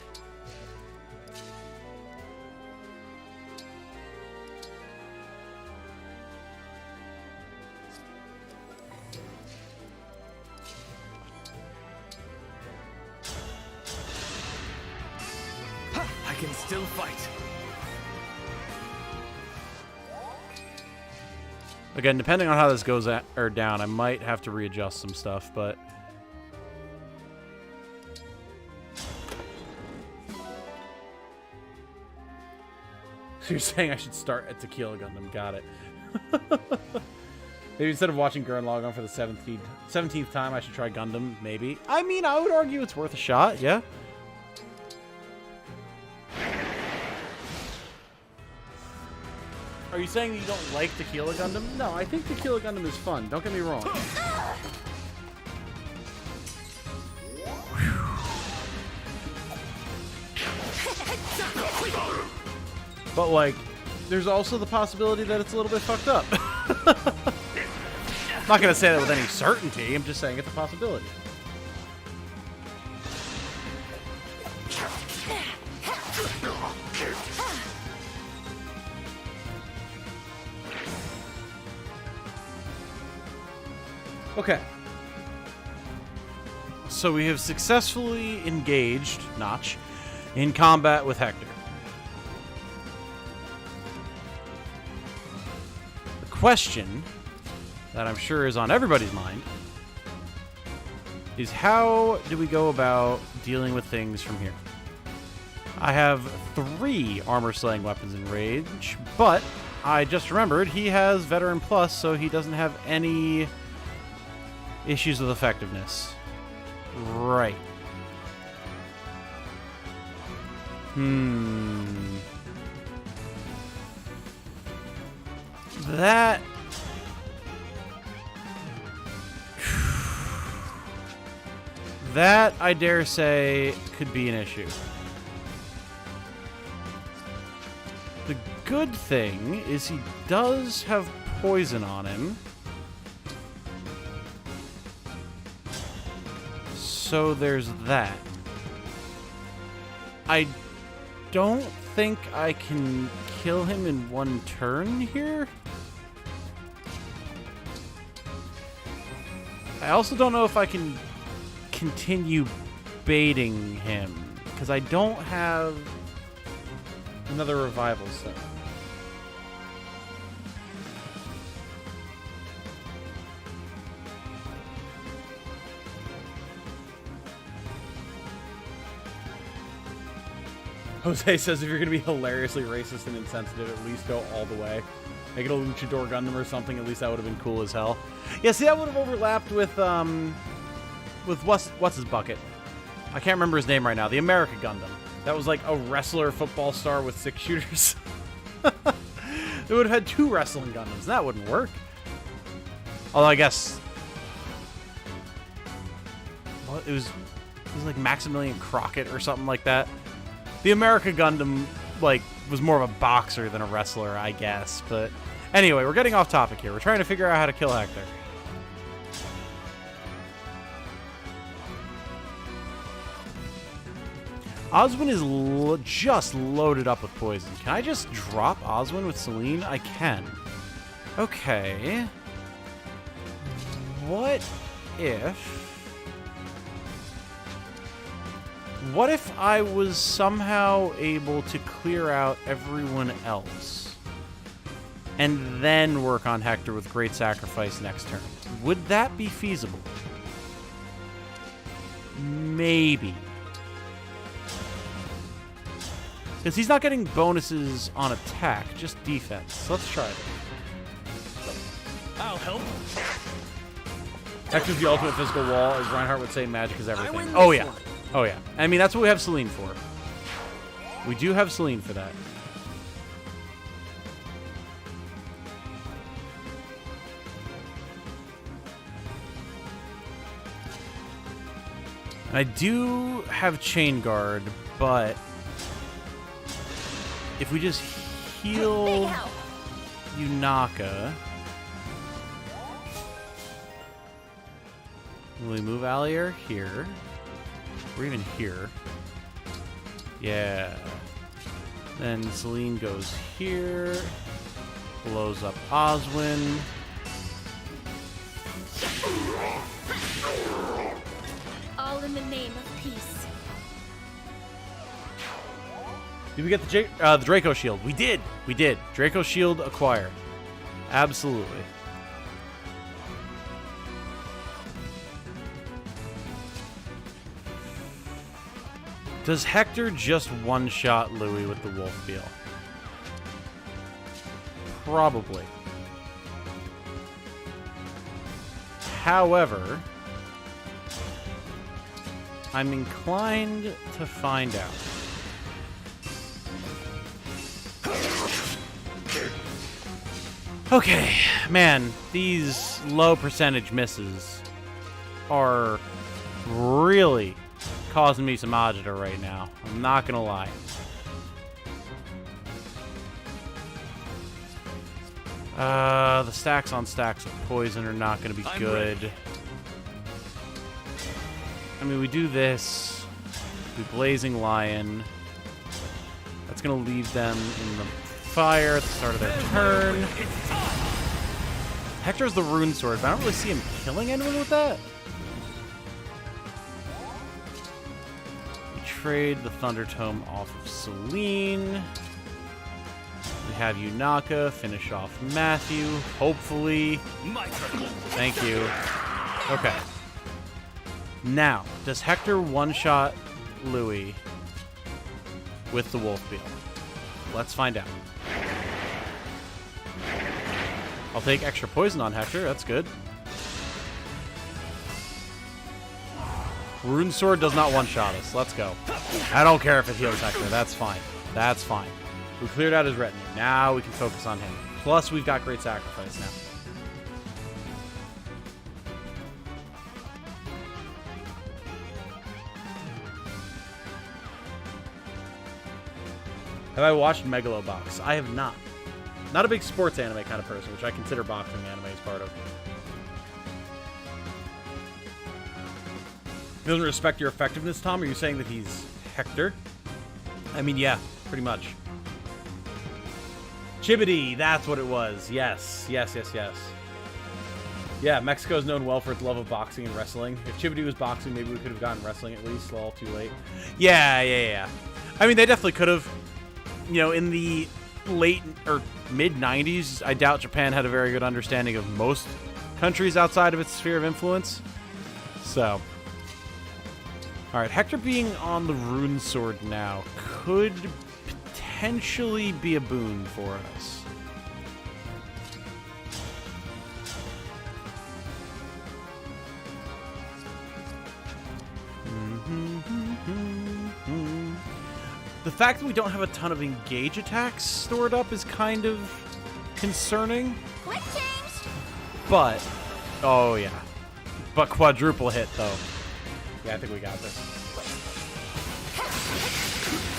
I can still fight. Again, depending on how this goes down, I might have to readjust some stuff, but... So you're saying I should start at Tequila Gundam. Got it. Maybe instead of watching Gurren Lagann for the 17th time, I should try Gundam, maybe. I mean, I would argue it's worth a shot, yeah? Are you saying that you don't like Tequila Gundam? No, I think Tequila Gundam is fun. Don't get me wrong. But, like, there's also the possibility that it's a little bit fucked up. I'm not going to say that with any certainty. I'm just saying it's a possibility. Okay. So we have successfully engaged Notch in combat with Hector. The question that I'm sure is on everybody's mind is how do we go about dealing with things from here? I have 3 armor-slaying weapons in range, but I just remembered he has Veteran Plus, so he doesn't have any issues with effectiveness. Right. That... That, I dare say, could be an issue. The good thing is he does have poison on him. So there's that. I don't think I can kill him in one turn here. I also don't know if I can continue baiting him, because I don't have another revival set. Jose says if you're going to be hilariously racist and insensitive, at least go all the way. Make it a Luchador Gundam or something, at least that would have been cool as hell. Yeah, see, that would have overlapped with what's his bucket? I can't remember his name right now. The America Gundam. That was like a wrestler football star with 6 shooters. They would have had 2 wrestling Gundams. That wouldn't work. Although I guess... Well, it was like Maximilian Crockett or something like that. The America Gundam, like, was more of a boxer than a wrestler, I guess. But anyway, we're getting off topic here. We're trying to figure out how to kill Hector. Oswin is just loaded up with poison. Can I just drop Oswin with Celine? I can. Okay. What if I was somehow able to clear out everyone else and then work on Hector with Great Sacrifice next turn? Would that be feasible? Maybe. Because he's not getting bonuses on attack, just defense. Let's try it. I'll help. Hector's the ultimate physical wall, as Reinhardt would say, magic is everything. Oh, yeah. Oh, yeah. I mean, that's what we have Celine for. We do have Celine for that. I do have Chain Guard, but if we just heal Yunaka... Will we move Allier here? Or even here. Yeah. Then Celine goes here. Blows up Oswin. All in the name of peace. Did we get the Draco Shield? We did! We did. Draco Shield acquired. Absolutely. Does Hector just one-shot Louis with the Wolfbeal? Probably. However, I'm inclined to find out. Okay, man, these low percentage misses are really causing me some agita right now. I'm not gonna lie. The stacks on stacks of poison are not gonna be good. Ready. I mean, we do this. We Blazing Lion. That's gonna leave them in the fire at the start of their turn. Hector's the Rune Sword, but I don't really see him killing anyone with that. Trade the Thunder Tome off of Celine. We have Yunaka finish off Matthew, hopefully. Thank you. Okay. Now, does Hector one-shot Louis with the Wolfbeal? Let's find out. I'll take extra poison on Hector, that's good. Rune Sword does not one-shot us. Let's go. I don't care if it heals Hector. That's fine. That's fine. We cleared out his retinue. Now we can focus on him. Plus, we've got Great Sacrifice now. Have I watched Megalobox? I have not. Not a big sports anime kind of person, which I consider boxing anime as part of. He doesn't respect your effectiveness, Tom? Are you saying that he's Hector? I mean, yeah, pretty much. Chibity, that's what it was. Yes. Yeah, Mexico is known well for its love of boxing and wrestling. If Chibity was boxing, maybe we could have gotten wrestling at least. All too late. Yeah. I mean, they definitely could have. You know, in the late or mid-90s, I doubt Japan had a very good understanding of most countries outside of its sphere of influence. So... Alright, Hector being on the rune sword now could potentially be a boon for us. The fact that we don't have a ton of engage attacks stored up is kind of concerning. Quick changed. But, oh yeah. But quadruple hit though. Yeah, I think we got this.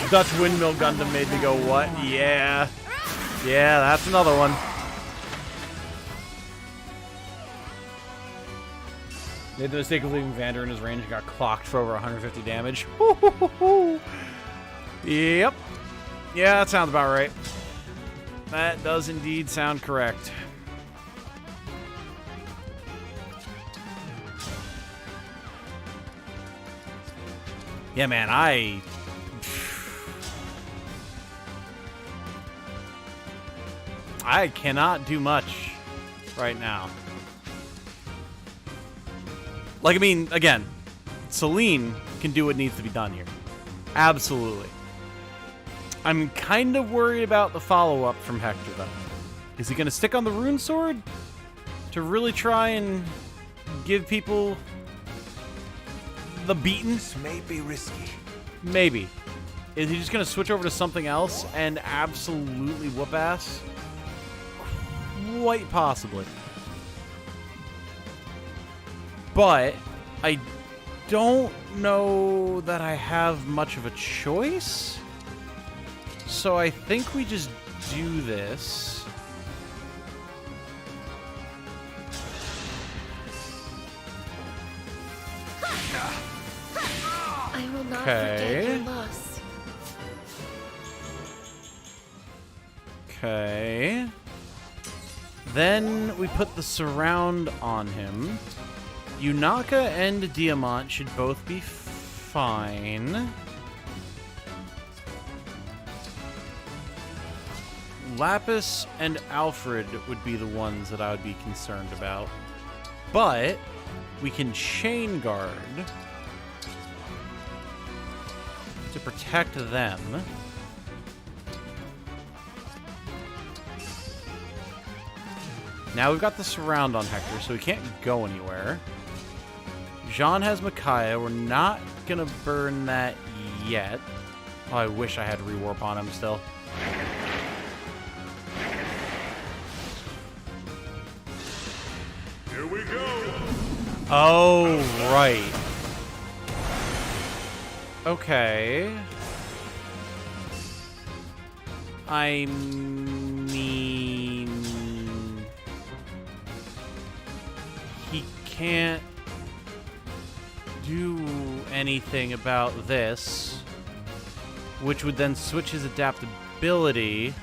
Dutch Windmill Gundam made me go, what? Yeah. Yeah, that's another one. Made the mistake of leaving Vander in his range and got clocked for over 150 damage. Yep. Yeah, that sounds about right. That does indeed sound correct. Yeah, man, I cannot do much right now. Like, I mean, again, Celine can do what needs to be done here. Absolutely. I'm kind of worried about the follow-up from Hector, though. Is he going to stick on the rune sword to really try and give people the beaten? This may be risky. Maybe. Is he just going to switch over to something else and absolutely whoop ass? Quite possibly. But I don't know that I have much of a choice. So I think we just do this. I will not forget your loss. Okay. Then we put the surround on him. Yunaka and Diamant should both be fine. Lapis and Alfred would be the ones that I would be concerned about. But we can chain guard to protect them. Now we've got the surround on Hector, so he can't go anywhere. Jean has Micaiah. We're not going to burn that yet. Oh, I wish I had rewarp on him still. Here we go. Oh, right. Okay. I mean... he can't do anything about this, which would then switch his adaptability,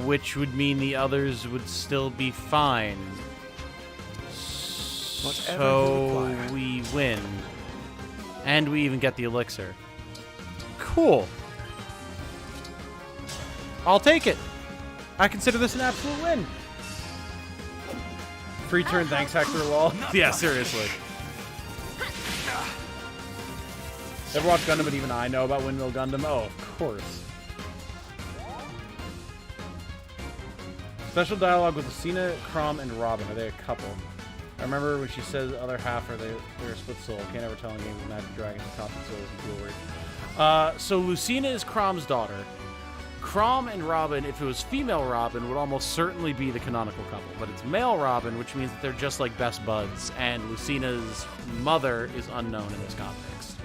which would mean the others would still be fine. So we win. And we even get the elixir. Cool. I'll take it. I consider this an absolute win. Free turn, thanks, Hector. Lol. Yeah, seriously. Ever watch Gundam, but even I know about Windmill Gundam? Oh, of course. Special dialogue with Lucina, Crom, and Robin. Are they a couple? I remember when she said the other half they're a split soul. Can't ever tell in games with Magic Dragons and Top and Souls and Cool Word. So Lucina is Crom's daughter. Crom and Robin, if it was female Robin, would almost certainly be the canonical couple. But it's male Robin, which means that they're just like best buds. And Lucina's mother is unknown in this context.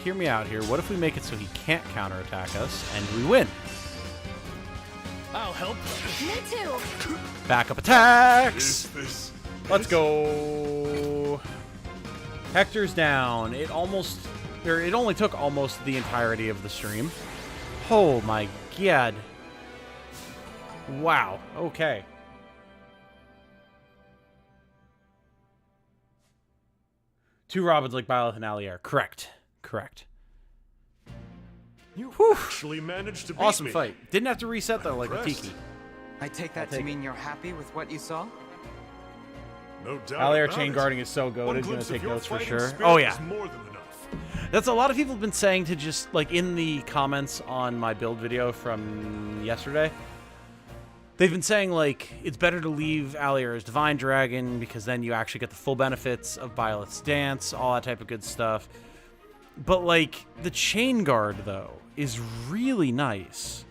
Hear me out here. What if we make it so he can't counterattack us and we win? I'll help. Me too. Backup attacks. This Let's go. Hector's down. It only took almost the entirety of the stream. Oh my god. Wow. Okay. Two Robins like Byleth and Allier. Correct. Correct. You Whew. actually managed to beat Awesome me. fight. Didn't have to reset though like with Impressed. Tiki. I take that to mean you're happy with what you saw? No doubt Allier about chain it. guarding is so One goated. Gonna glimpse of take your notes for fighting sure. spirit Oh yeah. is more than enough. That's a lot of people have been saying to just like in the comments on my build video from yesterday. They've been saying like it's better to leave Allier as Divine Dragon because then you actually get the full benefits of Byleth's dance, all that type of good stuff. But like the chain guard though is really nice.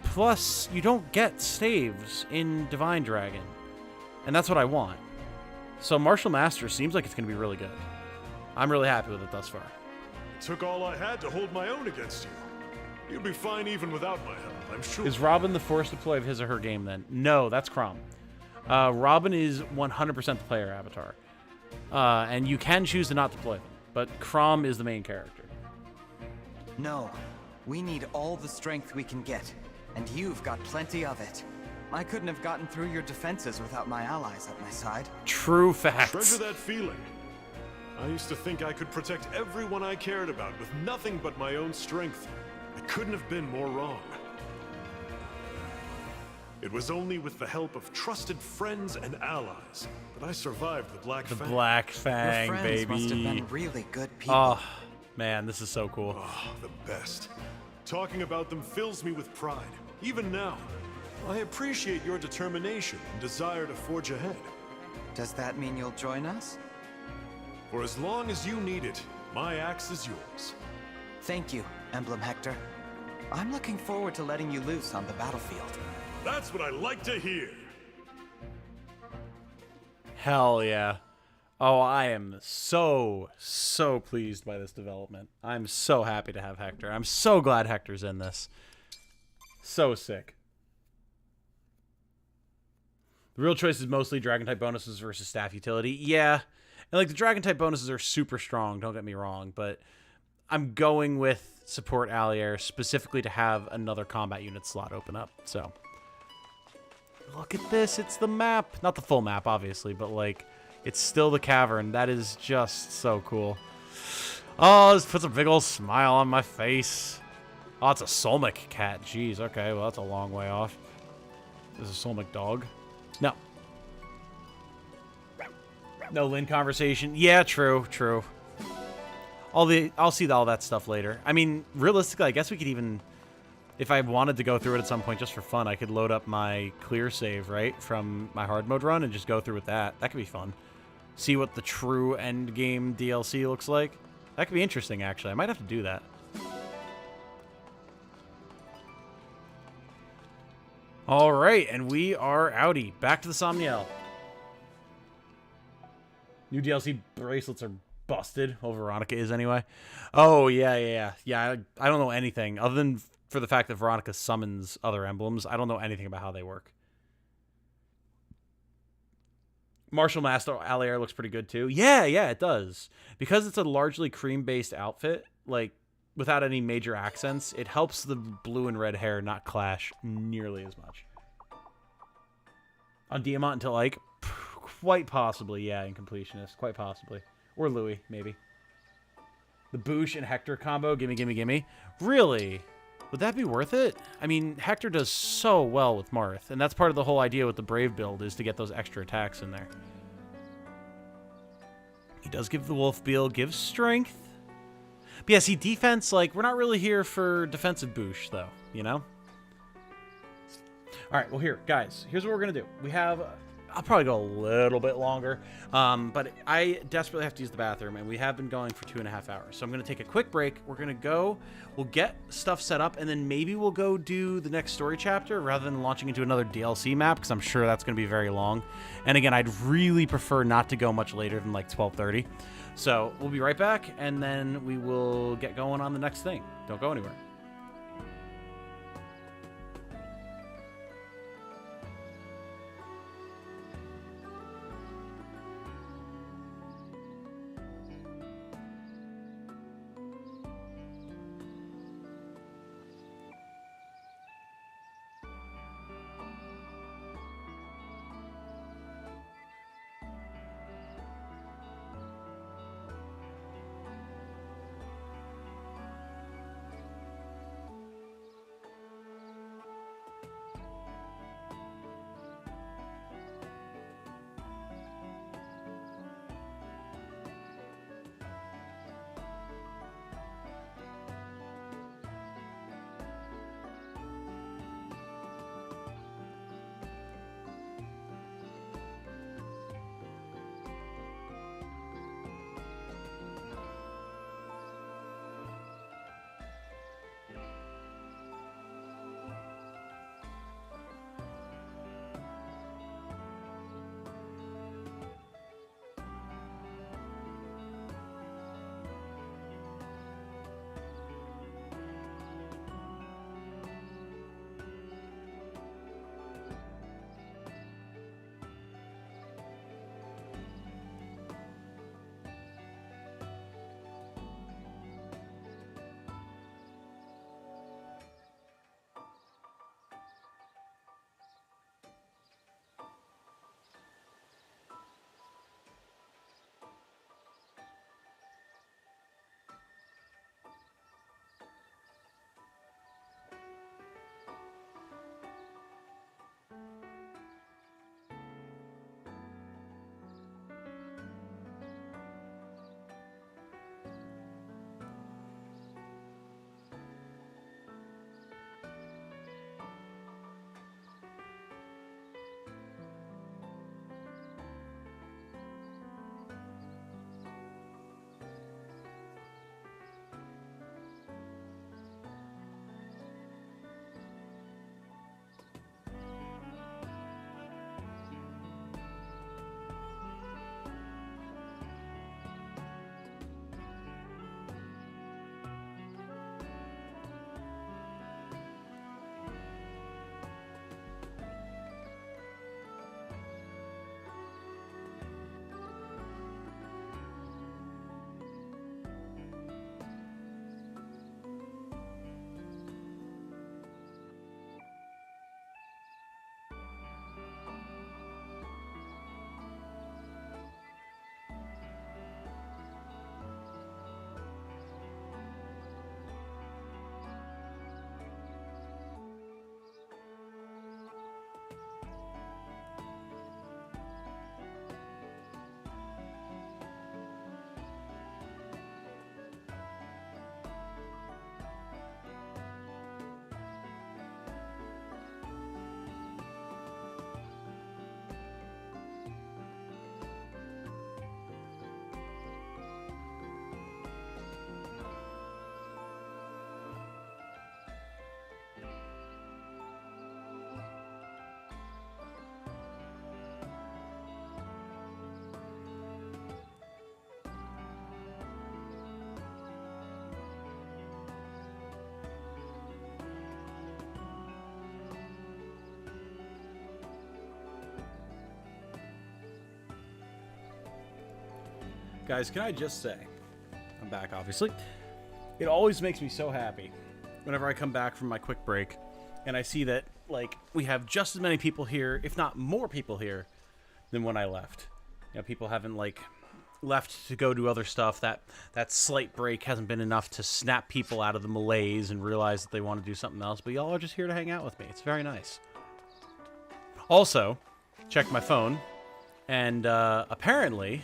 Plus you don't get staves in Divine Dragon. And that's what I want. So Martial Master seems like it's going to be really good. I'm really happy with it thus far. It took all I had to hold my own against you. You'd be fine even without my help, I'm sure. Is Robin the force deploy of his or her game then? No, that's Crom. Robin is 100% the player avatar. And you can choose to not deploy them. But Crom is the main character. No. We need all the strength we can get. And you've got plenty of it. I couldn't have gotten through your defenses without my allies at my side. True facts. Treasure that feeling. I used to think I could protect everyone I cared about with nothing but my own strength. I couldn't have been more wrong. It was only with the help of trusted friends and allies that I survived the Black The Fang. Black Your Fang, friends baby. must have been really good people. Oh, man, this is so cool. Oh, the best. Talking about them fills me with pride, even now. I appreciate your determination and desire to forge ahead. Does that mean you'll join us? For as long as you need it, my axe is yours. Thank you, Emblem Hector. I'm looking forward to letting you loose on the battlefield. That's what I like to hear. Hell yeah. Oh, I am so pleased by this development. I'm so happy to have Hector. I'm so glad Hector's in this. So sick. The real choice is mostly Dragon-type bonuses versus staff utility. Yeah. And, like, the Dragon-type bonuses are super strong, don't get me wrong, but I'm going with support Allier specifically to have another combat unit slot open up, so. Look at this. It's the map. Not the full map, obviously, but, like, it's still the cavern. That is just so cool. Oh, this puts a big old smile on my face. Oh, it's a Solmic cat. Jeez, okay, well, that's a long way off. There's a Solmic dog. No. No Lynn conversation. Yeah, true. I'll see all that stuff later. I mean, realistically, I guess we could even, if I wanted to go through it at some point just for fun, I could load up my clear save, right, from my hard mode run and just go through with that. That could be fun. See what the true end game DLC looks like. That could be interesting, actually. I might have to do that. All right, and we are outie. Back to the Somniel. New DLC bracelets are busted. Well, Veronica is anyway. Oh, yeah. I don't know anything other than for the fact that Veronica summons other emblems. I don't know anything about how they work. Martial Master Allier looks pretty good too. Yeah, it does. Because it's a largely cream-based outfit, like, without any major accents, it helps the blue and red hair not clash nearly as much. On Diamant until, like, quite possibly, yeah, in Completionist. Quite possibly. Or Louis, maybe. The Boosh and Hector combo, gimme. Really? Would that be worth it? I mean, Hector does so well with Marth, and that's part of the whole idea with the Brave build, is to get those extra attacks in there. He does give the Wolf Beal, gives strength. But yeah, see, defense, like, we're not really here for defensive Boosh, though, you know? Alright, well, here, guys, here's what we're going to do. We have... I'll probably go a little bit longer, but I desperately have to use the bathroom, and we have been going for 2.5 hours. So I'm going to take a quick break. We're going to go, we'll get stuff set up, and then maybe we'll go do the next story chapter rather than launching into another DLC map, because I'm sure that's going to be very long. And again, I'd really prefer not to go much later than like 12:30. So we'll be right back, and then we will get going on the next thing. Don't go anywhere. Guys, can I just say, I'm back, obviously. It always makes me so happy whenever I come back from my quick break and I see that, like, we have just as many people here, if not more people here, than when I left. You know, people haven't, like, left to go do other stuff. That slight break hasn't been enough to snap people out of the malaise and realize that they want to do something else, but y'all are just here to hang out with me. It's very nice. Also, checked my phone, and apparently,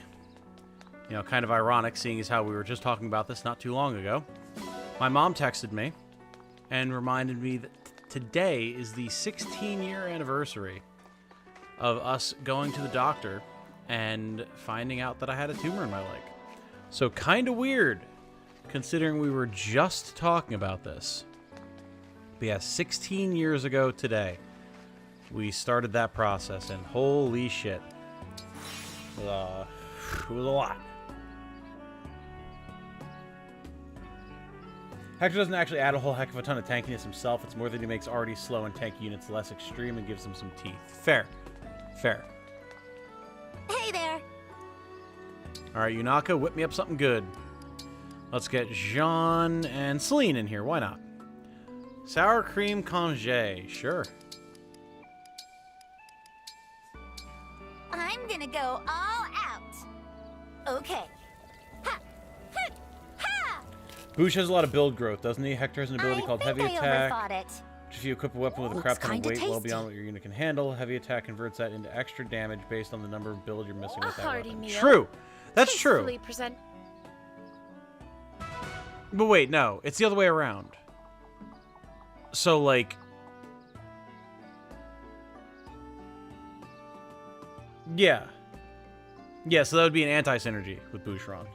you know, kind of ironic, seeing as how we were just talking about this not too long ago, my mom texted me and reminded me that today is the 16-year anniversary of us going to the doctor and finding out that I had a tumor in my leg. So kind of weird, considering we were just talking about this. But yeah, 16 years ago today, we started that process, and holy shit, it was a lot. Hector doesn't actually add a whole heck of a ton of tankiness himself. It's more that he makes already slow and tanky units less extreme and gives them some teeth. Fair. Fair. Hey there. Alright, Yunaka, whip me up something good. Let's get Jean and Celine in here. Why not? Sour cream congé. Sure. I'm gonna go all out. Okay. Ha! Ha! Ha! Boosh has a lot of build growth, doesn't he? Hector has an ability called Heavy Attack. Overthought it. If you equip a weapon with a crap ton of weight well beyond what your unit can handle, Heavy Attack converts that into extra damage based on the number of build you're missing with that weapon. True! That's true! But wait, no. It's the other way around. So, like... Yeah. Yeah, so that would be an anti-synergy with Boucheron.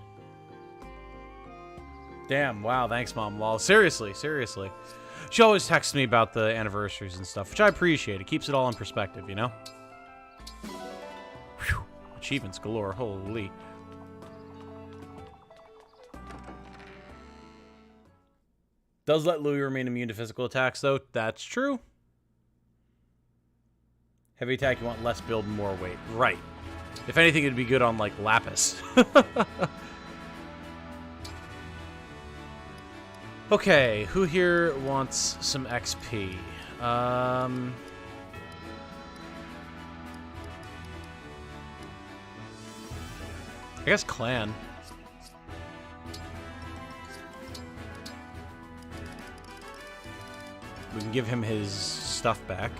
Damn, wow, thanks, Mom. Well, seriously. She always texts me about the anniversaries and stuff, which I appreciate. It keeps it all in perspective, you know? Whew. Achievements galore, holy. Does let Louis remain immune to physical attacks, though. That's true. Heavy attack, you want less build and more weight. Right. If anything, it'd be good on, like, Lapis. Okay, who here wants some XP? I guess Clan. We can give him his stuff back.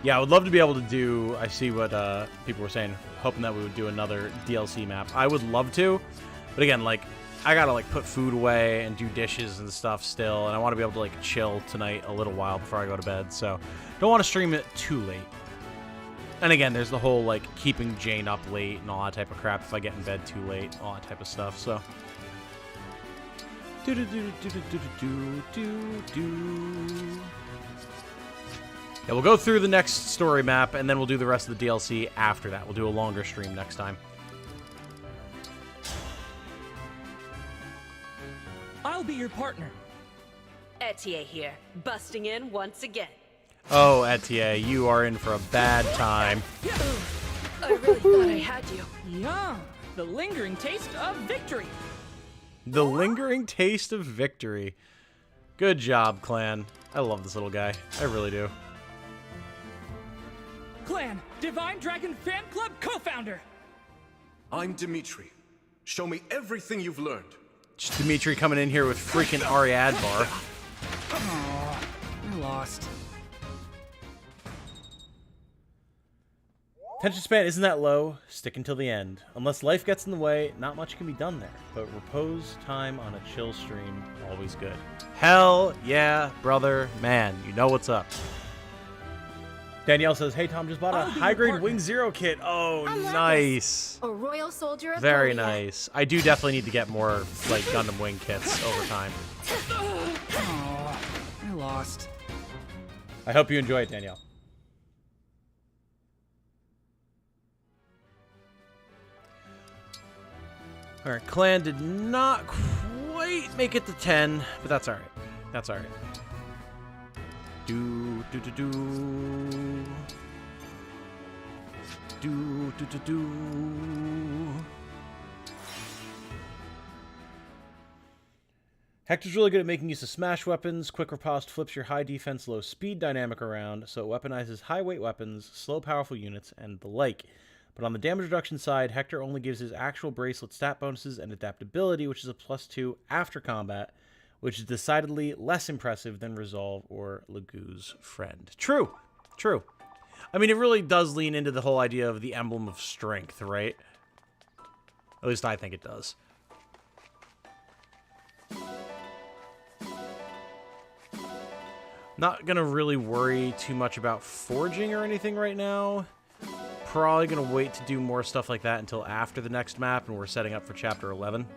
Yeah, I would love to be able to do... I see what people were saying, hoping that we would do another DLC map. I would love to, but again, like, I gotta, like, put food away and do dishes and stuff still, and I want to be able to, like, chill tonight a little while before I go to bed, so don't want to stream it too late. And again, there's the whole, like, keeping Jane up late and all that type of crap if I get in bed too late, all that type of stuff, so... Yeah, we'll go through the next story map, and then we'll do the rest of the DLC after that. We'll do a longer stream next time. I'll be your partner. Etier here, busting in once again. Oh, Etier, you are in for a bad time. I really thought I had you. Yum! The lingering taste of victory. The lingering taste of victory. Good job, Clan. I love this little guy. I really do. Clan, Divine Dragon Fan Club co-founder. I'm Dimitri. Show me everything you've learned. Just Dimitri coming in here with freaking Ariadbar. Oh, I lost. Attention span isn't that low. Stick until the end. Unless life gets in the way, not much can be done there. But repose time on a chill stream, always good. Hell yeah, brother. Man, you know what's up. Danielle says, hey, Tom, just bought a high-grade Wing Zero kit. Oh, nice. A royal soldier of Very Goliath. nice. I do definitely need to get more, like, Gundam Wing kits over time. Oh, I lost. I hope you enjoy it, Danielle. Alright, Clan did not quite make it to 10, but that's alright. That's alright. Do do do do. Do do do do. Hector's really good at making use of smash weapons. Quick Riposte flips your high defense, low speed dynamic around, so it weaponizes high weight weapons, slow powerful units, and the like. But on the damage reduction side, Hector only gives his actual bracelet stat bonuses and adaptability, which is a +2 after combat, which is decidedly less impressive than Resolve or Lagoo's friend. True. True. I mean, it really does lean into the whole idea of the Emblem of Strength, right? At least I think it does. Not gonna really worry too much about forging or anything right now. Probably gonna wait to do more stuff like that until after the next map, and we're setting up for Chapter 11.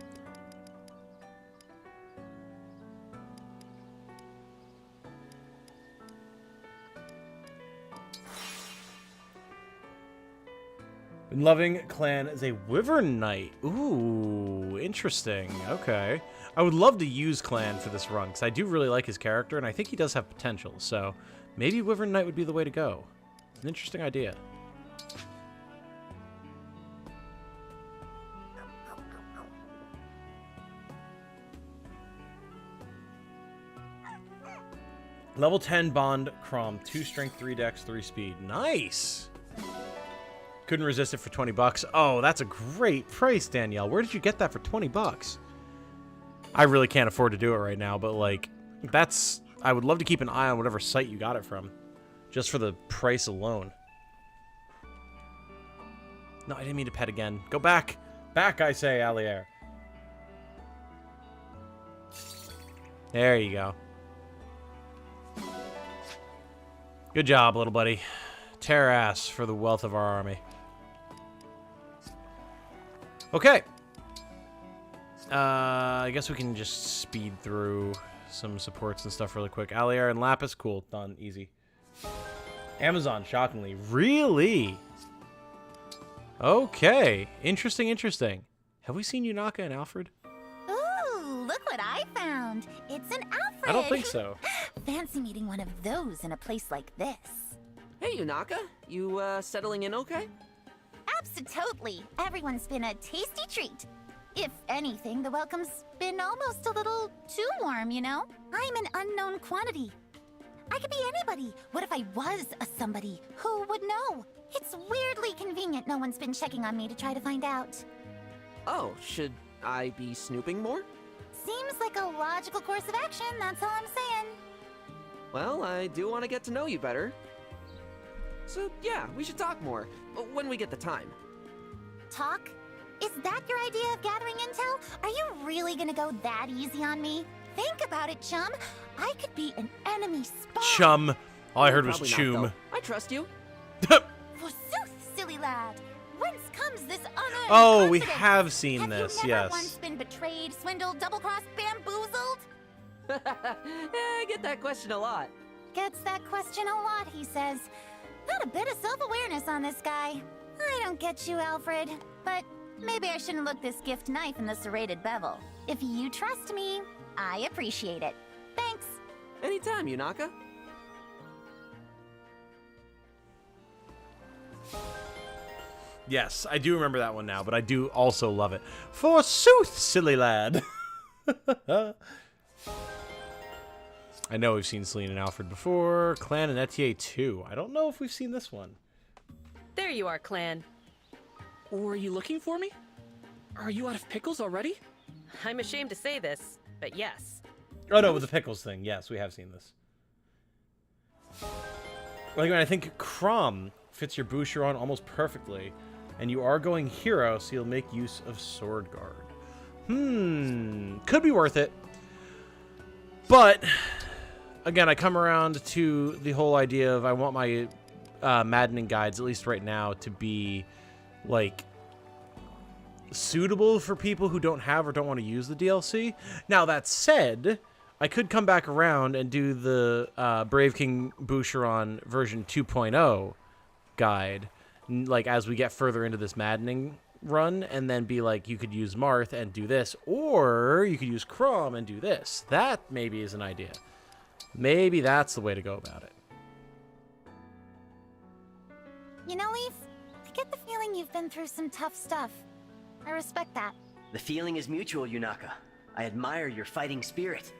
Been loving Clan as a Wyvern Knight. Ooh, interesting. Okay. I would love to use Clan for this run, because I do really like his character, and I think he does have potential, so maybe Wyvern Knight would be the way to go. It's an interesting idea. Level 10 Bond Crom, 2 Strength, 3 Dex, 3 Speed. Nice! Couldn't resist it for 20 bucks. Oh, that's a great price, Danielle. Where did you get that for 20 bucks? I really can't afford to do it right now, but, like, that's... I would love to keep an eye on whatever site you got it from. Just for the price alone. No, I didn't mean to pet again. Go back! Back, I say, Allier. There you go. Good job, little buddy. Tear ass for the wealth of our army. Okay. I guess we can just speed through some supports and stuff really quick. Allier and Lapis, cool. Done. Easy. Amazon, shockingly. Really? Okay. Interesting, interesting. Have we seen Yunaka and Alfred? Ooh, look what I found. It's an Alfred. I don't think so. Fancy meeting one of those in a place like this. Hey, Yunaka. You, settling in okay? Absolutely. Everyone's been a tasty treat. If anything, the welcome's been almost a little too warm, you know? I'm an unknown quantity. I could be anybody. What if I was a somebody? Who would know? It's weirdly convenient no one's been checking on me to try to find out. Oh, should I be snooping more? Seems like a logical course of action, that's all I'm saying. Well, I do want to get to know you better. So, yeah, we should talk more, when we get the time. Talk? Is that your idea of gathering intel? Are you really gonna go that easy on me? Think about it, chum. I could be an enemy spy. Chum. All I heard was Probably choom. not, though. I trust you. Forsooth, silly lad. Whence comes this unearned Oh, we confidence? have seen Have this, you never yes. once been betrayed, swindled, double-crossed, bamboozled? I get that question a lot. Gets that question a lot, he says. Not a bit of self-awareness on this guy. I don't get you, Alfred. But maybe I shouldn't look this gift knife in the serrated bevel. If you trust me, I appreciate it. Thanks. Anytime, Yunaka. Yes, I do remember that one now, but I do also love it. Forsooth, silly lad. I know we've seen Celine and Alfred before. Clan and Etier too. I don't know if we've seen this one. There you are, Clan. Were you looking for me? Are you out of pickles already? I'm ashamed to say this, but yes. Oh no, with the pickles thing. Yes, we have seen this. Like, I think Crom fits your Boucheron almost perfectly, and you are going hero, so you'll make use of Sword Guard. Could be worth it. But again, I come around to the whole idea of I want my Maddening guides, at least right now, to be like suitable for people who don't have or don't want to use the DLC. Now that said, I could come back around and do the Brave King Boucheron version 2.0 guide, like as we get further into this Maddening run, and then be like, you could use Marth and do this, or you could use Crom and do this. That maybe is an idea. Maybe that's the way to go about it. You know, Leaf, I get the feeling you've been through some tough stuff. I respect that. The feeling is mutual, Yunaka. I admire your fighting spirit.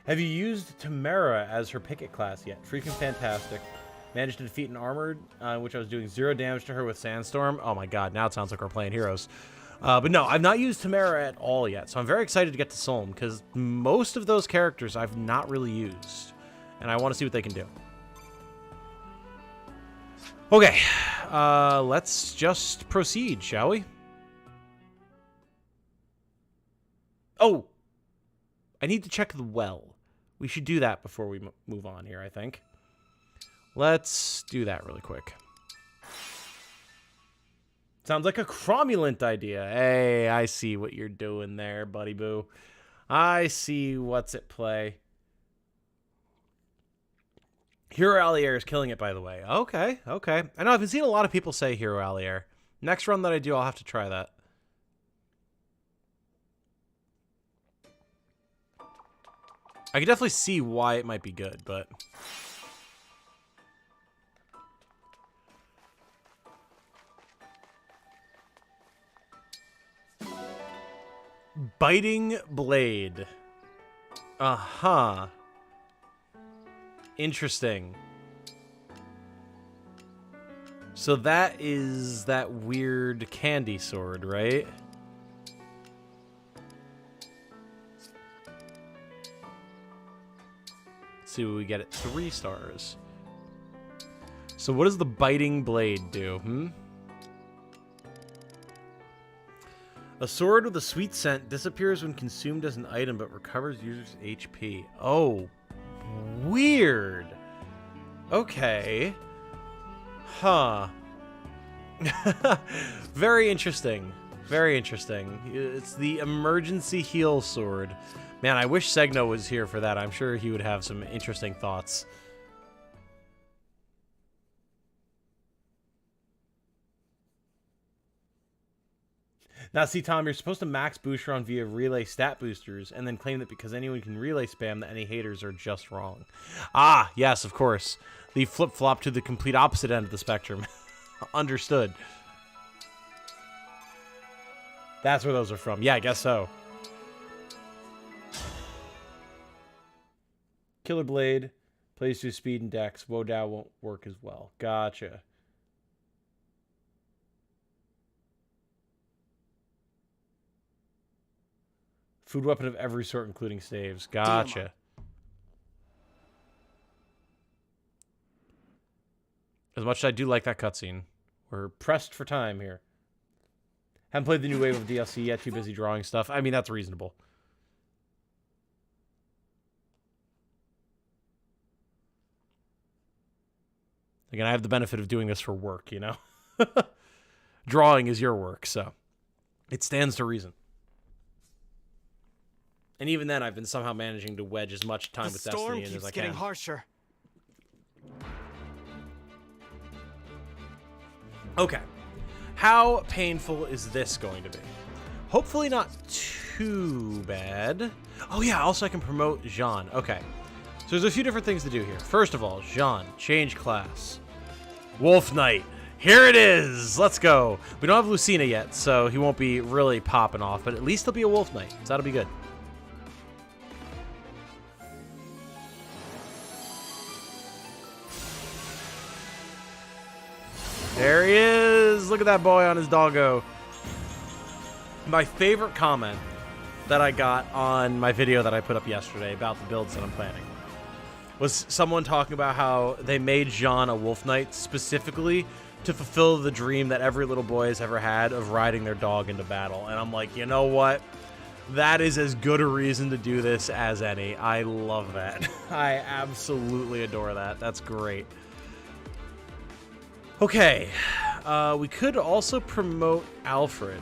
Have you used Tamara as her picket class yet? Freaking fantastic. Managed to defeat an armored, which I was doing 0 damage to her with Sandstorm. Oh my god, now it sounds like we're playing heroes. But no, I've not used Tamara at all yet, so I'm very excited to get to Solm, because most of those characters I've not really used, and I want to see what they can do. Okay, let's just proceed, shall we? Oh! I need to check the well. We should do that before we move on here, I think. Let's do that really quick. Sounds like a cromulent idea. Hey, I see what you're doing there, buddy boo. I see what's at play. Hero Allier is killing it, by the way. Okay, okay. I know I've been seeing a lot of people say Hero Allier. Next run that I do, I'll have to try that. I can definitely see why it might be good, but... Biting Blade. Uh-huh. Interesting. So that is that weird candy sword, right? Let's see what we get at 3 stars. So what does the Biting Blade do, A sword with a sweet scent disappears when consumed as an item, but recovers user's HP. Oh, weird. Okay. Huh. Very interesting. Very interesting. It's the emergency heal sword. Man, I wish Segno was here for that. I'm sure he would have some interesting thoughts. Now, see, Tom, you're supposed to max Boucheron via relay stat boosters and then claim that because anyone can relay spam that any haters are just wrong. Ah, yes, of course. The flip-flop to the complete opposite end of the spectrum. Understood. That's where those are from. Yeah, I guess so. Killer Blade plays through speed and dex. Wodow won't work as well. Gotcha. Food weapon of every sort, including staves. Gotcha. As much as I do like that cutscene. We're pressed for time here. Haven't played the new wave of DLC yet. Too busy drawing stuff. I mean, that's reasonable. Again, I have the benefit of doing this for work, you know? Drawing is your work, so it stands to reason. And even then, I've been somehow managing to wedge as much time with Destiny in as I can. The storm keeps getting harsher. Okay. How painful is this going to be? Hopefully not too bad. Oh yeah, also I can promote Jean. Okay. So there's a few different things to do here. First of all, Jean, change class. Wolf Knight. Here it is! Let's go. We don't have Lucina yet, so he won't be really popping off, but at least he'll be a Wolf Knight, so that'll be good. There he is! Look at that boy on his doggo. My favorite comment that I got on my video that I put up yesterday about the builds that I'm planning was someone talking about how they made Jean a Wolf Knight specifically to fulfill the dream that every little boy has ever had of riding their dog into battle. And I'm like, you know what? That is as good a reason to do this as any. I love that. I absolutely adore that. That's great. Okay, we could also promote Alfred,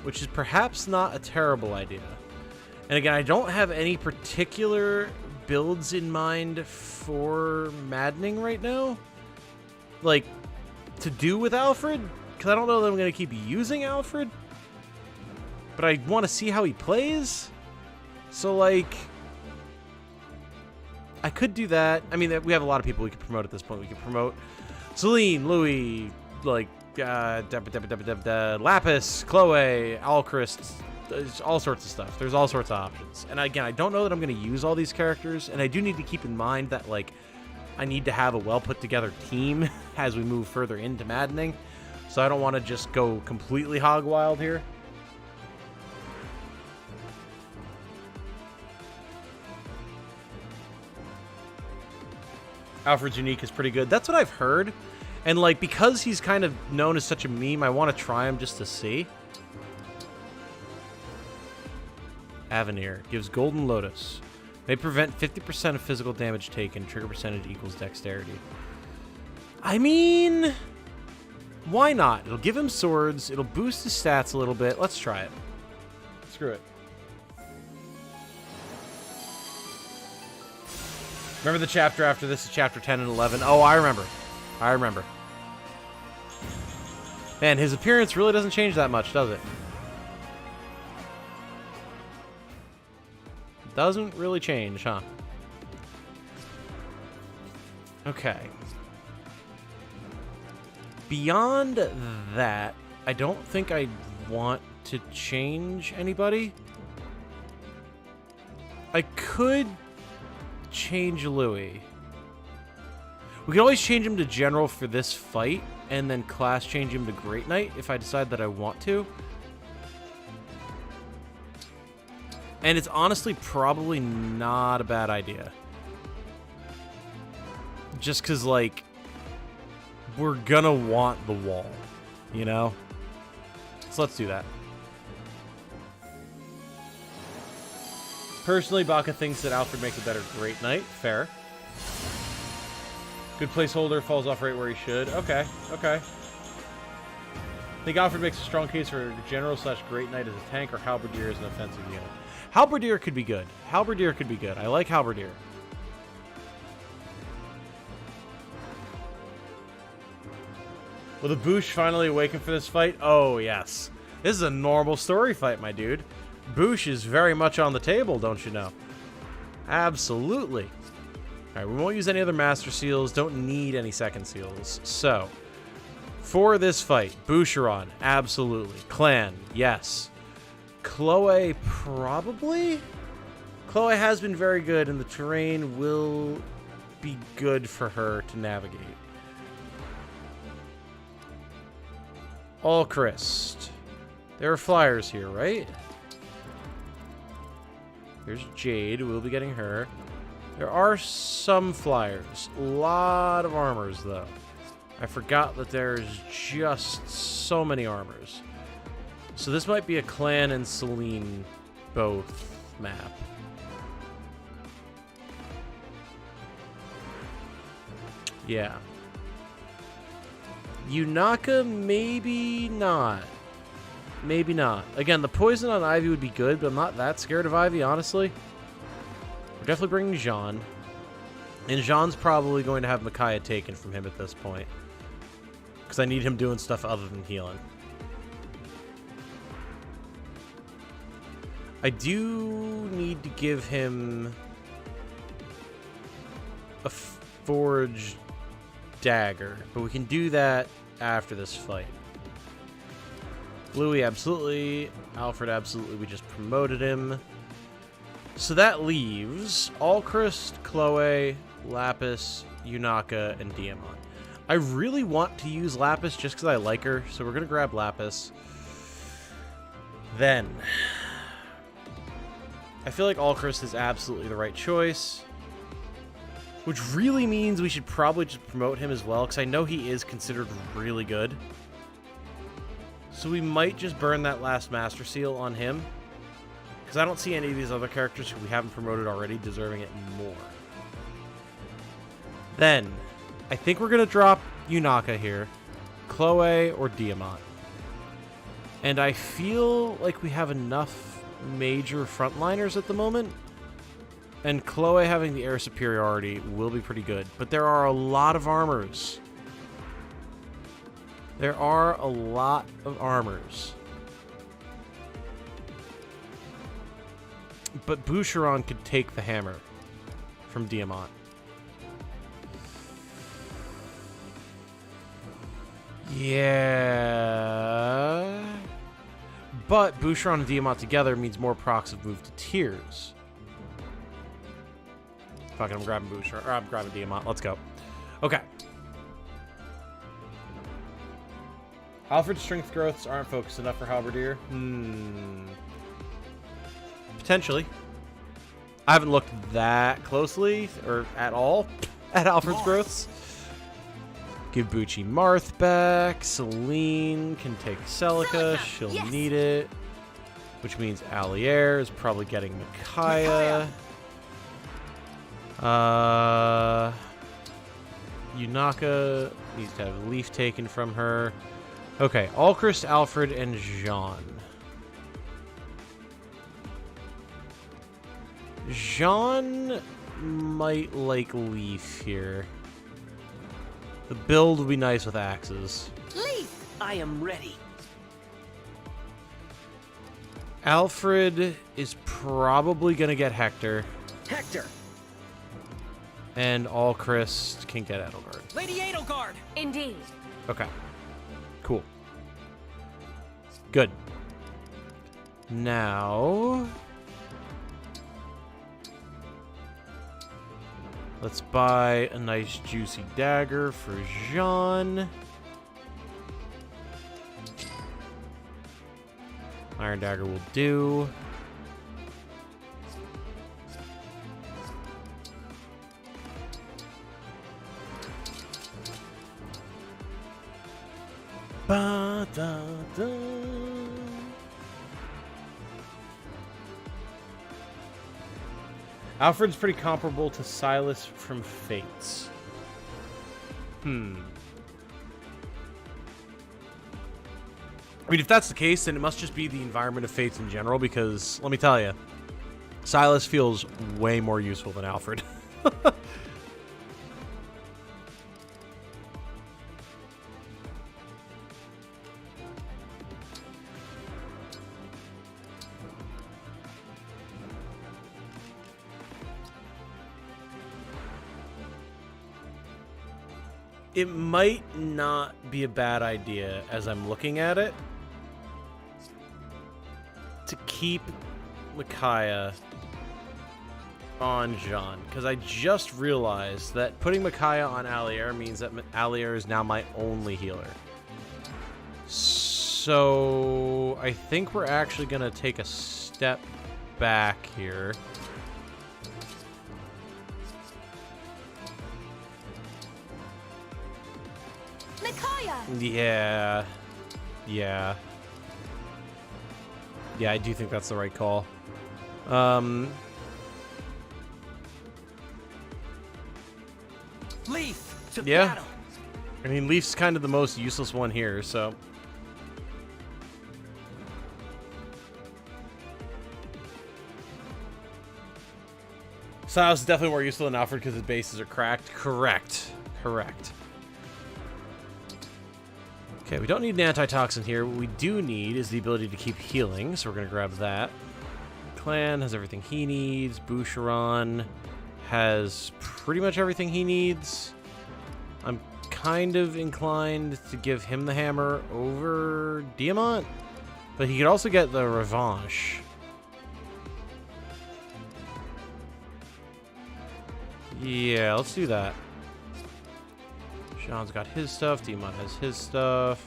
which is perhaps not a terrible idea. And again, I don't have any particular builds in mind for Maddening right now, like, to do with Alfred, because I don't know that I'm going to keep using Alfred, but I want to see how he plays. So, like, I could do that. I mean, we have a lot of people we could promote at this point. We could promote Celine, Louis, like, Lapis, Chloe, Alchrist, all sorts of stuff. There's all sorts of options. And again, I don't know that I'm going to use all these characters, and I do need to keep in mind that, like, I need to have a well-put-together team as we move further into Maddening, so I don't want to just go completely hog wild here. Alfred's Unique is pretty good. That's what I've heard. And, like, because he's kind of known as such a meme, I want to try him just to see. Avenir gives Golden Lotus. May prevent 50% of physical damage taken. Trigger percentage equals dexterity. I mean, why not? It'll give him swords. It'll boost his stats a little bit. Let's try it. Screw it. Remember the chapter after this is chapter 10 and 11? Oh, I remember. I remember. Man, his appearance really doesn't change that much, does it? Doesn't really change, huh? Okay. Beyond that, I don't think I want to change anybody. I could change Louis. We can always change him to General for this fight, and then class change him to Great Knight if I decide that I want to. And it's honestly probably not a bad idea. Just because, like, we're gonna want the wall, you know? So let's do that. Personally, Baka thinks that Alfred makes a better Great Knight. Fair. Good placeholder, falls off right where he should. Okay, okay. I think Alfred makes a strong case for General / Great Knight as a tank or Halberdier as an offensive unit. Halberdier could be good. Halberdier could be good. I like Halberdier. Will the Boosh finally awaken for this fight? Oh, yes. This is a normal story fight, my dude. Boosh is very much on the table, don't you know? Absolutely. Alright, we won't use any other Master Seals. Don't need any second seals. So, for this fight, Boucheron, absolutely. Clan, yes. Chloe, probably? Chloe has been very good, and the terrain will be good for her to navigate. Alchrist. There are flyers here, right? There's Jade. We'll be getting her. There are some flyers. A lot of armors, though. I forgot that there's just so many armors. So this might be a Clan and Celine both map. Yeah. Yunaka, maybe not. Maybe not. Again, the poison on Ivy would be good, but I'm not that scared of Ivy, honestly. We're definitely bringing Jean. And Jean's probably going to have Micaiah taken from him at this point. Because I need him doing stuff other than healing. I do need to give him a forged dagger, but we can do that after this fight. Louis, absolutely. Alfred, absolutely. We just promoted him. So that leaves Alchrist, Chloe, Lapis, Yunaka, and Diamond. I really want to use Lapis just because I like her, so we're going to grab Lapis. Then, I feel like Alchrist is absolutely the right choice, which really means we should probably just promote him as well, because I know he is considered really good. So we might just burn that last Master Seal on him, because I don't see any of these other characters who we haven't promoted already deserving it more. Then, I think we're going to drop Yunaka here, Chloe or Diamant. And I feel like we have enough major frontliners at the moment, and Chloe having the air superiority will be pretty good. But there are a lot of armors. There are a lot of armors. But Boucheron could take the hammer from Diamant. Yeah. But Boucheron and Diamant together means more procs of move to Tears. Fuck it, I'm grabbing Boucheron. Or I'm grabbing Diamant. Let's go. Okay. Alfred's strength growths aren't focused enough for Halberdier. Potentially. I haven't looked that closely, or at all, at Alfred's growths. Give Bucci Marth back. Celine can take Celica. She'll need it. Which means Allier is probably getting Micaiah. Yunaka needs to have Leaf taken from her. Okay, Alchrist, Alfred, and Jean. Jean might like Leaf here. The build will be nice with axes. Leaf! I am ready. Alfred is probably going to get Hector. Hector! And Alchrist can get Edelgard. Lady Edelgard! Indeed. Okay. Cool. Good. Now... let's buy a nice juicy dagger for Jean. Iron dagger will do. Ba, da, da. Alfred's pretty comparable to Silas from Fates. I mean, if that's the case, then it must just be the environment of Fates in general, because, let me tell you, Silas feels way more useful than Alfred. It might not be a bad idea, as I'm looking at it, to keep Micaiah on Jean, because I just realized that putting Micaiah on Allier means that Allier is now my only healer. So I think we're actually going to take a step back here. Yeah. Yeah, I do think that's the right call. Leaf to yeah. battle. I mean, Leaf's kind of the most useless one here, so. Silas is definitely more useful than Alfred because his bases are cracked. Correct. Okay, we don't need an antitoxin here. What we do need is the ability to keep healing, so we're going to grab that. Clan has everything he needs. Boucheron has pretty much everything he needs. I'm kind of inclined to give him the hammer over Diamant, but he could also get the revanche. Yeah, let's do that. Sean's got his stuff. Diamant has his stuff.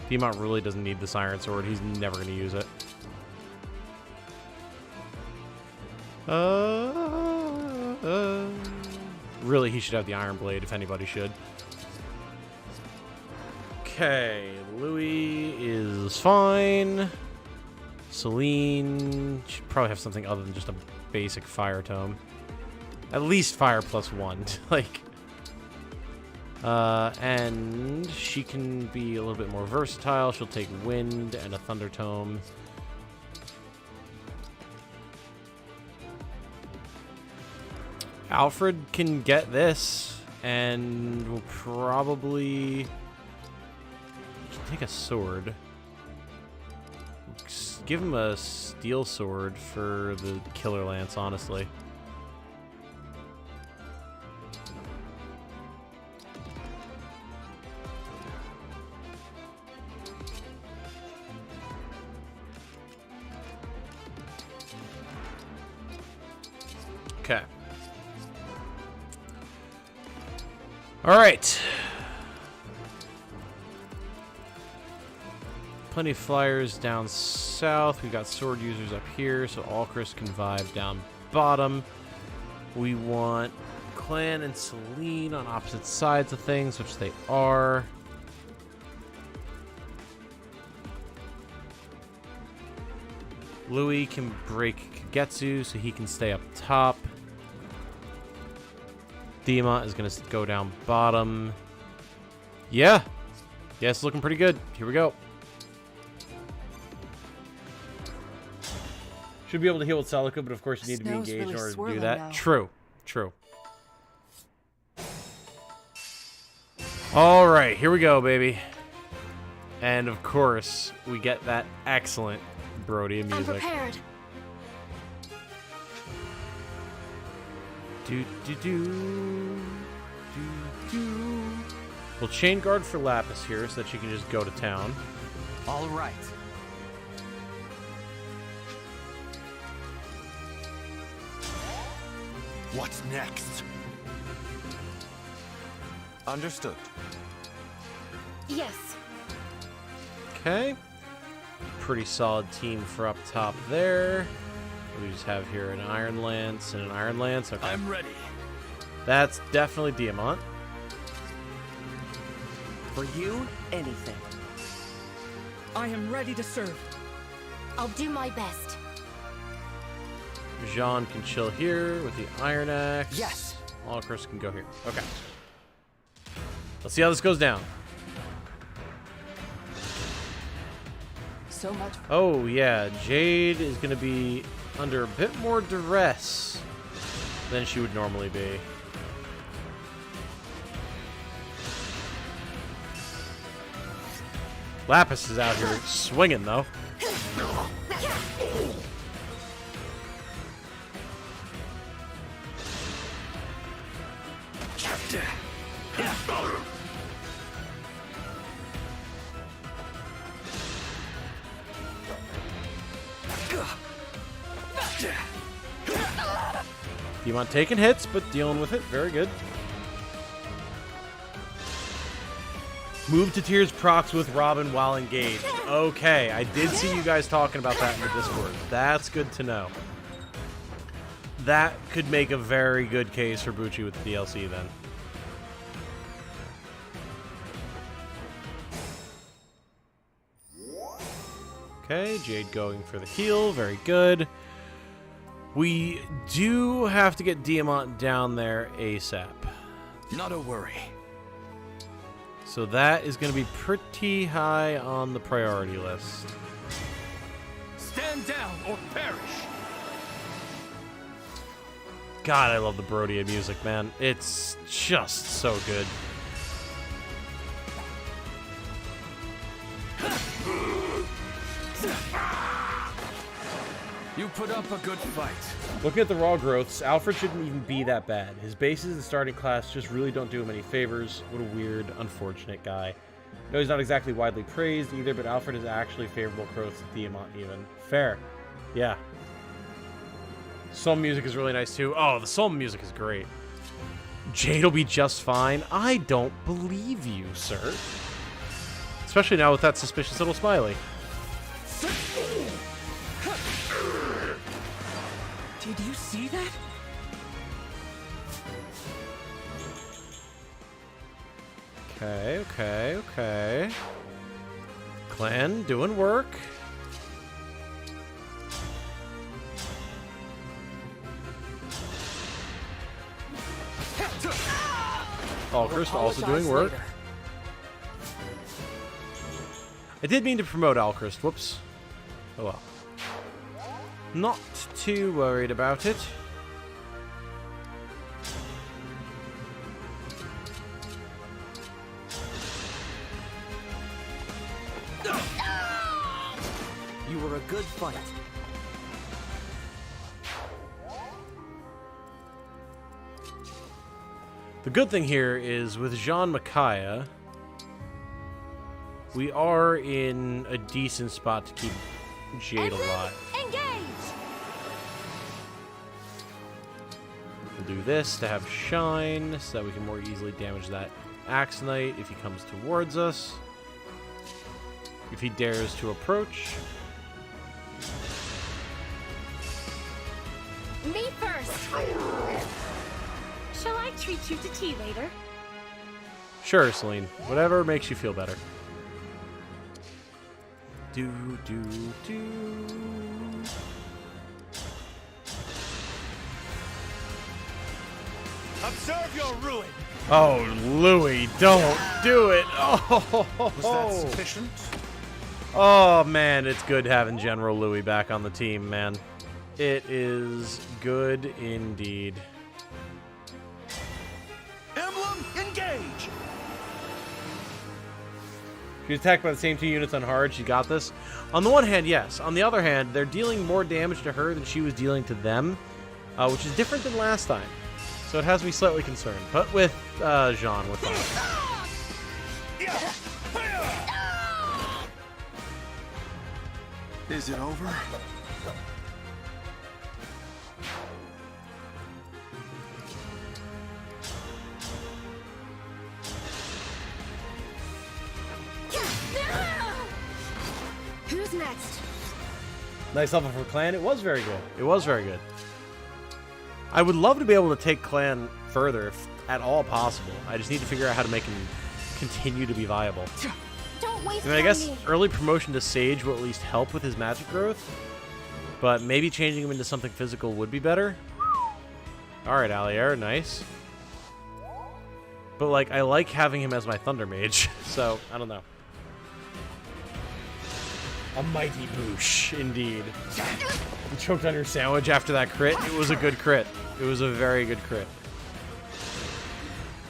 Diamant really doesn't need this iron sword. He's never going to use it. Really, he should have the iron blade, if anybody should. Okay, Louis is fine. Celine should probably have something other than just a basic fire tome. At least fire +1. Like... and she can be a little bit more versatile. She'll take wind and a thunder tome. Alfred can get this, and will probably take a sword. Give him a steel sword for the killer lance, honestly. Okay. Alright. Plenty of flyers down south. We got sword users up here, so Alchrist can vibe down bottom. We want Clan and Celine on opposite sides of things, which they are. Louis can break Kagetsu, so he can stay up top. Diamant is going to go down bottom. Yeah. Yeah, it's looking pretty good. Here we go. Should be able to heal with Celica, but of course you need to be engaged in order to do that. Now. True. True. Alright, here we go, baby. And of course, we get that excellent Brody music. I'm prepared. Do do do do do. We'll chain guard for Lapis here so that she can just go to town. All right. What's next? Understood. Yes. Okay. Pretty solid team for up top there. We just have here an Iron Lance and an Iron Lance. Okay. I'm ready. That's definitely Diamant. For you, anything. I am ready to serve. I'll do my best. Jean can chill here with the Iron Axe. Yes. Alchrist can go here. Okay. Let's see how this goes down. So much. Oh, yeah. Jade is going to be under a bit more duress than she would normally be. Lapis is out here swinging, though. Diamant taking hits, but dealing with it. Very good. Move to Tears procs with Robin while engaged. Okay, I did see you guys talking about that in the Discord. That's good to know. That could make a very good case for Bucci with the DLC then. Okay, Jade going for the heal. Very good. We do have to get Diamant down there ASAP. Not a worry. So that is going to be pretty high on the priority list. Stand down or perish. God, I love the Brodia music, man. It's just so good. You put up a good fight. Looking at the raw growths, Alfred shouldn't even be that bad. His bases and starting class just really don't do him any favors. What a weird, unfortunate guy. No, he's not exactly widely praised either, but Alfred is actually favorable growth to Diamant even. Fair. Yeah. Soul music is really nice too. Oh, the soul music is great. Jade will be just fine. I don't believe you, sir. Especially now with that suspicious little smiley. Did you see that? Okay. Clan doing work. Alchrist also doing work. Later. I did mean to promote Alchrist. Whoops. Oh well. Not too worried about it. You were a good fight. The good thing here is with Jean Micaiah, we are in a decent spot to keep Jade alive. Engage! do this to have shine so that we can more easily damage that Axe Knight if he comes towards us. If he dares to approach. Me first. Shall I treat you to tea later? Sure, Celine. Whatever makes you feel better. Do. Observe your ruin. Oh, Louis, don't do it. Oh, Was that sufficient? Oh, man, it's good having General Louis back on the team, man. It is good indeed. Emblem, engage! She's attacked by the same 2 units on hard. She got this. On the one hand, yes. On the other hand, they're dealing more damage to her than she was dealing to them, which is different than last time. So it has me slightly concerned. But with Jean, we're fine. Is it over? Who's next? Nice level for Clan. It was very good. It was very good. I would love to be able to take Clan further if at all possible. I just need to figure out how to make him continue to be viable. Don't waste I mean, I guess early promotion to Sage will at least help with his magic growth, but maybe changing him into something physical would be better. Alright, Allier, nice. But, like, I like having him as my Thunder Mage, so, I don't know. A mighty boosh, indeed. You choked on your sandwich after that crit. It was a good crit. It was a very good crit.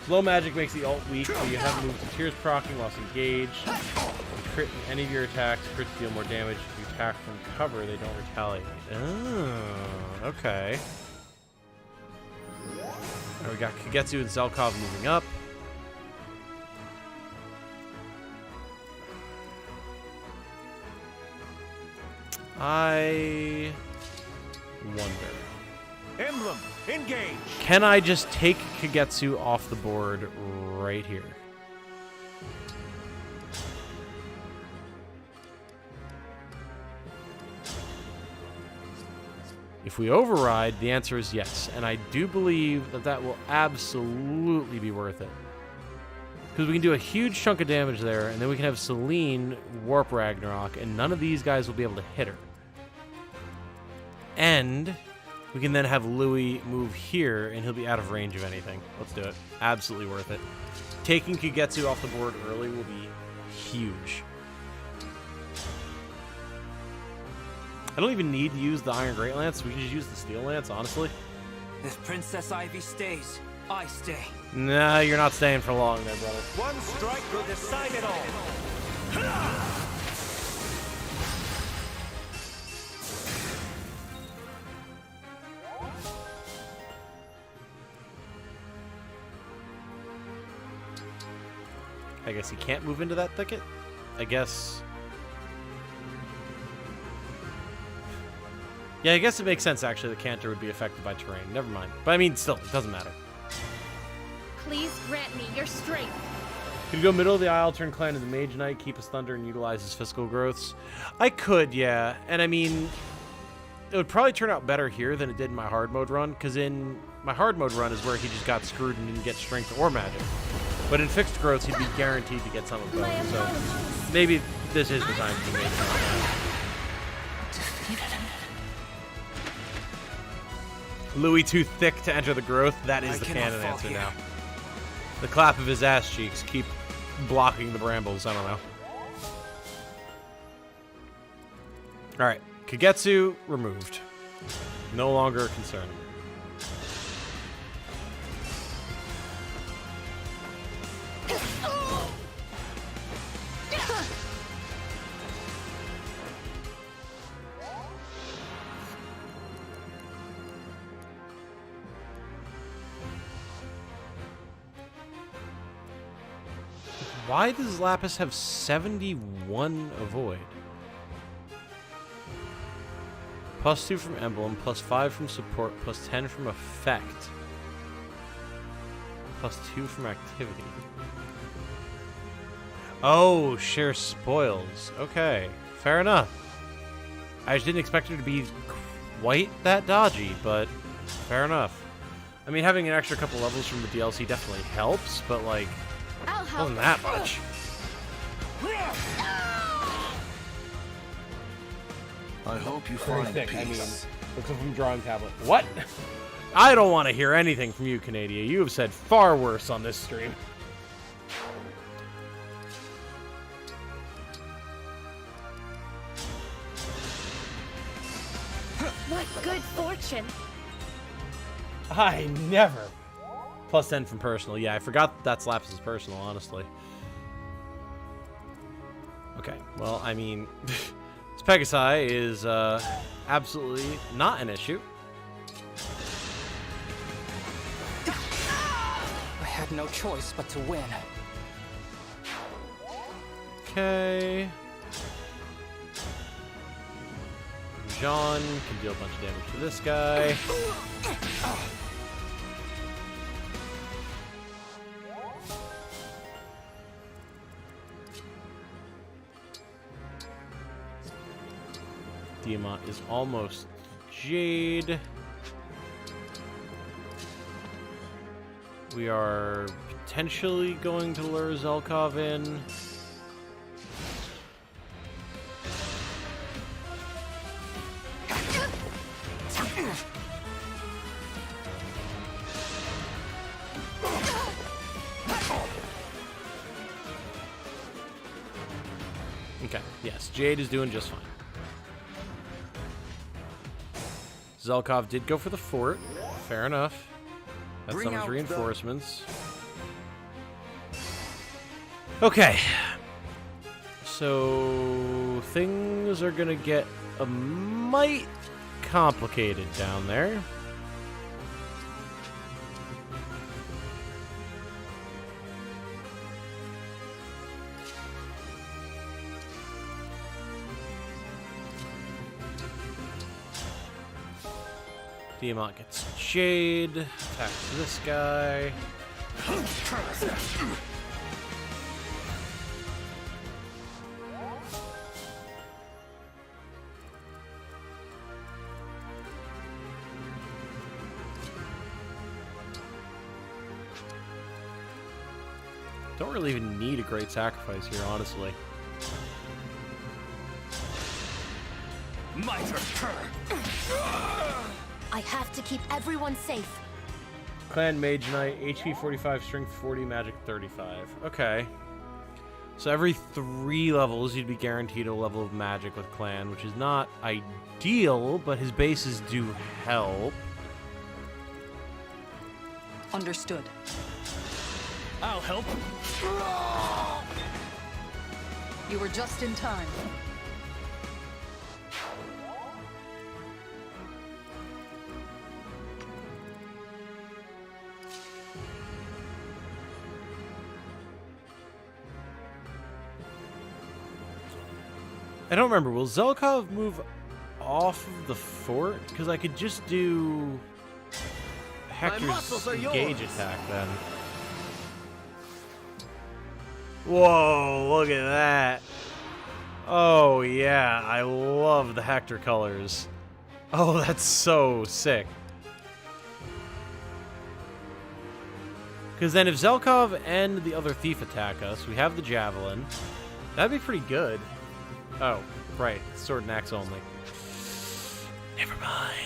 Slow magic makes the ult weak, so you have moves to Tears proccing whilst engaged. You crit in any of your attacks. Crits deal more damage. If you attack from cover, they don't retaliate. Oh, okay. Now we got Kagetsu and Zelkov moving up. I wonder. Emblem, engage! Can I just take Kagetsu off the board right here? If we override, the answer is yes. And I do believe that that will absolutely be worth it. Because we can do a huge chunk of damage there, and then we can have Celine warp Ragnarok, and none of these guys will be able to hit her. And we can then have Louis move here, and he'll be out of range of anything. Let's do it. Absolutely worth it. Taking Kagetsu off the board early will be huge. I don't even need to use the Iron Great Lance. We can just use the Steel Lance, honestly. If Princess Ivy stays, I stay. Nah, you're not staying for long there, brother. One strike will decide it all. I guess he can't move into that thicket? I guess... Yeah, I guess it makes sense, actually, the Cantor would be affected by terrain. Never mind. But, I mean, still, it doesn't matter. Please grant me your strength. Could go middle of the aisle, turn Clan into Mage Knight, keep his Thunder, and utilize his physical growths. I could, yeah. And, I mean, it would probably turn out better here than it did in my hard mode run, because in my hard mode run is where he just got screwed and didn't get strength or magic. But in fixed growths, he'd be guaranteed to get some of both. So maybe this is the time to make it. Louis too thick to enter the growth. That is the canon answer now. The clap of his ass cheeks keep blocking the brambles. I don't know. All right, Kagetsu removed. No longer a concern. Why does Lapis have 71 avoid? +2 from Emblem, +5 from support, +10 from effect. +2 from activity. Oh, share spoils. Okay, fair enough. I just didn't expect her to be quite that dodgy, but fair enough. I mean, having an extra couple levels from the DLC definitely helps, but like, wasn't that much. I hope you find peace. I mean, looks like from drawing tablet. What? I don't want to hear anything from you, Canadia. You have said far worse on this stream. What good fortune! I never. +10 from personal. Yeah, I forgot that slaps as personal, honestly. Okay, well, I mean, this Pegasi is absolutely not an issue. I had no choice but to win. Okay. Jean can deal a bunch of damage to this guy. Diamant is almost Jade. We are potentially going to lure Zelkov in. Okay, yes, Jade is doing just fine. Zelkov did go for the fort. Fair enough. That summons reinforcements. Okay. So things are gonna get a mite complicated down there. Diamant gets Jade, attacks this guy. Don't really even need a great sacrifice here, honestly. My turn. I have to keep everyone safe. Clan Mage Knight, HP 45, Strength 40, Magic 35. Okay. So every 3 levels, you'd be guaranteed a level of magic with Clan, which is not ideal, but his bases do help. Understood. I'll help. You were just in time. I don't remember. Will Zelkov move off of the fort? Because I could just do Hector's engage attack then. Whoa, look at that. Oh, yeah. I love the Hector colors. Oh, that's so sick. Because then if Zelkov and the other thief attack us, we have the javelin. That'd be pretty good. Oh, right. Sword and axe only. Never mind.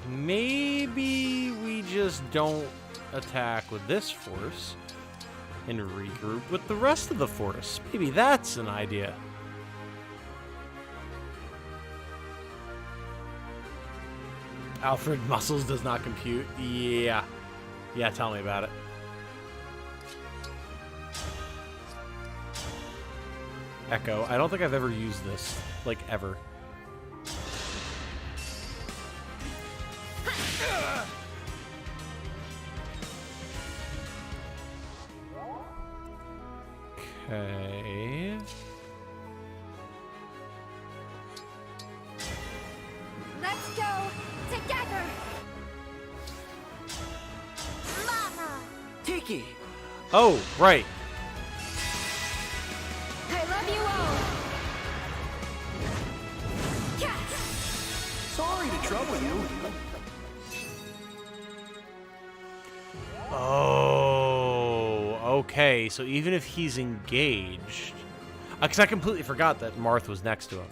Maybe we just don't attack with this force and regroup with the rest of the force. Maybe that's an idea. Alfred muscles does not compute. Yeah. Yeah, tell me about it. Echo. I don't think I've ever used this. Like, ever. Okay. Tiki! Oh, right. I love you all. Sorry to trouble you. Oh, okay. So even if he's engaged... Because I completely forgot that Marth was next to him.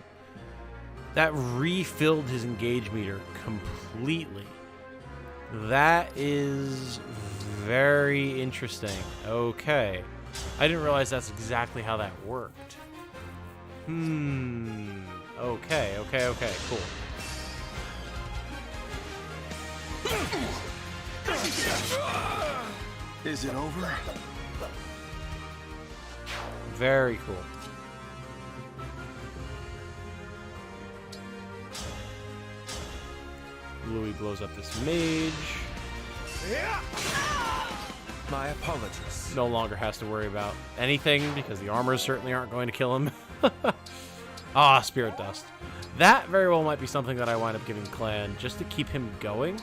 That refilled his engage meter completely. That is very interesting. Okay. I didn't realize that's exactly how that worked. Okay, cool. Is it over? Very cool. Louis blows up this mage. My apologies. No longer has to worry about anything because the armors certainly aren't going to kill him. Ah, Spirit Dust. That very well might be something that I wind up giving Clan just to keep him going.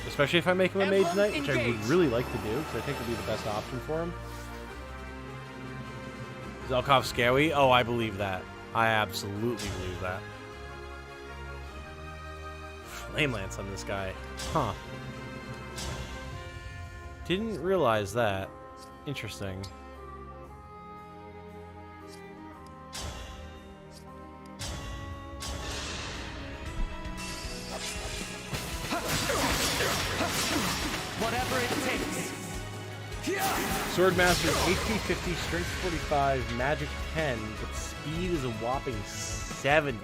Especially if I make him a Mage Knight, which I would really like to do because I think it would be the best option for him. Zelkov Scawy? Oh, I believe that. I absolutely believe that. Flame Lance on this guy. Huh. Didn't realize that. Interesting. Whatever it takes. Swordmaster HP 50, Strength 45, Magic 10, but Speed is a whopping 70.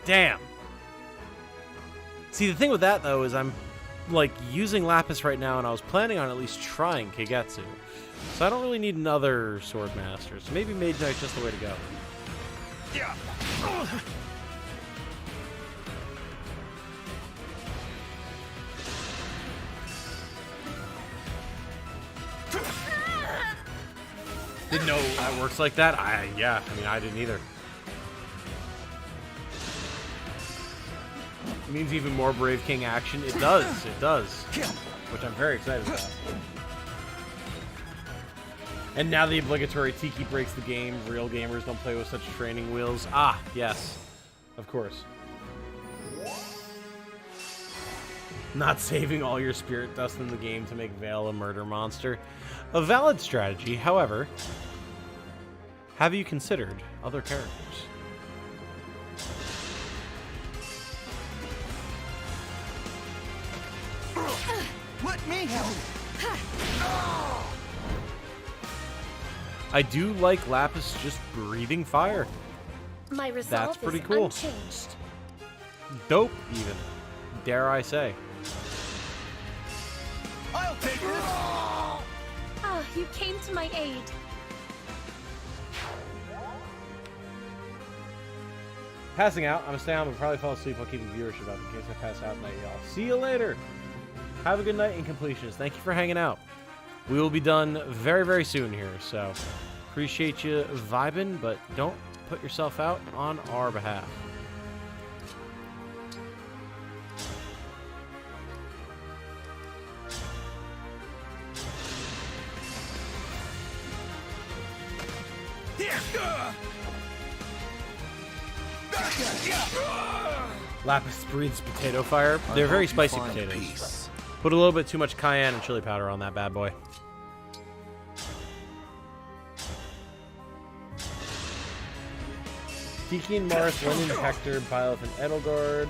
Damn. See, the thing with that, though, is I'm, like, using Lapis right now, and I was planning on at least trying Kagetsu. So I don't really need another Swordmaster. So maybe Mage Knight's just the way to go. Yeah. Didn't know that works like that. Yeah, I mean, I didn't either. It means even more Brave King action. It does, which I'm very excited about. And now the obligatory Tiki breaks the game. Real gamers don't play with such training wheels. Ah, yes, of course. Not saving all your Spirit Dust in the game to make Vale a murder monster. A valid strategy, however. Have you considered other characters? Let me help. I do like Lapis just breathing fire. My resolve That's pretty is cool. unchanged. Dope, even. Dare I say. I'll take this. Ah, you came to my aid. Passing out. I'm gonna stay on, but probably fall asleep while keeping viewership up in case I pass out tonight, y'all. See you later. Have a good night, and completionist. Thank you for hanging out. We will be done very, very soon here, so appreciate you vibing, but don't put yourself out on our behalf. Lapis breathes potato fire. They're very spicy potatoes. Peace. Put a little bit too much cayenne and chili powder on that bad boy. Tiki and Marth, Lennon, Hector, Byleth and Edelgard,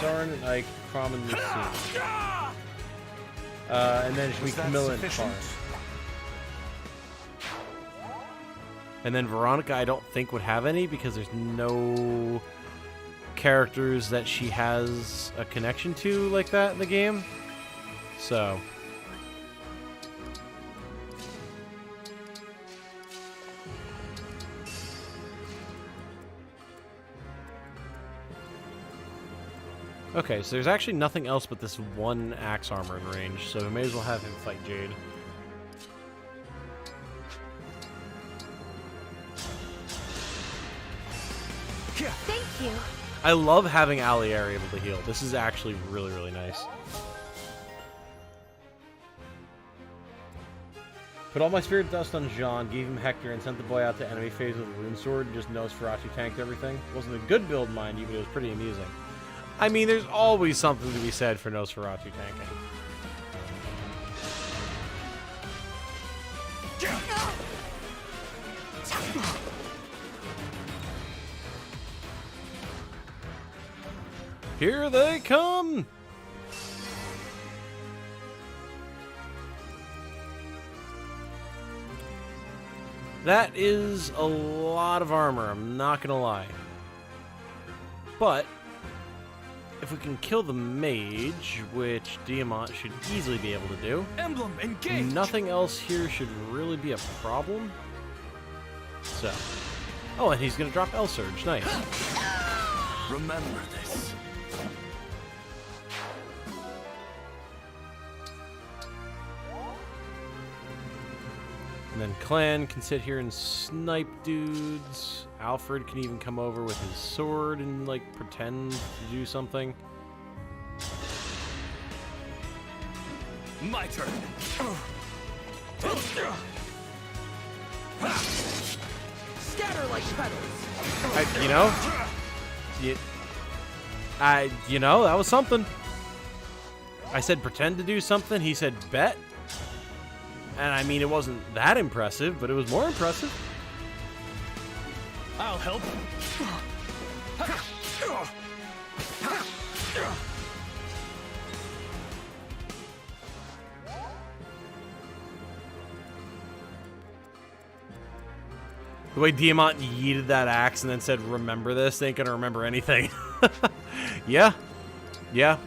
Soren and Ike, Crom and Lucine. And then should we Camilla and Farn. And then Veronica I don't think would have any because there's no characters that she has a connection to like that in the game. So okay, so there's actually nothing else but this one axe armor in range, so we may as well have him fight Jade. Thank you. I love having Allier able to heal. This is actually really, really nice. Put all my spirit dust on Jean, gave him Hector, and sent the boy out to enemy phase with a rune sword, and just Nosferatu tanked everything. Wasn't a good build, mind you, but it was pretty amusing. I mean, there's always something to be said for Nosferatu tanking. Here they come! That is a lot of armor, I'm not gonna lie. But if we can kill the mage, which Diamant should easily be able to do, Emblem, engage! nothing else here should really be a problem. So, oh, and he's gonna drop L Surge, nice. Remember this. And then Clan can sit here and snipe dudes. Alfred can even come over with his sword and, like, pretend to do something. My turn. Scatter like petals. You know, that was something. I said pretend to do something. He said bet. And I mean, it wasn't that impressive, but it was more impressive. I'll help. The way Diamant yeeted that axe and then said, remember this, they ain't gonna remember anything. Yeah. Yeah.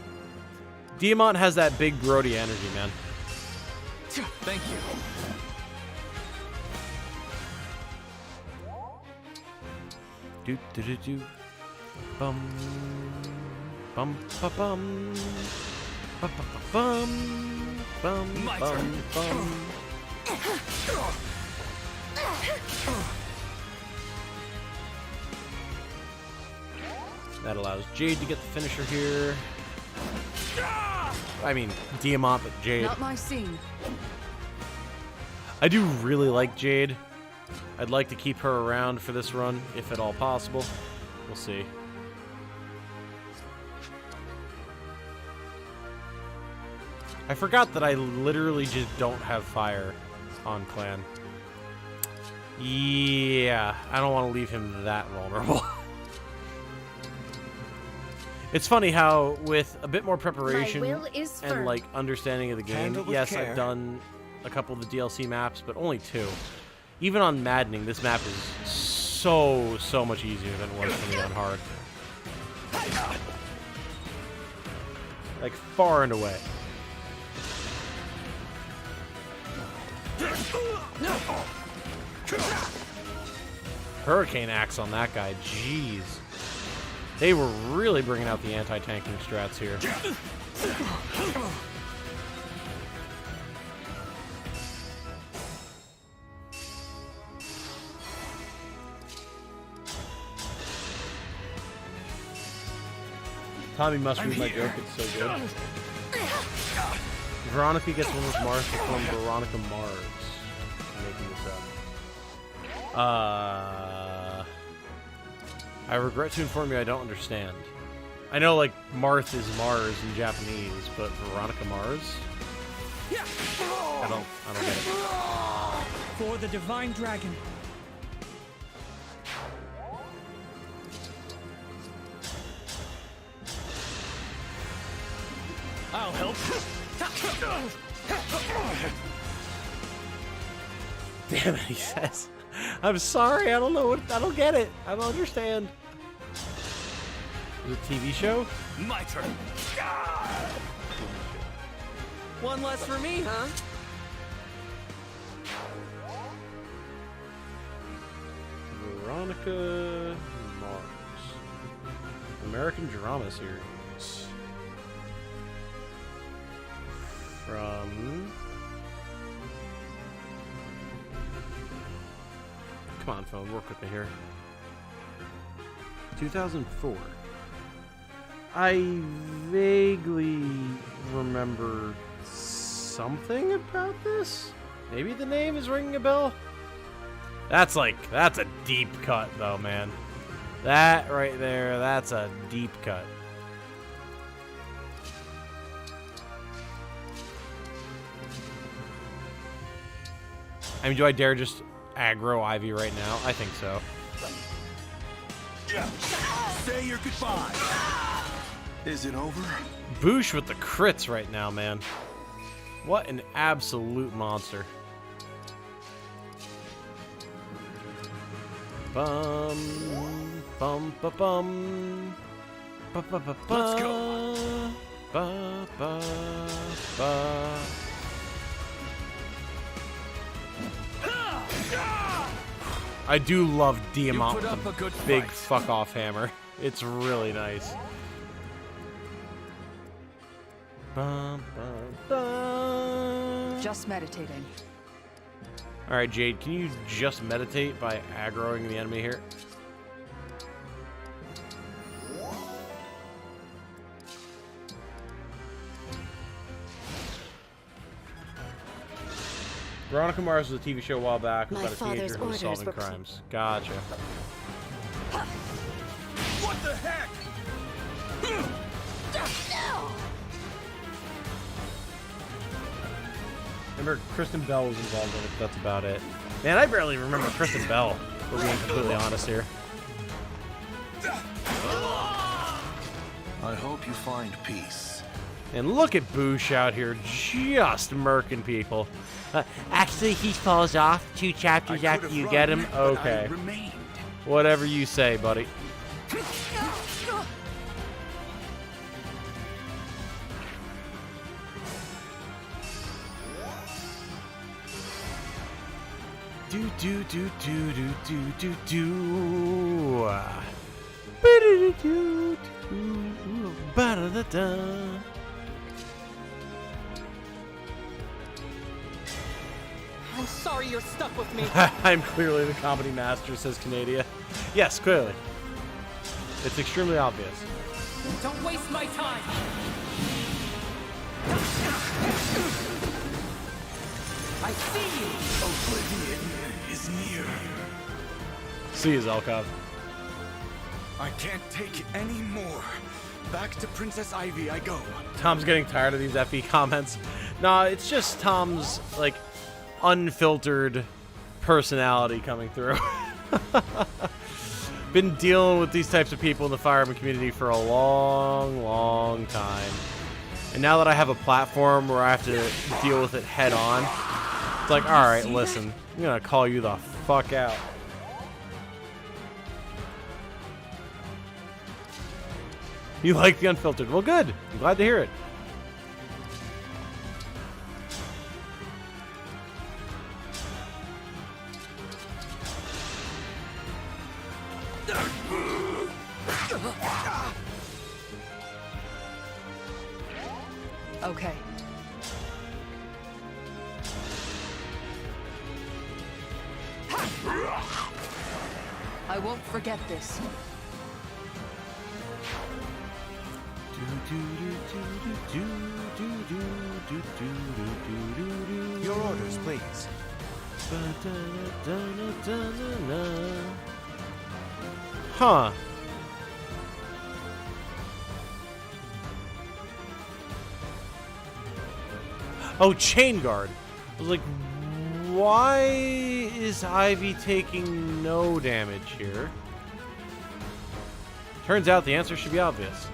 Diamant has that big Brody energy, man. Thank you. Do do do do. Bum bum ba bum. Ba ba ba bum. Bum My bum turn. bum. That allows Jade to get the finisher here. I mean, Diamant, but Jade. Not my scene. I do really like Jade. I'd like to keep her around for this run, if at all possible. We'll see. I forgot that I literally just don't have fire on Clan. Yeah, I don't want to leave him that vulnerable. It's funny how, with a bit more preparation My will is and firm. like understanding of the game, Handled with yes, care. I've done a couple of the DLC maps, but only 2. Even on Maddening, this map is so much easier than it was for me on hard. Like, far and away. Hurricane Axe on that guy, jeez. They were really bringing out the anti-tanking strats here. Tommy must read my joke, it's so good. Veronica gets one with Mars to form Veronica Mars. I'm making this up. I regret to inform you I don't understand. I know, like, Marth is Mars in Japanese, but Veronica Mars? I don't get it. For the Divine Dragon. I'll help. Damn it, he says. I'm sorry, I don't know what, I don't get it. I don't understand. Is it a TV show? My turn. One less for me, huh? Veronica Mars. American Drama Series. From... Come on, phone, work with me here. 2004. I vaguely remember something about this. Maybe the name is ringing a bell? That's a deep cut though, man. That right there, that's a deep cut. I mean, do I dare just aggro Ivy right now? I think so. Say your goodbye. Is it over? Boosh with the crits right now, man. What an absolute monster. Bum, bum, ba, bum. Ba, ba, ba, ba. Let's go. Ba, ba, ba. I do love Diamant with the big fuck off hammer. It's really nice. Bum, bum, bum. Just meditating. Alright, Jade, can you just meditate by aggroing the enemy here? Veronica Mars was a TV show a while back about a teenager who was solving crimes. Gotcha. What the heck? Remember, Kristen Bell was involved in it. That's about it. Man, I barely remember Kristen Bell, if we're being completely honest here. I hope you find peace. And look at Boosh out here just murking people. Actually, he falls off 2 chapters after you get him. Okay. Whatever you say, buddy. Do do do do do do do do. Ba-da-da-do, do, ba-da-da-da. I'm sorry you're stuck with me. I'm clearly the comedy master, says Canadia. Yes, clearly. It's extremely obvious. Don't waste my time. I see you. Oblivion is near. See you, Zelkov. I can't take any more. Back to Princess Ivy I go. Tom's getting tired of these FE comments. Nah, it's just Tom's, like, unfiltered personality coming through. Been dealing with these types of people in the Fire Emblem community for a long, long time. And now that I have a platform where I have to deal with it head on, it's like, alright, listen, I'm gonna call you the fuck out. You like the unfiltered? Well, good. I'm glad to hear it. Okay. I won't forget this. Your orders, please. Huh. Oh, Chain Guard. I was like, why is Ivy taking no damage here? Turns out the answer should be obvious.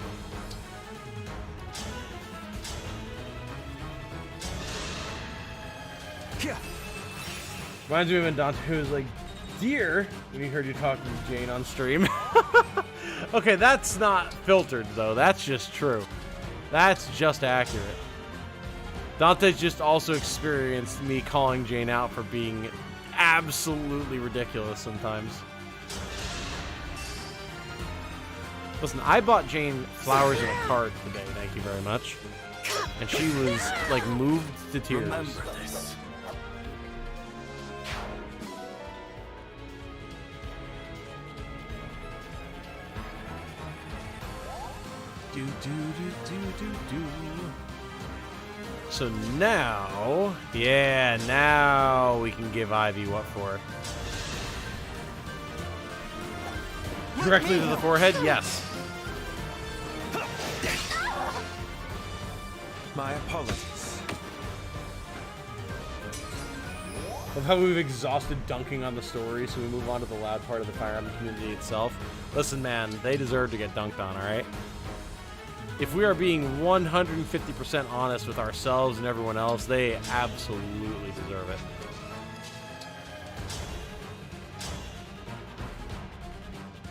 Reminds me of when Dante was like, dear, when he heard you talking to Jane on stream. Okay, that's not filtered, though. That's just true. That's just accurate. Dante's just also experienced me calling Jane out for being absolutely ridiculous sometimes. Listen, I bought Jane flowers and a card today, thank you very much. And she was, like, moved to tears. Remember this. Do do do do do do. So now, yeah, now we can give Ivy what for. Directly to the forehead? Yes. My apologies. Of how we've exhausted dunking on the story, so we move on to the loud part of the Fire Emblem community itself. Listen, man, they deserve to get dunked on, alright? If we are being 150% honest with ourselves and everyone else, they absolutely deserve it.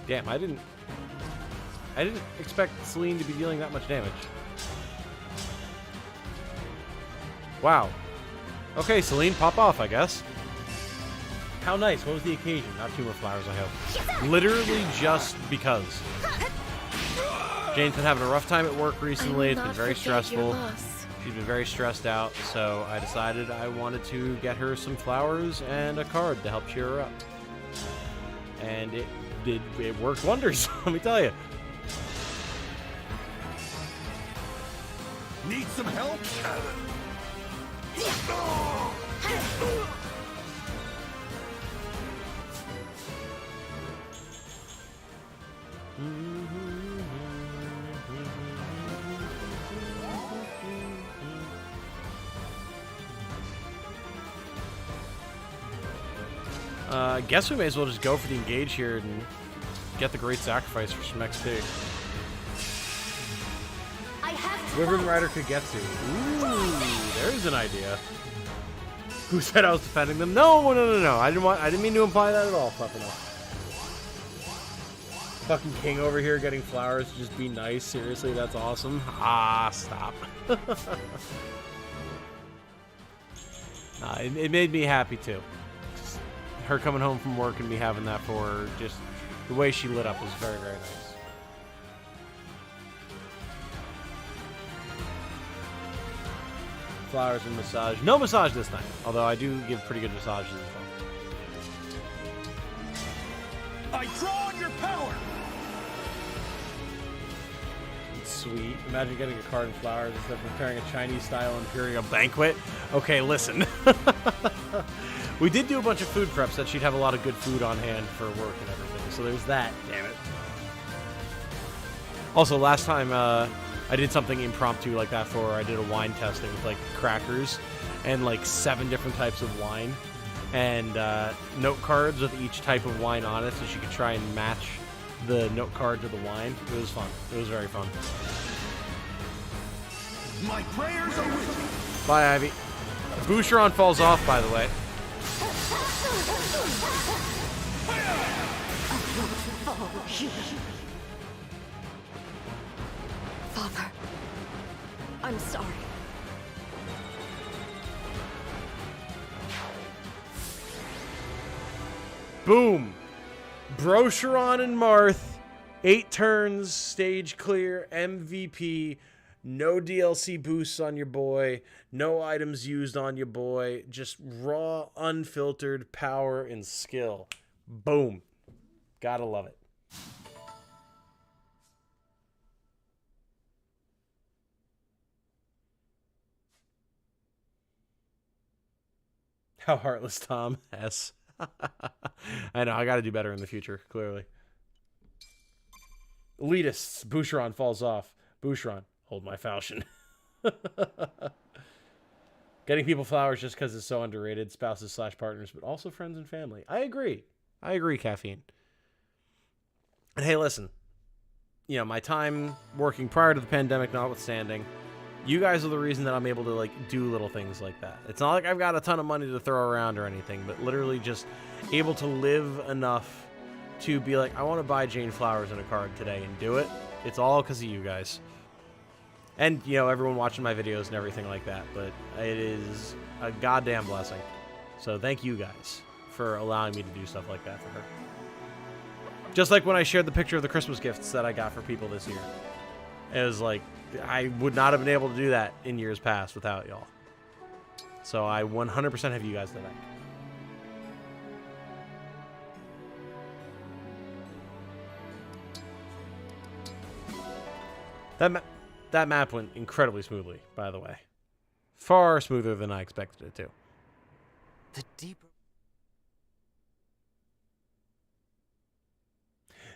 Damn, I didn't expect Celine to be dealing that much damage. Wow. Okay, Celine, pop off, I guess. How nice. What was the occasion? Not 2 more flowers, I hope. Literally just because. Jane's been having a rough time at work recently. It's been very stressful. She's been very stressed out, so I decided I wanted to get her some flowers and a card to help cheer her up. And it worked wonders, let me tell you. Need some help? I guess we may as well just go for the engage here and get the great sacrifice for some XP. Wyvern Rider Kagetsu. Ooh, there's an idea. Who said I was defending them? No. I didn't mean to imply that at all, Puffino. Fucking King over here getting flowers to just be nice. Seriously, that's awesome. Ah, stop. Nah, it made me happy too. Just her coming home from work and me having that for her, just the way she lit up was very, very nice. Flowers and massage. No massage this time, although I do give pretty good massages as well. I draw on your power. Sweet. Imagine getting a card and flowers instead of preparing a Chinese-style imperial banquet. Okay, listen. We did do a bunch of food preps that she'd have a lot of good food on hand for work and everything. So there's that. Damn it. Also, last time I did something impromptu like that for her. I did a wine tasting with like crackers and like 7 different types of wine and note cards with each type of wine on it, so she could try and match the note card to the wine. It was fun. It was very fun. My prayers are with you. Bye, Ivy. Boucheron falls off, by the way. Father, I'm sorry. Boom! Brocheron and Marth, 8 turns, stage clear, MVP, no DLC boosts on your boy, no items used on your boy, just raw, unfiltered power and skill. Boom. Gotta love it. How heartless, Tom. S. I know, I gotta do better in the future, clearly. Elitists, Boucheron falls off. Boucheron, hold my falchion. Getting people flowers just because it's so underrated. Spouses / partners, but also friends and family. I agree. I agree, Caffeine. And hey, listen. You know, my time working prior to the pandemic notwithstanding, you guys are the reason that I'm able to, like, do little things like that. It's not like I've got a ton of money to throw around or anything, but literally just able to live enough to be like, I want to buy Jane flowers and a card today and do it. It's all because of you guys. And, you know, everyone watching my videos and everything like that, but it is a goddamn blessing. So thank you guys for allowing me to do stuff like that for her. Just like when I shared the picture of the Christmas gifts that I got for people this year. It was like, I would not have been able to do that in years past without y'all. So I 100% have you guys to thank. That map went incredibly smoothly, by the way. Far smoother than I expected it to. The deeper...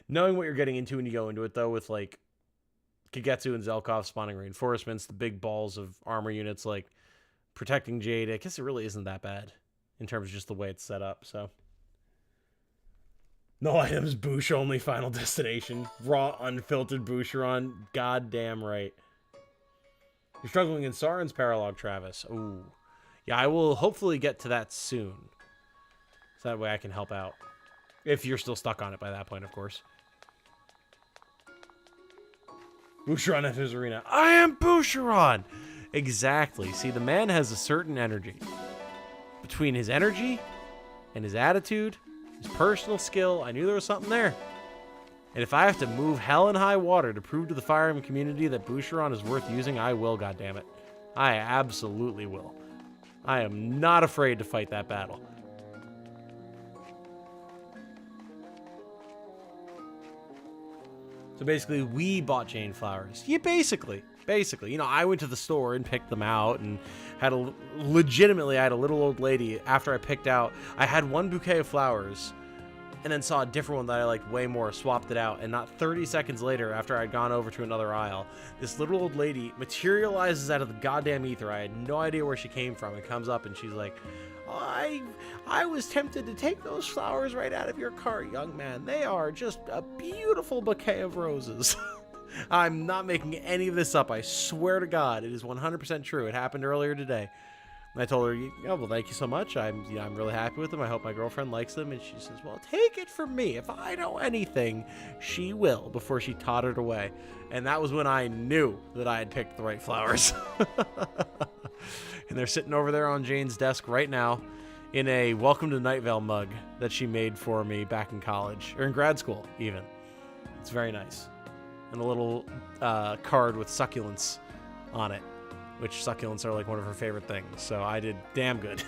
Knowing what you're getting into when you go into it, though, with, like, Kagetsu and Zelkov spawning reinforcements, the big balls of armor units, like, protecting Jade, I guess it really isn't that bad in terms of just the way it's set up, so. No items, Boosh only final destination. Raw, unfiltered Boucheron. Goddamn right. You're struggling in Saren's Paralogue, Travis. Ooh. Yeah, I will hopefully get to that soon. So that way I can help out. If you're still stuck on it by that point, of course. Boucheron enters arena. I am Boucheron! Exactly. See, the man has a certain energy. Between his energy and his attitude, his personal skill, I knew there was something there. And if I have to move hell and high water to prove to the Fire Emblem community that Boucheron is worth using, I will, goddammit. I absolutely will. I am not afraid to fight that battle. So basically, we bought Jane flowers. Yeah, basically. You know, I went to the store and picked them out and had legitimately, I had a little old lady, after I picked out, I had one bouquet of flowers and then saw a different one that I liked way more, swapped it out, and not 30 seconds later, after I'd gone over to another aisle, this little old lady materializes out of the goddamn ether. I had no idea where she came from, and comes up and she's like, I was tempted to take those flowers right out of your cart, young man. They are just a beautiful bouquet of roses. I'm not making any of this up. I swear to God, it is 100% true. It happened earlier today. And I told her, oh, well, thank you so much. I'm really happy with them. I hope my girlfriend likes them. And she says, well, take it from me. If I know anything, she will, before she tottered away. And that was when I knew that I had picked the right flowers. And they're sitting over there on Jane's desk right now in a Welcome to Night Vale mug that she made for me back in college, or in grad school, even. It's very nice. And a little card with succulents on it, which succulents are like one of her favorite things. So I did damn good.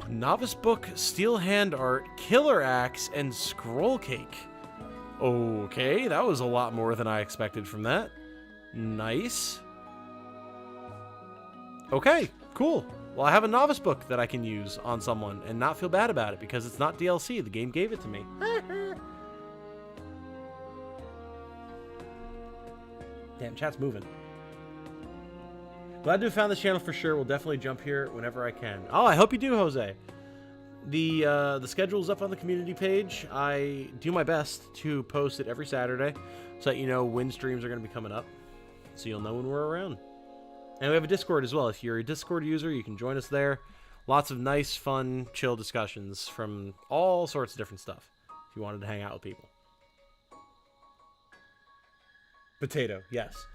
Novice book, steel hand art, killer axe, and scroll cake. Okay, that was a lot more than I expected from that. Nice. Okay, cool. Well, I have a novice book that I can use on someone and not feel bad about it because it's not DLC. The game gave it to me. Damn, chat's moving. Glad to have found this channel for sure. We'll definitely jump here whenever I can. Oh, I hope you do, Jose. The schedule is up on the community page. I do my best to post it every Saturday so that you know when streams are going to be coming up, so you'll know when we're around. And we have a Discord as well. If you're a Discord user, you can join us there. Lots of nice, fun, chill discussions from all sorts of different stuff if you wanted to hang out with people. Potato, yes.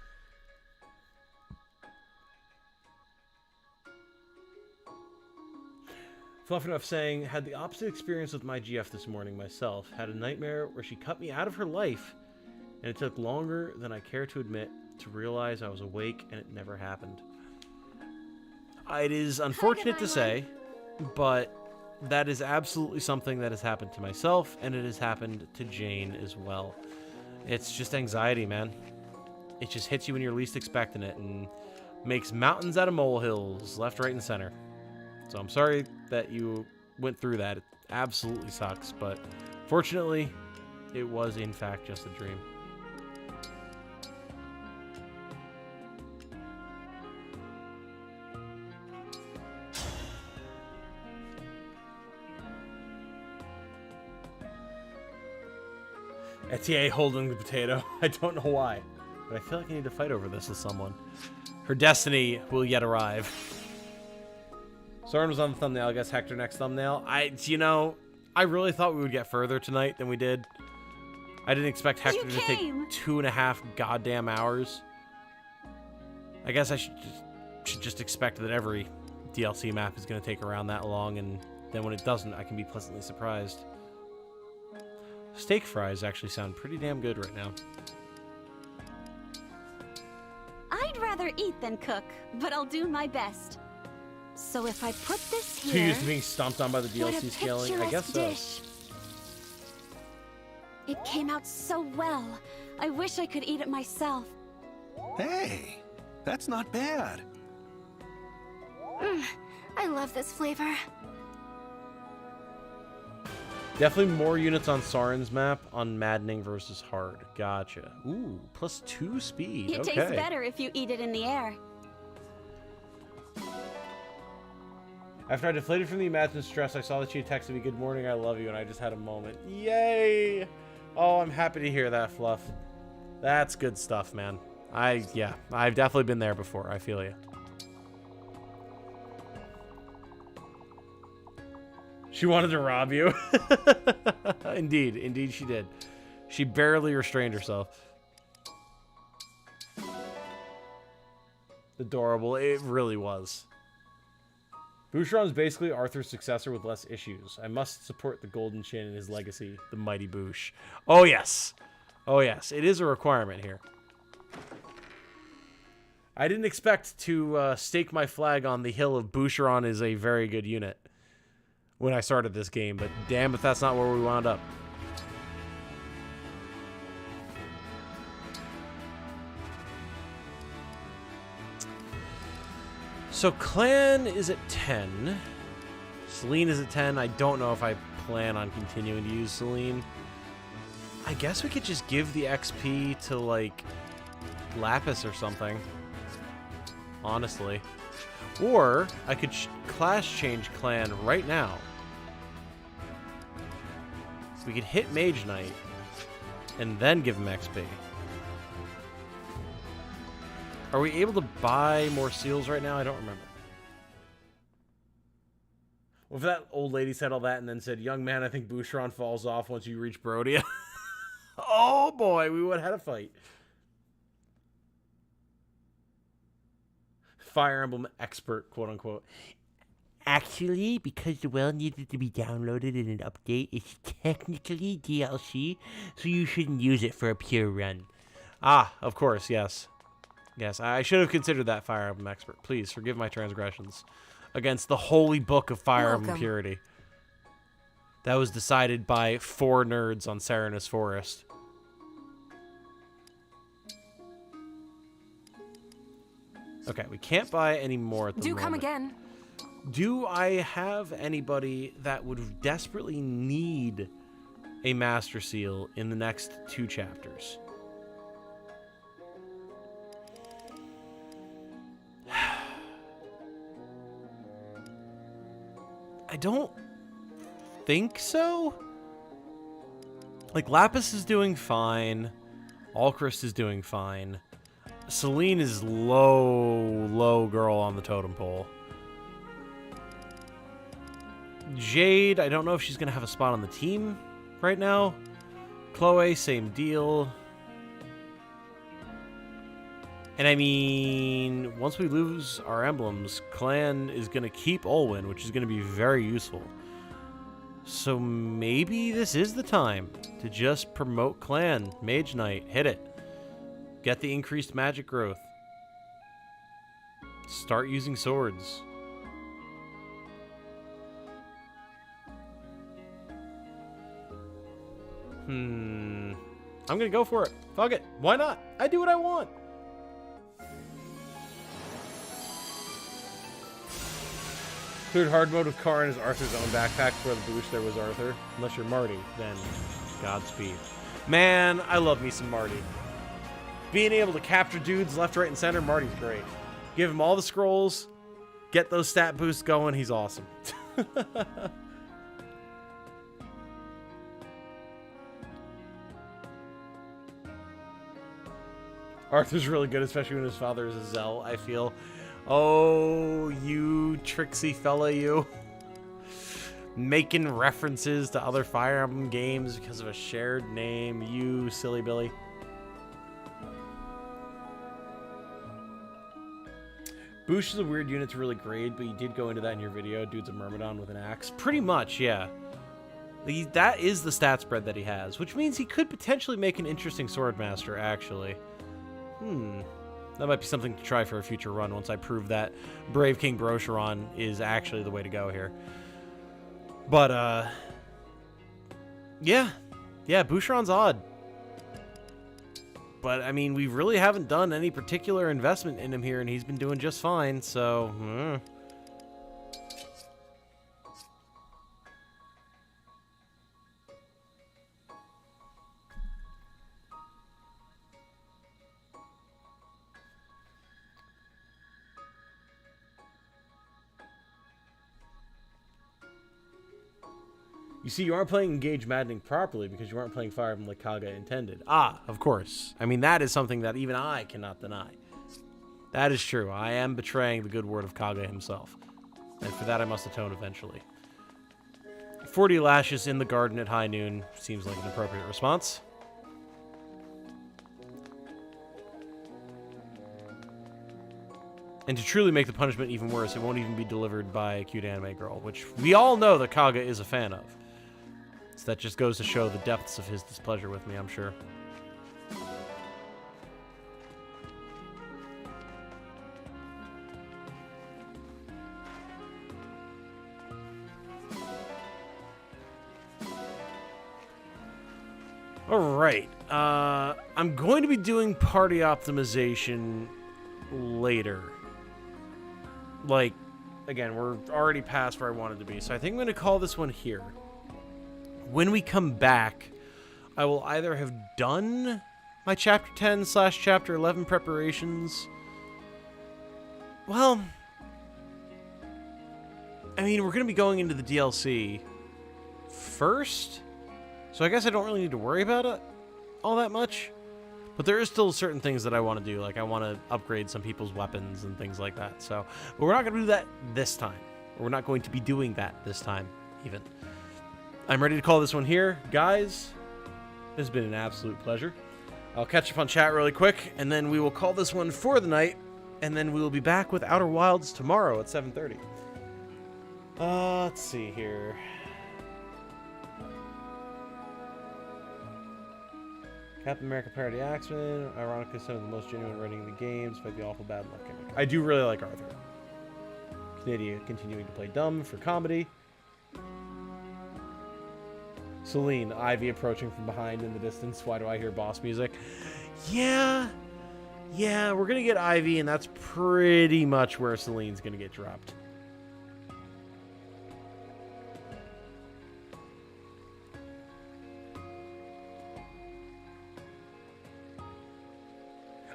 Fluff Enough saying, had the opposite experience with my GF this morning myself. Had a nightmare where she cut me out of her life, and it took longer than I care to admit to realize I was awake and it never happened. It is unfortunate to say, but that is absolutely something that has happened to myself, and it has happened to Jane as well. It's just anxiety, man. It just hits you when you're least expecting it and makes mountains out of molehills, left, right, and center. So I'm sorry that you went through that. It absolutely sucks, but fortunately, it was in fact just a dream. Etienne holding the potato. I don't know why, but I feel like I need to fight over this with someone. Her destiny will yet arrive. Soren was on the thumbnail. I guess Hector next thumbnail. You know, I really thought we would get further tonight than we did. I didn't expect Hector to take 2.5 goddamn hours. I guess I should just expect that every DLC map is going to take around that long, and then when it doesn't, I can be pleasantly surprised. Steak fries actually sound pretty damn good right now. I'd rather eat than cook, but I'll do my best. So if I put this here... Too used to being stomped on by the DLC scaling? I guess so. Dish. It came out so well. I wish I could eat it myself. Hey, that's not bad. I love this flavor. Definitely more units on Saren's map on Maddening versus Hard. Gotcha. Ooh, +2 speed. It okay. tastes better if you eat it in the air. After I deflated from the imagined stress, I saw that she had texted me, "Good morning, I love you," and I just had a moment. Yay! Oh, I'm happy to hear that, Fluff. That's good stuff, man. Yeah, I've definitely been there before. I feel you. She wanted to rob you. Indeed she did. She barely restrained herself. Adorable, it really was. Boucheron is basically Arthur's successor with less issues. I must support the Golden Chin and his legacy, the mighty Bouche. Oh yes. Oh yes, it is a requirement here. I didn't expect to stake my flag on the hill of Boucheron is a very good unit when I started this game, but damn if that's not where we wound up. So Clan is at 10. Celine is at 10. I don't know if I plan on continuing to use Celine. I guess we could just give the XP to, like, Lapis or something. Honestly. Or I could class change Clan right now. So we could hit Mage Knight and then give him XP. Are we able to buy more seals right now? I don't remember. Well, if that old lady said all that and then said, "Young man, I think Boucheron falls off once you reach Brodia." Oh boy, we would have had a fight. Fire Emblem expert, quote unquote. Actually, because the well needed to be downloaded in an update, it's technically DLC, so you shouldn't use it for a pure run. Ah, of course, yes. Yes, I should have considered that, Fire Emblem expert. Please forgive my transgressions against the holy book of Fire Emblem purity. That was decided by 4 nerds on Serenus Forest. Okay, we can't buy any more at the moment. Do come again. Do I have anybody that would desperately need a Master Seal in the next 2 chapters? I don't think so. Like, Lapis is doing fine. Alchrist is doing fine. Celine is low girl on the totem pole. Jade, I don't know if she's going to have a spot on the team right now. Chloe, same deal. And I mean, once we lose our emblems, Clan is going to keep Olwyn, which is going to be very useful. So maybe this is the time to just promote Clan. Mage Knight, hit it. Get the increased magic growth. Start using swords. I'm gonna go for it. Fuck it. Why not? I do what I want. Cleared hard mode with Karin as Arthur's own backpack. For the boost, there was Arthur. Unless you're Marty, then Godspeed. Man, I love me some Marty. Being able to capture dudes left, right, and center, Marty's great. Give him all the scrolls, get those stat boosts going, he's awesome. Arthur's really good, especially when his father is a Zell, I feel. Oh, you tricksy fella, you. Making references to other Fire Emblem games because of a shared name, you silly Billy. Boosh is a weird unit to really grade, but you did go into that in your video. Dude's a Myrmidon with an axe. Pretty much, yeah. That is the stat spread that he has, which means he could potentially make an interesting Swordmaster, actually. That might be something to try for a future run once I prove that Brave King Brocheron is actually the way to go here. But, yeah. Yeah, Boucheron's odd. But, I mean, we really haven't done any particular investment in him here, and he's been doing just fine, so... You see, you aren't playing Engage Maddening properly because you aren't playing Fire Emblem like Kaga intended. Ah, of course. I mean, that is something that even I cannot deny. That is true. I am betraying the good word of Kaga himself. And for that, I must atone eventually. 40 lashes in the garden at high noon seems like an appropriate response. And to truly make the punishment even worse, it won't even be delivered by a cute anime girl, which we all know that Kaga is a fan of. So that just goes to show the depths of his displeasure with me, I'm sure. Alright, I'm going to be doing party optimization later. Like, again, we're already past where I wanted to be, so I think I'm going to call this one here. When we come back, I will either have done my Chapter 10/Chapter 11 preparations. Well, I mean, we're going to be going into the DLC first, so I guess I don't really need to worry about it all that much. But there is still certain things that I want to do, like I want to upgrade some people's weapons and things like that. So, but we're not going to do that this time. Or we're not going to be doing that this time, even. I'm ready to call this one here. Guys, this has been an absolute pleasure. I'll catch up on chat really quick, and then we will call this one for the night, and then we will be back with Outer Wilds tomorrow at 7:30. Let's see here. Captain America Parody Axeman, ironically some of the most genuine writing in the game, despite the awful bad luck gimmick. I do really like Arthur. Canadian continuing to play dumb for comedy. Celine, Ivy approaching from behind in the distance. Why do I hear boss music? Yeah, we're gonna get Ivy, and that's pretty much where Celine's gonna get dropped.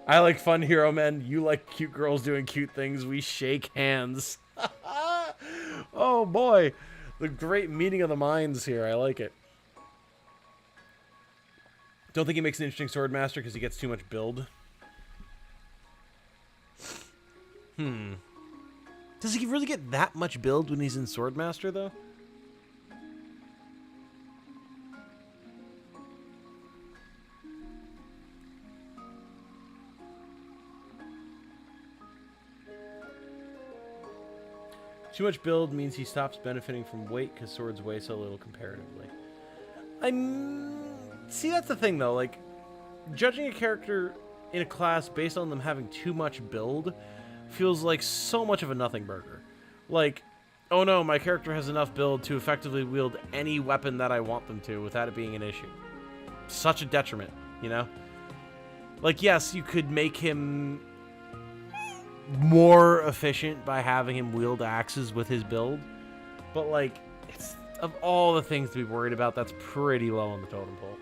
I like fun hero men. You like cute girls doing cute things. We shake hands. Oh boy. The great meeting of the minds here. I like it. Don't think he makes an interesting sword master because he gets too much build. Does he really get that much build when he's in sword master though? Too much build means he stops benefiting from weight because swords weigh so little comparatively. See, that's the thing though, like, judging a character in a class based on them having too much build feels like so much of a nothing burger. Like, oh no, my character has enough build to effectively wield any weapon that I want them to without it being an issue. Such a detriment, you know? Like, yes, you could make him more efficient by having him wield axes with his build, but like, it's, of all the things to be worried about, that's pretty low on the totem pole.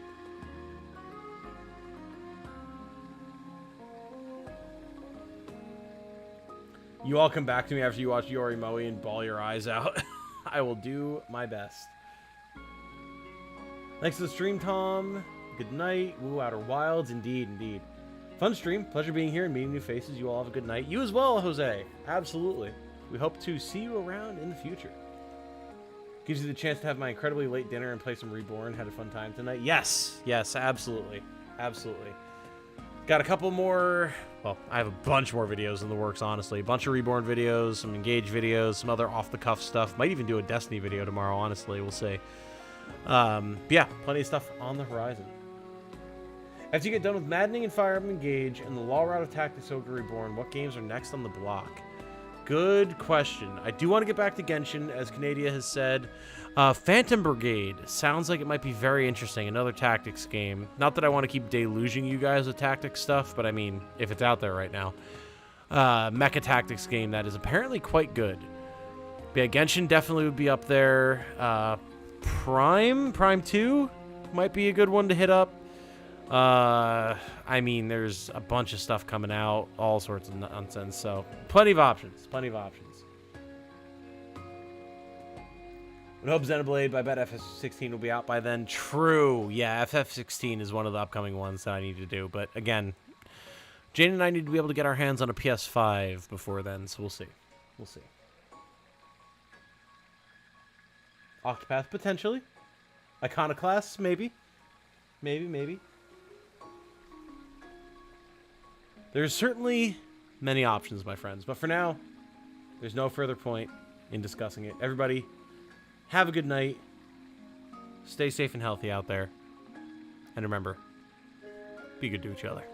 You all come back to me after you watch Yorimoe and bawl your eyes out. I will do my best. Thanks to the stream, Tom. Good night. Woo, Outer Wilds. Indeed, indeed. Fun stream. Pleasure being here and meeting new faces. You all have a good night. You as well, Jose. Absolutely. We hope to see you around in the future. Gives you the chance to have my incredibly late dinner and play some Reborn. Had a fun time tonight. Yes. Yes, absolutely. Absolutely. Got a couple more... Well, I have a bunch more videos in the works, honestly. A bunch of Reborn videos, some Engage videos, some other off-the-cuff stuff. Might even do a Destiny video tomorrow, honestly. We'll see. Yeah, plenty of stuff on the horizon. After you get done with Maddening and Fire Emblem Engage and the Law Route of Tactics Ogre Reborn, what games are next on the block? Good question. I do want to get back to Genshin, as Canadia has said. Phantom Brigade sounds like it might be very interesting. Another tactics game. Not that I want to keep deluging you guys with tactics stuff, but I mean, if it's out there right now. Mecha tactics game that is apparently quite good. But yeah, Genshin definitely would be up there. Prime 2 might be a good one to hit up. I mean, there's a bunch of stuff coming out, all sorts of nonsense, so plenty of options. I hope Xenoblade, but I bet FF16 will be out by then. True. Yeah, FF16 is one of the upcoming ones that I need to do. But again, Jane and I need to be able to get our hands on a PS5 before then, so we'll see. Octopath, potentially. Iconoclast, maybe. Maybe. There's certainly many options, my friends. But for now, there's no further point in discussing it. Everybody, have a good night. Stay safe and healthy out there. And remember, be good to each other.